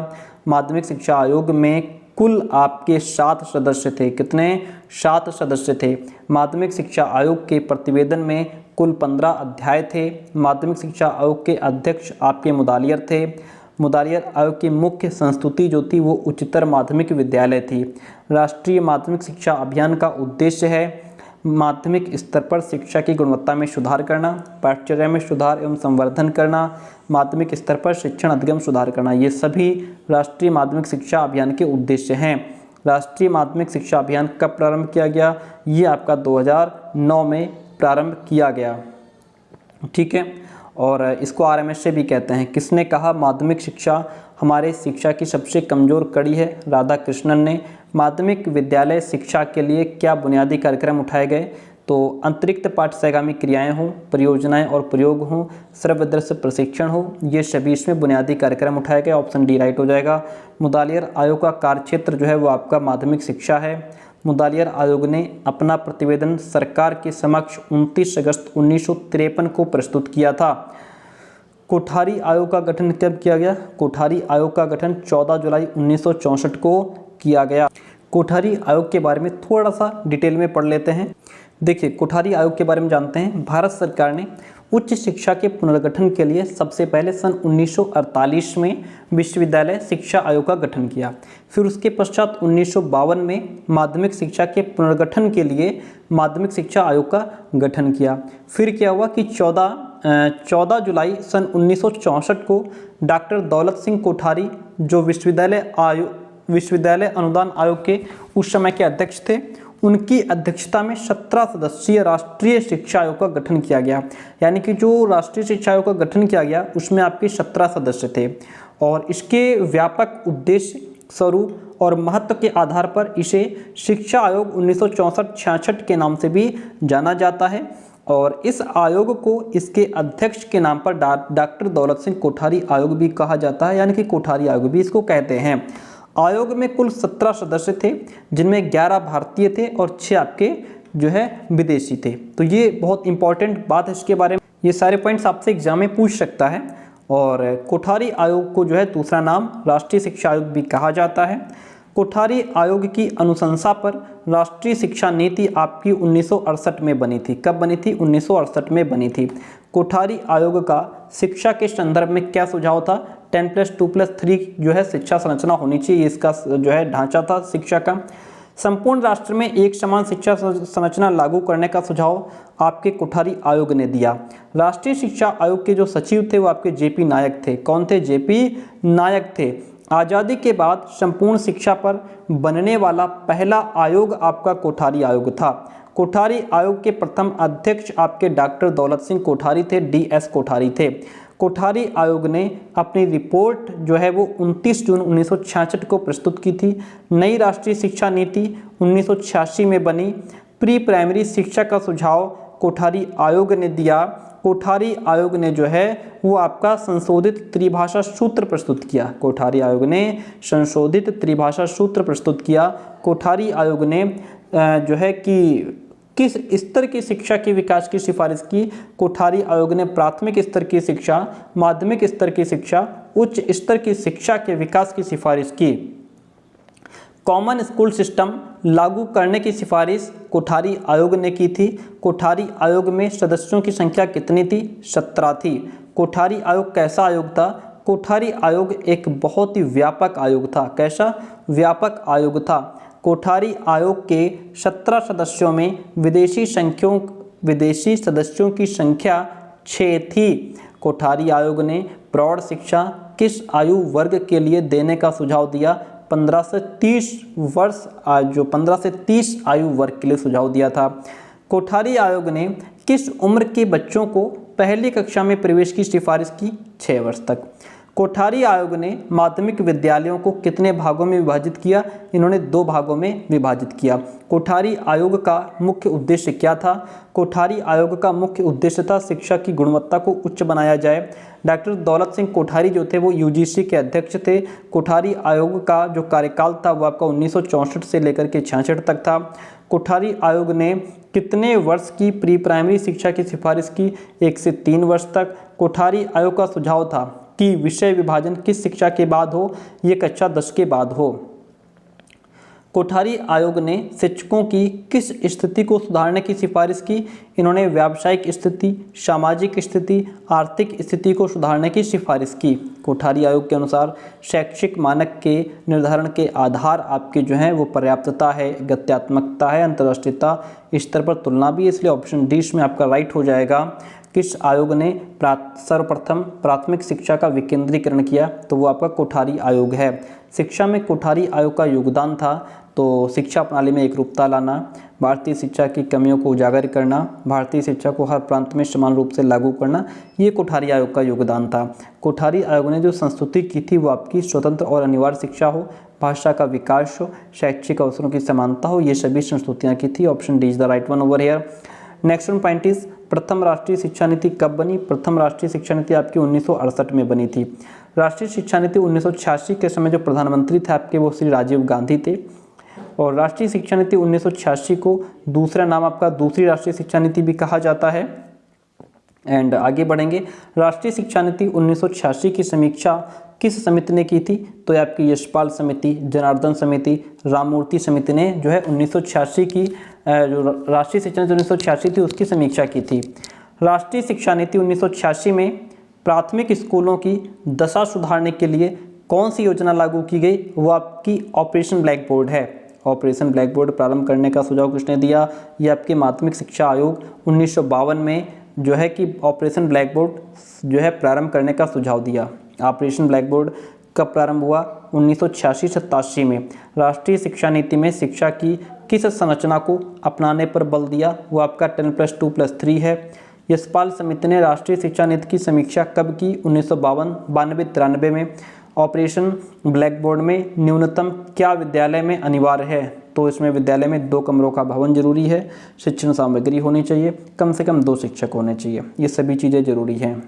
Speaker 1: माध्यमिक शिक्षा आयोग में कुल आपके 7 सदस्य थे। कितने? 7 सदस्य थे। माध्यमिक शिक्षा आयोग के प्रतिवेदन में कुल 15 अध्याय थे। माध्यमिक शिक्षा आयोग के अध्यक्ष आपके मुदालियर थे। मुदालियर आयोग की मुख्य संस्तुति जो थी वो उच्चतर माध्यमिक विद्यालय थी। राष्ट्रीय माध्यमिक शिक्षा अभियान का उद्देश्य है माध्यमिक स्तर पर शिक्षा की गुणवत्ता में सुधार करना, पाठ्यचर्या में सुधार एवं संवर्धन करना, माध्यमिक स्तर पर शिक्षण अधिगम सुधार करना, ये सभी राष्ट्रीय माध्यमिक शिक्षा अभियान के उद्देश्य हैं। राष्ट्रीय माध्यमिक शिक्षा अभियान कब प्रारंभ किया गया? ये आपका 2009 में प्रारंभ किया गया। ठीक है, और इसको RMSA भी कहते हैं। किसने कहा माध्यमिक शिक्षा हमारे शिक्षा की सबसे कमज़ोर कड़ी है? राधाकृष्णन ने। माध्यमिक विद्यालय शिक्षा के लिए क्या बुनियादी कार्यक्रम उठाए गए? तो अतिरिक्त पाठ्यगामी क्रियाएं हों, परियोजनाएं और प्रयोग हों, सर्वदृश्य प्रशिक्षण हो, ये सभी इसमें बुनियादी कार्यक्रम उठाए गए। ऑप्शन डी राइट हो जाएगा। मुदालियर आयोग का कार्यक्षेत्र जो है वो आपका माध्यमिक शिक्षा है। मुदालियर आयोग ने अपना प्रतिवेदन सरकार के समक्ष 29 अगस्त 1953 को प्रस्तुत किया था। कोठारी आयोग का गठन कब किया गया? कोठारी आयोग का गठन 14 जुलाई 1964 को किया गया। कोठारी आयोग के बारे में थोड़ा सा डिटेल में पढ़ लेते हैं। देखिए, कोठारी आयोग के बारे में जानते हैं। भारत सरकार ने उच्च शिक्षा के पुनर्गठन के लिए सबसे पहले सन 1948 में विश्वविद्यालय शिक्षा आयोग का गठन किया। फिर उसके पश्चात 1952 में माध्यमिक शिक्षा के पुनर्गठन के लिए माध्यमिक शिक्षा आयोग का गठन किया। फिर क्या हुआ कि 14 जुलाई सन 1964 को डॉक्टर दौलत सिंह कोठारी, जो विश्वविद्यालय अनुदान आयोग के उस समय के अध्यक्ष थे, उनकी अध्यक्षता में 17 सदस्यीय राष्ट्रीय शिक्षा आयोग का गठन किया गया। यानी कि जो राष्ट्रीय शिक्षा आयोग का गठन किया गया उसमें आपके 17 सदस्य थे, और इसके व्यापक उद्देश्य, स्वरूप और महत्व के आधार पर इसे शिक्षा आयोग 1964-66 के नाम से भी जाना जाता है। और इस आयोग को इसके अध्यक्ष के नाम पर डॉक्टर दौलत सिंह कोठारी आयोग भी कहा जाता है, यानी कि कोठारी आयोग भी इसको कहते हैं। आयोग में कुल 17 सदस्य थे, जिनमें 11 भारतीय थे और 6 आपके जो है विदेशी थे। तो ये बहुत इंपॉर्टेंट बात है इसके बारे में। ये सारे पॉइंट्स आपसे एग्जाम में पूछ सकता है। और कोठारी आयोग को जो है दूसरा नाम राष्ट्रीय शिक्षा आयोग भी कहा जाता है। कोठारी आयोग की अनुशंसा पर राष्ट्रीय शिक्षा नीति आपकी 1968 में बनी थी। कब बनी थी? 1968 में बनी थी। कोठारी आयोग का शिक्षा के संदर्भ में क्या सुझाव था? 10+2+3 जो है शिक्षा संरचना होनी चाहिए, इसका जो है ढांचा था शिक्षा का। संपूर्ण राष्ट्र में एक समान शिक्षा संरचना लागू करने का सुझाव आपके कोठारी आयोग ने दिया। राष्ट्रीय शिक्षा आयोग के जो सचिव थे वो आपके JP नायक थे। कौन थे? JP नायक थे। आज़ादी के बाद संपूर्ण शिक्षा पर बनने वाला पहला आयोग आपका कोठारी आयोग था। कोठारी आयोग के प्रथम अध्यक्ष आपके डॉक्टर दौलत सिंह कोठारी थे, DS कोठारी थे। कोठारी आयोग ने अपनी रिपोर्ट जो है वो 29 जून 1966 को प्रस्तुत की थी। नई राष्ट्रीय शिक्षा नीति 1986 में बनी। प्री प्राइमरी शिक्षा का सुझाव कोठारी आयोग ने दिया। कोठारी आयोग ने जो है वो आपका संशोधित त्रिभाषा सूत्र प्रस्तुत किया। कोठारी आयोग ने संशोधित त्रिभाषा सूत्र प्रस्तुत किया। कोठारी आयोग ने जो है कि किस स्तर की शिक्षा के विकास की सिफारिश की? कोठारी आयोग ने प्राथमिक स्तर की शिक्षा, माध्यमिक स्तर की शिक्षा, उच्च स्तर की शिक्षा के विकास की सिफारिश की। कॉमन स्कूल सिस्टम लागू करने की सिफारिश कोठारी आयोग ने की थी। कोठारी आयोग में सदस्यों की संख्या कितनी थी? 17 थी। कोठारी आयोग कैसा आयोग था? कोठारी आयोग एक बहुत ही व्यापक आयोग था। कैसा? व्यापक आयोग था। कोठारी आयोग के 17 सदस्यों में विदेशी सदस्यों की संख्या 6 थी। कोठारी आयोग ने प्रौढ़ शिक्षा किस आयु वर्ग के लिए देने का सुझाव दिया? 15 से 30 वर्ष, जो 15 से 30 आयु वर्ग के लिए सुझाव दिया था। कोठारी आयोग ने किस उम्र के बच्चों को पहली कक्षा में प्रवेश की सिफारिश की? 6 वर्ष तक। कोठारी आयोग ने माध्यमिक विद्यालयों को कितने भागों में विभाजित किया? इन्होंने 2 भागों में विभाजित किया। कोठारी आयोग का मुख्य उद्देश्य क्या था? कोठारी आयोग का मुख्य उद्देश्य था शिक्षा की गुणवत्ता को उच्च बनाया जाए। डॉक्टर दौलत सिंह कोठारी जो थे वो UGC के अध्यक्ष थे। कोठारी आयोग का जो कार्यकाल था वो आपका 1964 से लेकर के 66 तक था। कोठारी आयोग ने कितने वर्ष की प्री प्राइमरी शिक्षा की सिफारिश की? 1 से 3 वर्ष तक। कोठारी आयोग का सुझाव था कि विषय विभाजन किस शिक्षा के बाद हो? ये कक्षा 10 के बाद हो। कोठारी आयोग ने शिक्षकों की किस स्थिति को सुधारने की सिफारिश की? इन्होंने व्यावसायिक स्थिति, सामाजिक स्थिति, आर्थिक स्थिति को सुधारने की सिफारिश की। कोठारी आयोग के अनुसार शैक्षिक मानक के निर्धारण के आधार आपके जो हैं वो पर्याप्तता है, गत्यात्मकता है, अंतर्राष्ट्रीयता स्तर पर तुलना भी है, इसलिए ऑप्शन डी में आपका राइट हो जाएगा। किस आयोग ने सर्वप्रथम प्राथमिक शिक्षा का विकेंद्रीकरण किया? तो वो आपका कोठारी आयोग है। शिक्षा में कोठारी आयोग का योगदान था तो शिक्षा प्रणाली में एकरूपता लाना, भारतीय शिक्षा की कमियों को उजागर करना, भारतीय शिक्षा को हर प्रांत में समान रूप से लागू करना, ये कोठारी आयोग का योगदान था। कोठारी आयोग ने जो संस्तुति की थी वो आपकी स्वतंत्र और अनिवार्य शिक्षा हो, भाषा का विकास हो, शैक्षिक अवसरों की समानता हो, ये सभी संस्तुतियाँ की थी। Option D is the right one over here. Next one point is प्रथम राष्ट्रीय शिक्षा नीति कब बनी? प्रथम राष्ट्रीय शिक्षा नीति आपकी 1968 में बनी थी। राष्ट्रीय शिक्षा नीति 1986 के समय जो प्रधानमंत्री थे आपके वो श्री राजीव गांधी थे, और राष्ट्रीय शिक्षा नीति 1986 को दूसरा नाम आपका दूसरी राष्ट्रीय शिक्षा नीति भी कहा जाता है। एंड आगे बढ़ेंगे, राष्ट्रीय शिक्षा नीति 1986 की समीक्षा किस समिति ने की थी? तो ये आपकी यशपाल समिति, जनार्दन समिति, राममूर्ति समिति ने जो है 1986 की जो राष्ट्रीय शिक्षा नीति 1986 थी उसकी समीक्षा की थी। राष्ट्रीय शिक्षा नीति 1986 में प्राथमिक स्कूलों की दशा सुधारने के लिए कौन सी योजना लागू की गई? वो आपकी ऑपरेशन ब्लैक बोर्ड है। ऑपरेशन ब्लैक बोर्ड प्रारंभ करने का सुझाव किसने दिया? ये आपके माध्यमिक शिक्षा आयोग 1952 में जो है कि ऑपरेशन ब्लैक बोर्ड जो है प्रारंभ करने का सुझाव दिया। ऑपरेशन ब्लैक बोर्ड कब प्रारंभ हुआ? 1986-87 में। राष्ट्रीय शिक्षा नीति में शिक्षा की किस संरचना को अपनाने पर बल दिया? वो आपका 10+2+3 है। यशपाल समिति ने राष्ट्रीय शिक्षा नीति की समीक्षा कब की? 1952-93 में। ऑपरेशन ब्लैक बोर्ड में न्यूनतम क्या विद्यालय में अनिवार्य है? तो इसमें विद्यालय में 2 कमरों का भवन जरूरी है, शिक्षण सामग्री होनी चाहिए, कम से कम 2 शिक्षक होने चाहिए, ये सभी चीज़ें जरूरी हैं।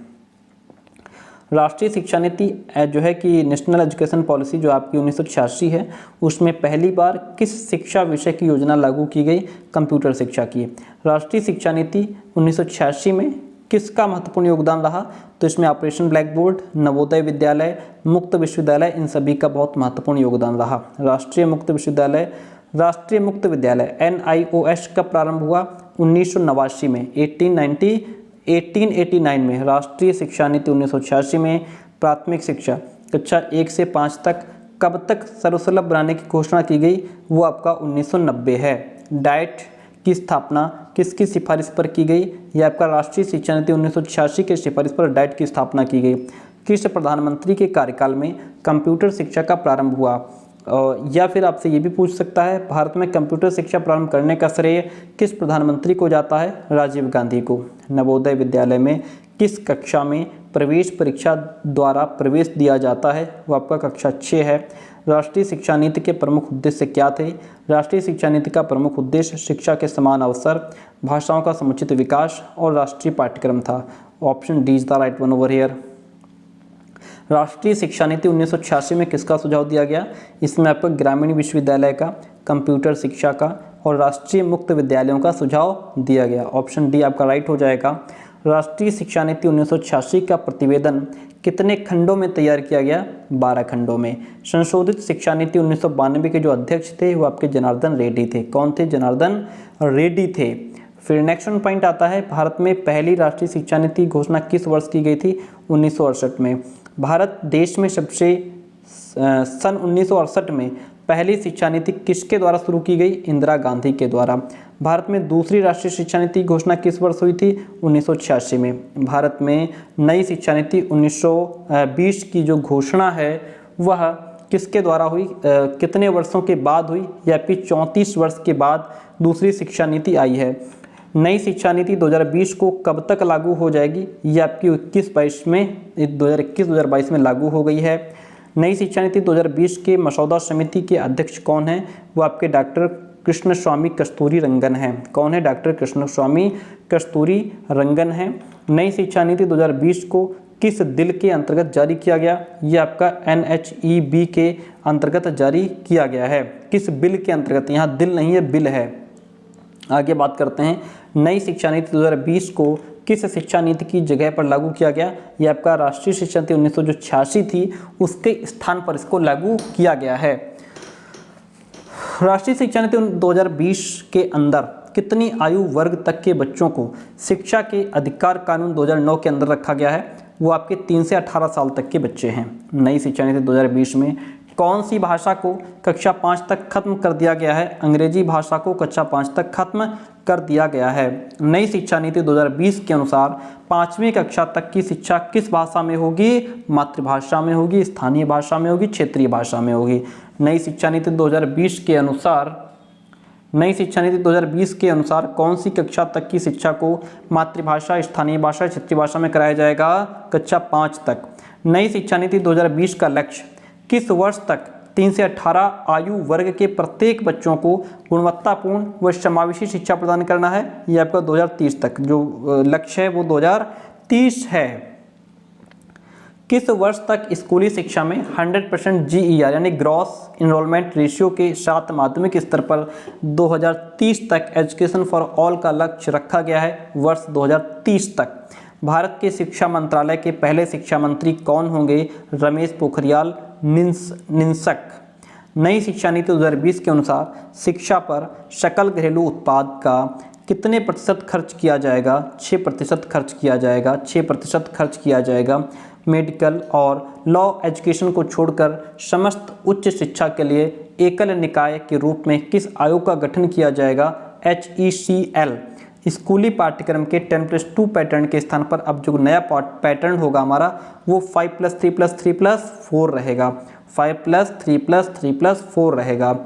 Speaker 1: राष्ट्रीय शिक्षा नीति जो है कि नेशनल एजुकेशन पॉलिसी जो आपकी 1986 है उसमें पहली बार किस शिक्षा विषय की योजना लागू की गई? कंप्यूटर शिक्षा की। राष्ट्रीय शिक्षा नीति 1986 में किसका महत्वपूर्ण योगदान रहा? तो इसमें operation black board, Navodaya Vidyalaya, मुक्त विश्वविद्यालय, इन सभी का बहुत महत्वपूर्ण योगदान रहा। राष्ट्रीय मुक्त विश्वविद्यालय NIOS कब प्रारंभ हुआ? 1989 में। 1889 में। राष्ट्रीय शिक्षा नीति 1986 में प्राथमिक शिक्षा कक्षा 1 से 5 तक कब तक सर्वसुलभ बनाने की घोषणा की गई? वो आपका 1990 है। डाइट की स्थापना किसकी सिफारिश पर की गई? यह आपका राष्ट्रीय शिक्षा नीति 1986 के सिफारिश पर डाइट की स्थापना की गई। किस प्रधानमंत्री के कार्यकाल में कंप्यूटर शिक्षा का प्रारंभ हुआ? या फिर आपसे ये भी पूछ सकता है भारत में कंप्यूटर शिक्षा प्रारंभ करने का श्रेय किस प्रधानमंत्री को जाता है? राजीव गांधी को। नवोदय विद्यालय में किस कक्षा में प्रवेश परीक्षा द्वारा प्रवेश दिया जाता है? वो आपका कक्षा 6 है। राष्ट्रीय शिक्षा नीति के प्रमुख उद्देश्य क्या थे? राष्ट्रीय शिक्षा नीति का प्रमुख उद्देश्य शिक्षा के समान अवसर, भाषाओं का समुचित विकास और राष्ट्रीय पाठ्यक्रम था। Option D is the right one over here. राष्ट्रीय शिक्षा नीति 1986 में किसका सुझाव दिया गया? इसमें आपको ग्रामीण विश्वविद्यालय का, कंप्यूटर शिक्षा का और राष्ट्रीय मुक्त विद्यालयों का सुझाव दिया गया। ऑप्शन डी आपका राइट हो जाएगा। राष्ट्रीय शिक्षा नीति 1986 का प्रतिवेदन कितने खंडों में तैयार किया गया? 12 खंडों में। संशोधित शिक्षा नीति 1992 के जो अध्यक्ष थे वो आपके जनार्दन रेड्डी थे। कौन थे? जनार्दन रेड्डी थे। फिर नेक्स्ट वन पॉइंट आता है, भारत में पहली राष्ट्रीय शिक्षा नीति घोषणा किस वर्ष की गई थी? 1968 में। भारत देश में सबसे सन 1968 में पहली शिक्षा नीति किसके द्वारा शुरू की गई? इंदिरा गांधी के द्वारा। भारत में दूसरी राष्ट्रीय शिक्षा नीति घोषणा किस वर्ष हुई थी? 1986 में। भारत में नई शिक्षा नीति 1920 की जो घोषणा है वह किसके द्वारा हुई? कितने वर्षों के बाद हुई? या फिर 34 वर्ष के बाद दूसरी शिक्षा नीति आई है। नई शिक्षा नीति 2020 को कब तक लागू हो जाएगी? ये आपकी 21-22 में 2021-2022 में लागू हो गई है। नई शिक्षा नीति 2020 के मसौदा समिति के अध्यक्ष कौन हैं? वो आपके डॉक्टर कृष्णस्वामी कस्तूरी रंगन हैं। कौन है? डॉक्टर कृष्णस्वामी कस्तूरी रंगन हैं। नई शिक्षा नीति 2020 को किस बिल के अंतर्गत जारी किया गया? ये आपका NHEB के अंतर्गत जारी किया गया है। किस बिल के अंतर्गत? यहाँ दिल नहीं है, बिल है। आगे बात करते हैं, नई शिक्षा नीति 2020 को किस शिक्षा नीति की जगह पर लागू किया गया? ये आपका राष्ट्रीय शिक्षा नीति 1986 थी उसके स्थान पर इसको लागू किया गया है। राष्ट्रीय शिक्षा नीति 2020 के अंदर कितनी आयु वर्ग तक के बच्चों को शिक्षा के अधिकार कानून 2009 के अंदर रखा गया है? वो आपके 3 से 18 साल तक के बच्चे हैं। नई शिक्षा नीति 2020 में कौन सी भाषा को कक्षा 5 तक खत्म कर दिया गया है? अंग्रेजी भाषा को कक्षा 5 तक खत्म कर दिया गया है। नई शिक्षा नीति 2020 के अनुसार 5वीं कक्षा तक की शिक्षा किस भाषा में होगी? मातृभाषा में होगी, स्थानीय भाषा में होगी, क्षेत्रीय भाषा में होगी। नई शिक्षा नीति 2020 के अनुसार कौन सी कक्षा तक की शिक्षा को मातृभाषा, स्थानीय भाषा, क्षेत्रीय भाषा में कराया जाएगा? कक्षा 5 तक। नई शिक्षा नीति 2020 का लक्ष्य किस वर्ष तक 3 से 18 आयु वर्ग के प्रत्येक बच्चों को गुणवत्तापूर्ण व समावेशी शिक्षा प्रदान करना है? ये आपका 2030 तक जो लक्ष्य है वो 2030 है। किस वर्ष तक स्कूली शिक्षा में 100% GER यानी ग्रॉस इनरोलमेंट रेशियो के साथ माध्यमिक स्तर पर 2030 तक एजुकेशन फॉर ऑल का लक्ष्य रखा गया है? वर्ष 2030 तक। भारत के शिक्षा मंत्रालय के पहले शिक्षा मंत्री कौन होंगे? रमेश पोखरियाल निशंक। नई शिक्षा नीति 2020 के अनुसार शिक्षा पर सकल घरेलू उत्पाद का कितने प्रतिशत खर्च किया जाएगा? 6% खर्च किया जाएगा। 6% खर्च किया जाएगा। मेडिकल और लॉ एजुकेशन को छोड़कर समस्त उच्च शिक्षा के लिए एकल निकाय के रूप में किस आयोग का गठन किया जाएगा? HECL। स्कूली पाठ्यक्रम के 10+2 पैटर्न के स्थान पर अब जो नया पैटर्न होगा हमारा वो 5+3+3+4 रहेगा। 5+3+3+4 रहेगा।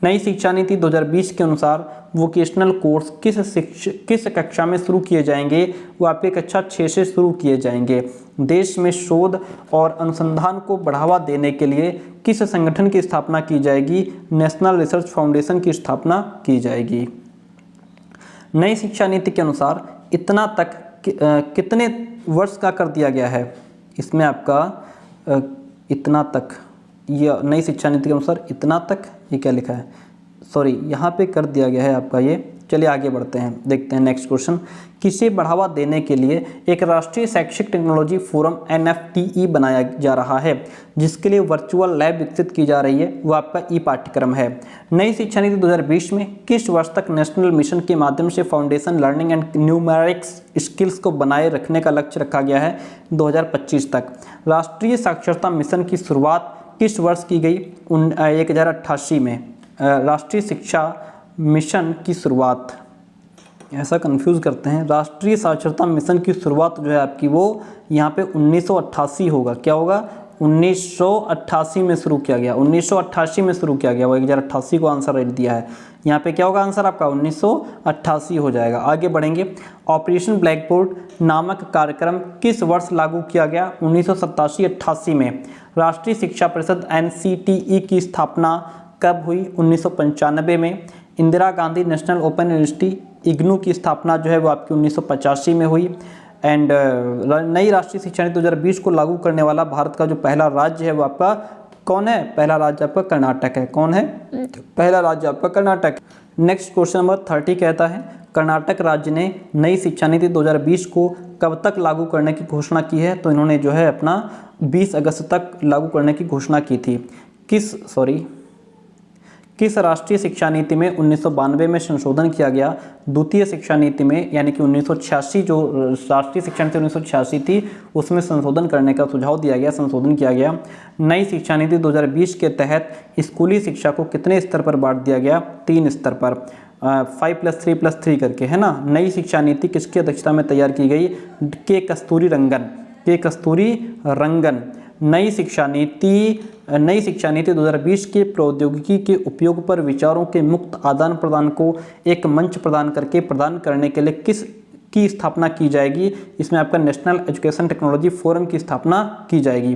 Speaker 1: नई शिक्षा नीति 2020 के अनुसार वोकेशनल कोर्स किस कक्षा में शुरू किए जाएंगे? वो आपके कक्षा 6 से शुरू किए जाएंगे। देश में शोध और अनुसंधान को बढ़ावा देने के लिए किस संगठन की स्थापना की जाएगी? नेशनल रिसर्च फाउंडेशन की स्थापना की जाएगी। नई शिक्षा नीति के अनुसार इतना तक कितने वर्ष का कर दिया गया है? इसमें आपका इतना तक, यह नई शिक्षा नीति के अनुसार इतना तक, ये क्या लिखा है, सॉरी यहाँ पे कर दिया गया है आपका ये। चलिए आगे बढ़ते हैं, देखते हैं नेक्स्ट क्वेश्चन। किसे बढ़ावा देने के लिए एक राष्ट्रीय शैक्षिक टेक्नोलॉजी फोरम NFTE बनाया जा रहा है, जिसके लिए वर्चुअल लैब विकसित की जा रही है? वो आपका पाठ्यक्रम है। नई शिक्षा नीति 2020 में किस वर्ष तक नेशनल मिशन के माध्यम से foundation learning and numerics skills को बनाए रखने का लक्ष्य रखा गया है? 2025 तक। राष्ट्रीय साक्षरता मिशन की शुरुआत किस वर्ष की गई? 1088 में। राष्ट्रीय शिक्षा मिशन की शुरुआत, ऐसा कंफ्यूज करते हैं, राष्ट्रीय साक्षरता मिशन की शुरुआत जो है आपकी वो यहाँ पे 1988 होगा। क्या होगा? 1988 में शुरू किया गया। 1988 में शुरू किया गया, वो 1088 को आंसर रेट दिया है। यहाँ पे क्या होगा आंसर आपका? 1988 हो जाएगा। आगे बढ़ेंगे। ऑपरेशन ब्लैक बोर्ड नामक कार्यक्रम किस वर्ष लागू किया गया? 1987-88 में। राष्ट्रीय शिक्षा परिषद NCTE की स्थापना कब हुई? 1995 में। Indira Gandhi national open university IGNOU की स्थापना जो है वो आपकी 1985 में हुई। एंड नई राष्ट्रीय शिक्षा नीति 2020 को लागू करने वाला भारत का जो पहला राज्य है वो आपका कौन है? पहला राज्य आपका कर्नाटक है। कौन है? पहला राज्य आपका कर्नाटक। नेक्स्ट क्वेश्चन नंबर 30 कहता है कर्नाटक राज्य ने नई शिक्षा नीति 2020 को कब तक लागू करने की घोषणा की है? तो इन्होंने जो है अपना 20 अगस्त तक लागू करने की घोषणा की थी। किस राष्ट्रीय शिक्षा नीति में 1992 में संशोधन किया गया? द्वितीय शिक्षा नीति में, यानी कि 1986 जो राष्ट्रीय शिक्षा नीति 1986 थी उसमें संशोधन करने का सुझाव दिया गया, संशोधन किया गया। नई शिक्षा नीति 2020 के तहत स्कूली शिक्षा को कितने स्तर पर बांट दिया गया? 3 स्तर पर, 5+3+3 करके, है ना। नई शिक्षा नीति किसकी अध्यक्षता में तैयार की गई? के कस्तूरी रंगन। नई शिक्षा नीति 2020 के प्रौद्योगिकी के उपयोग पर विचारों के मुक्त आदान प्रदान को एक मंच प्रदान करने के लिए किसकी स्थापना की जाएगी? इसमें आपका नेशनल एजुकेशन टेक्नोलॉजी फोरम की स्थापना की जाएगी।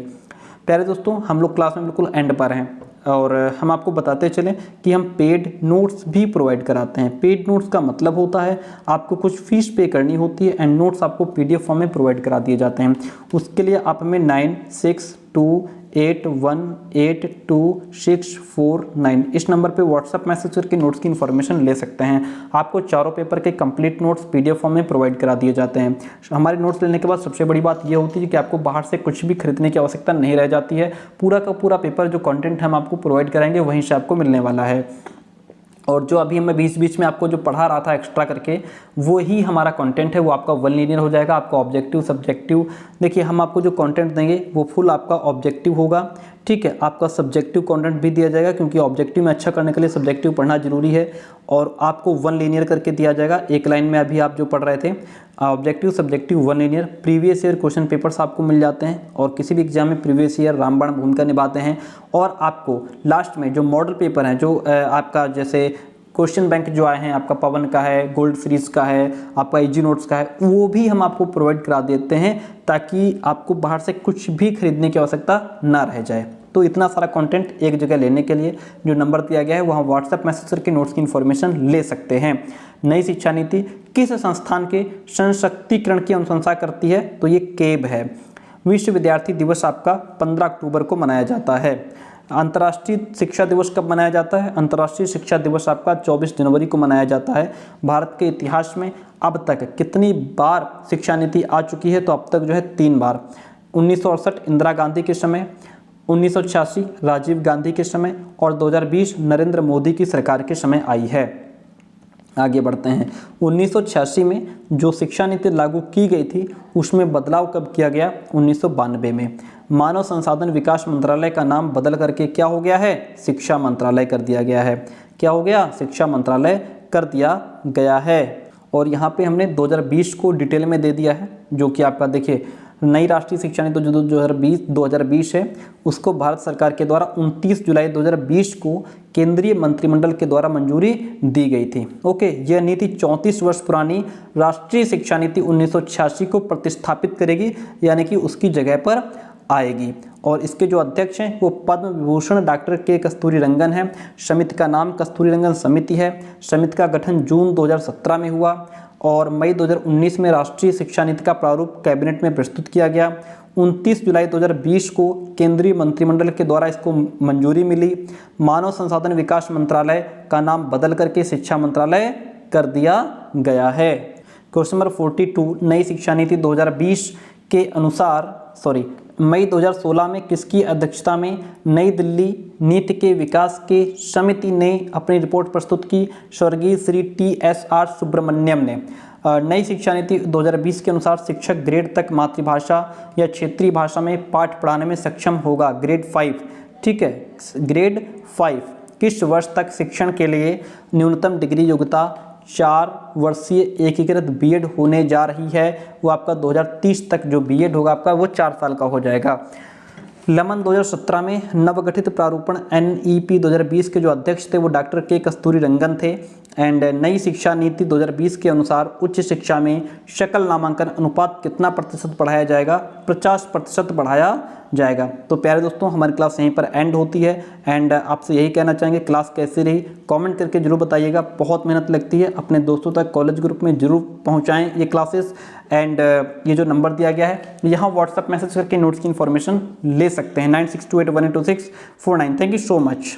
Speaker 1: प्यारे दोस्तों, हम लोग क्लास में बिल्कुल एंड पर हैं और हम आपको बताते चलें कि हम पेड नोट्स भी प्रोवाइड कराते हैं। पेड नोट्स का मतलब होता है आपको कुछ फीस पे करनी होती है एंड नोट्स आपको PDF फॉर्म में प्रोवाइड करा दिए जाते हैं। उसके लिए आप हमें 9628182649 इस नंबर पे व्हाट्सअप मैसेज करके नोट्स की इन्फॉर्मेशन ले सकते हैं। आपको चारों पेपर के कंप्लीट नोट्स PDF फॉर्म में प्रोवाइड करा दिए जाते हैं। हमारे नोट्स लेने के बाद सबसे बड़ी बात ये होती है कि आपको बाहर से कुछ भी खरीदने की आवश्यकता नहीं रह जाती है। पूरा का पूरा पेपर जो कंटेंट हम आपको प्रोवाइड कराएंगे वहीं से आपको मिलने वाला है। और जो अभी मैं बीच बीच में आपको जो पढ़ा रहा था एक्स्ट्रा करके, वो ही हमारा कंटेंट है, वो आपका वन लीनियर हो जाएगा। आपका ऑब्जेक्टिव सब्जेक्टिव, देखिए हम आपको जो कंटेंट देंगे वो फुल आपका ऑब्जेक्टिव होगा, ठीक है। आपका सब्जेक्टिव कंटेंट भी दिया जाएगा, क्योंकि ऑब्जेक्टिव में अच्छा करने के लिए सब्जेक्टिव पढ़ना जरूरी है। और आपको वन लीनियर करके दिया जाएगा, एक लाइन में अभी आप जो पढ़ रहे थे objective subjective one linear. Previous year question papers आपको मिल जाते हैं, और किसी भी एग्जाम में प्रीवियस ईयर रामबाण भूमिका निभाते हैं। और आपको लास्ट में जो मॉडल पेपर हैं, जो आपका जैसे क्वेश्चन बैंक जो आए हैं, आपका पवन का है, गोल्ड सीरीज का है, आपका इजी नोट्स का है, वो भी हम आपको प्रोवाइड करा देते हैं, ताकि आपको बाहर से कुछ भी खरीदने की आवश्यकता ना रह जाए। तो इतना सारा कंटेंट एक जगह लेने के लिए जो नंबर दिया गया है, वहाँ व्हाट्सएप मैसेज करके नोट्स की इन्फॉर्मेशन ले सकते हैं। नई शिक्षा नीति किस संस्थान के सशक्तिकरण की अनुशंसा करती है? तो ये केब है। विश्व विद्यार्थी दिवस आपका 15 अक्टूबर को मनाया जाता है। अंतर्राष्ट्रीय शिक्षा दिवस कब मनाया जाता है? अंतर्राष्ट्रीय शिक्षा दिवस आपका 24 जनवरी को मनाया जाता है। भारत के इतिहास में अब तक कितनी बार शिक्षा नीति आ चुकी है? तो अब तक जो है 3 बार। 1968 इंदिरा गांधी के समय, 1986 राजीव गांधी के समय, और 2020 नरेंद्र मोदी की सरकार के समय आई है। आगे बढ़ते हैं। 1986 में जो शिक्षा नीति लागू की गई थी, उसमें बदलाव कब किया गया? 1992 में। मानव संसाधन विकास मंत्रालय का नाम बदल करके क्या हो गया है? शिक्षा मंत्रालय कर दिया गया है। क्या हो गया? शिक्षा मंत्रालय कर दिया गया है। और यहाँ पे हमने 2020 को डिटेल में दे दिया है, जो कि आपका देखिए नई राष्ट्रीय शिक्षा नीति जो 2020 है, उसको भारत सरकार के द्वारा 29 जुलाई 2020 को केंद्रीय मंत्रिमंडल के द्वारा मंजूरी दी गई थी। ओके, यह नीति 34 वर्ष पुरानी राष्ट्रीय शिक्षा नीति 1986 को प्रतिस्थापित करेगी, यानी कि उसकी जगह पर आएगी। और इसके जो अध्यक्ष हैं वो पद्म विभूषण डॉक्टर के कस्तूरी रंगन है। समिति का नाम कस्तूरी रंगन समिति है। समिति का गठन जून 2017 में हुआ, और मई 2019 में राष्ट्रीय शिक्षा नीति का प्रारूप कैबिनेट में प्रस्तुत किया गया। 29 जुलाई 2020 को केंद्रीय मंत्रिमंडल के द्वारा इसको मंजूरी मिली। मानव संसाधन विकास मंत्रालय का नाम बदल करके शिक्षा मंत्रालय कर दिया गया है। क्वेश्चन नंबर 42, नई शिक्षा नीति 2020 के अनुसार मई 2016 में किसकी अध्यक्षता में नई दिल्ली नीति के विकास के समिति ने अपनी रिपोर्ट प्रस्तुत की? स्वर्गीय श्री TSR सुब्रमण्यम ने। नई शिक्षा नीति 2020 के अनुसार शिक्षक ग्रेड तक मातृभाषा या क्षेत्रीय भाषा में पाठ पढ़ाने में सक्षम होगा, ग्रेड 5, ठीक है, ग्रेड 5। किस वर्ष तक शिक्षण के लिए न्यूनतम डिग्री योग्यता 4 वर्षीय एकीकृत बीएड होने जा रही है? वो आपका 2030 तक जो बीएड होगा आपका वो 4 साल का हो जाएगा। लमन 2017 में नवगठित प्रारूपण NEP 2020 के जो अध्यक्ष थे वो डॉक्टर के कस्तूरी रंगन थे। एंड नई शिक्षा नीति 2020 के अनुसार उच्च शिक्षा में शकल नामांकन अनुपात कितना प्रतिशत बढ़ाया जाएगा? 50% बढ़ाया जाएगा। तो प्यारे दोस्तों, हमारी क्लास यहीं पर एंड होती है। एंड आपसे यही कहना चाहेंगे, क्लास कैसी रही कमेंट करके जरूर बताइएगा। बहुत मेहनत लगती है, अपने दोस्तों तक कॉलेज ग्रुप में जरूर पहुंचाएं ये क्लासेस। एंड ये जो नंबर दिया गया है, यहाँ व्हाट्सएप मैसेज करके नोट्स की इन्फॉर्मेशन ले सकते हैं, 9628182649। Thank you so much.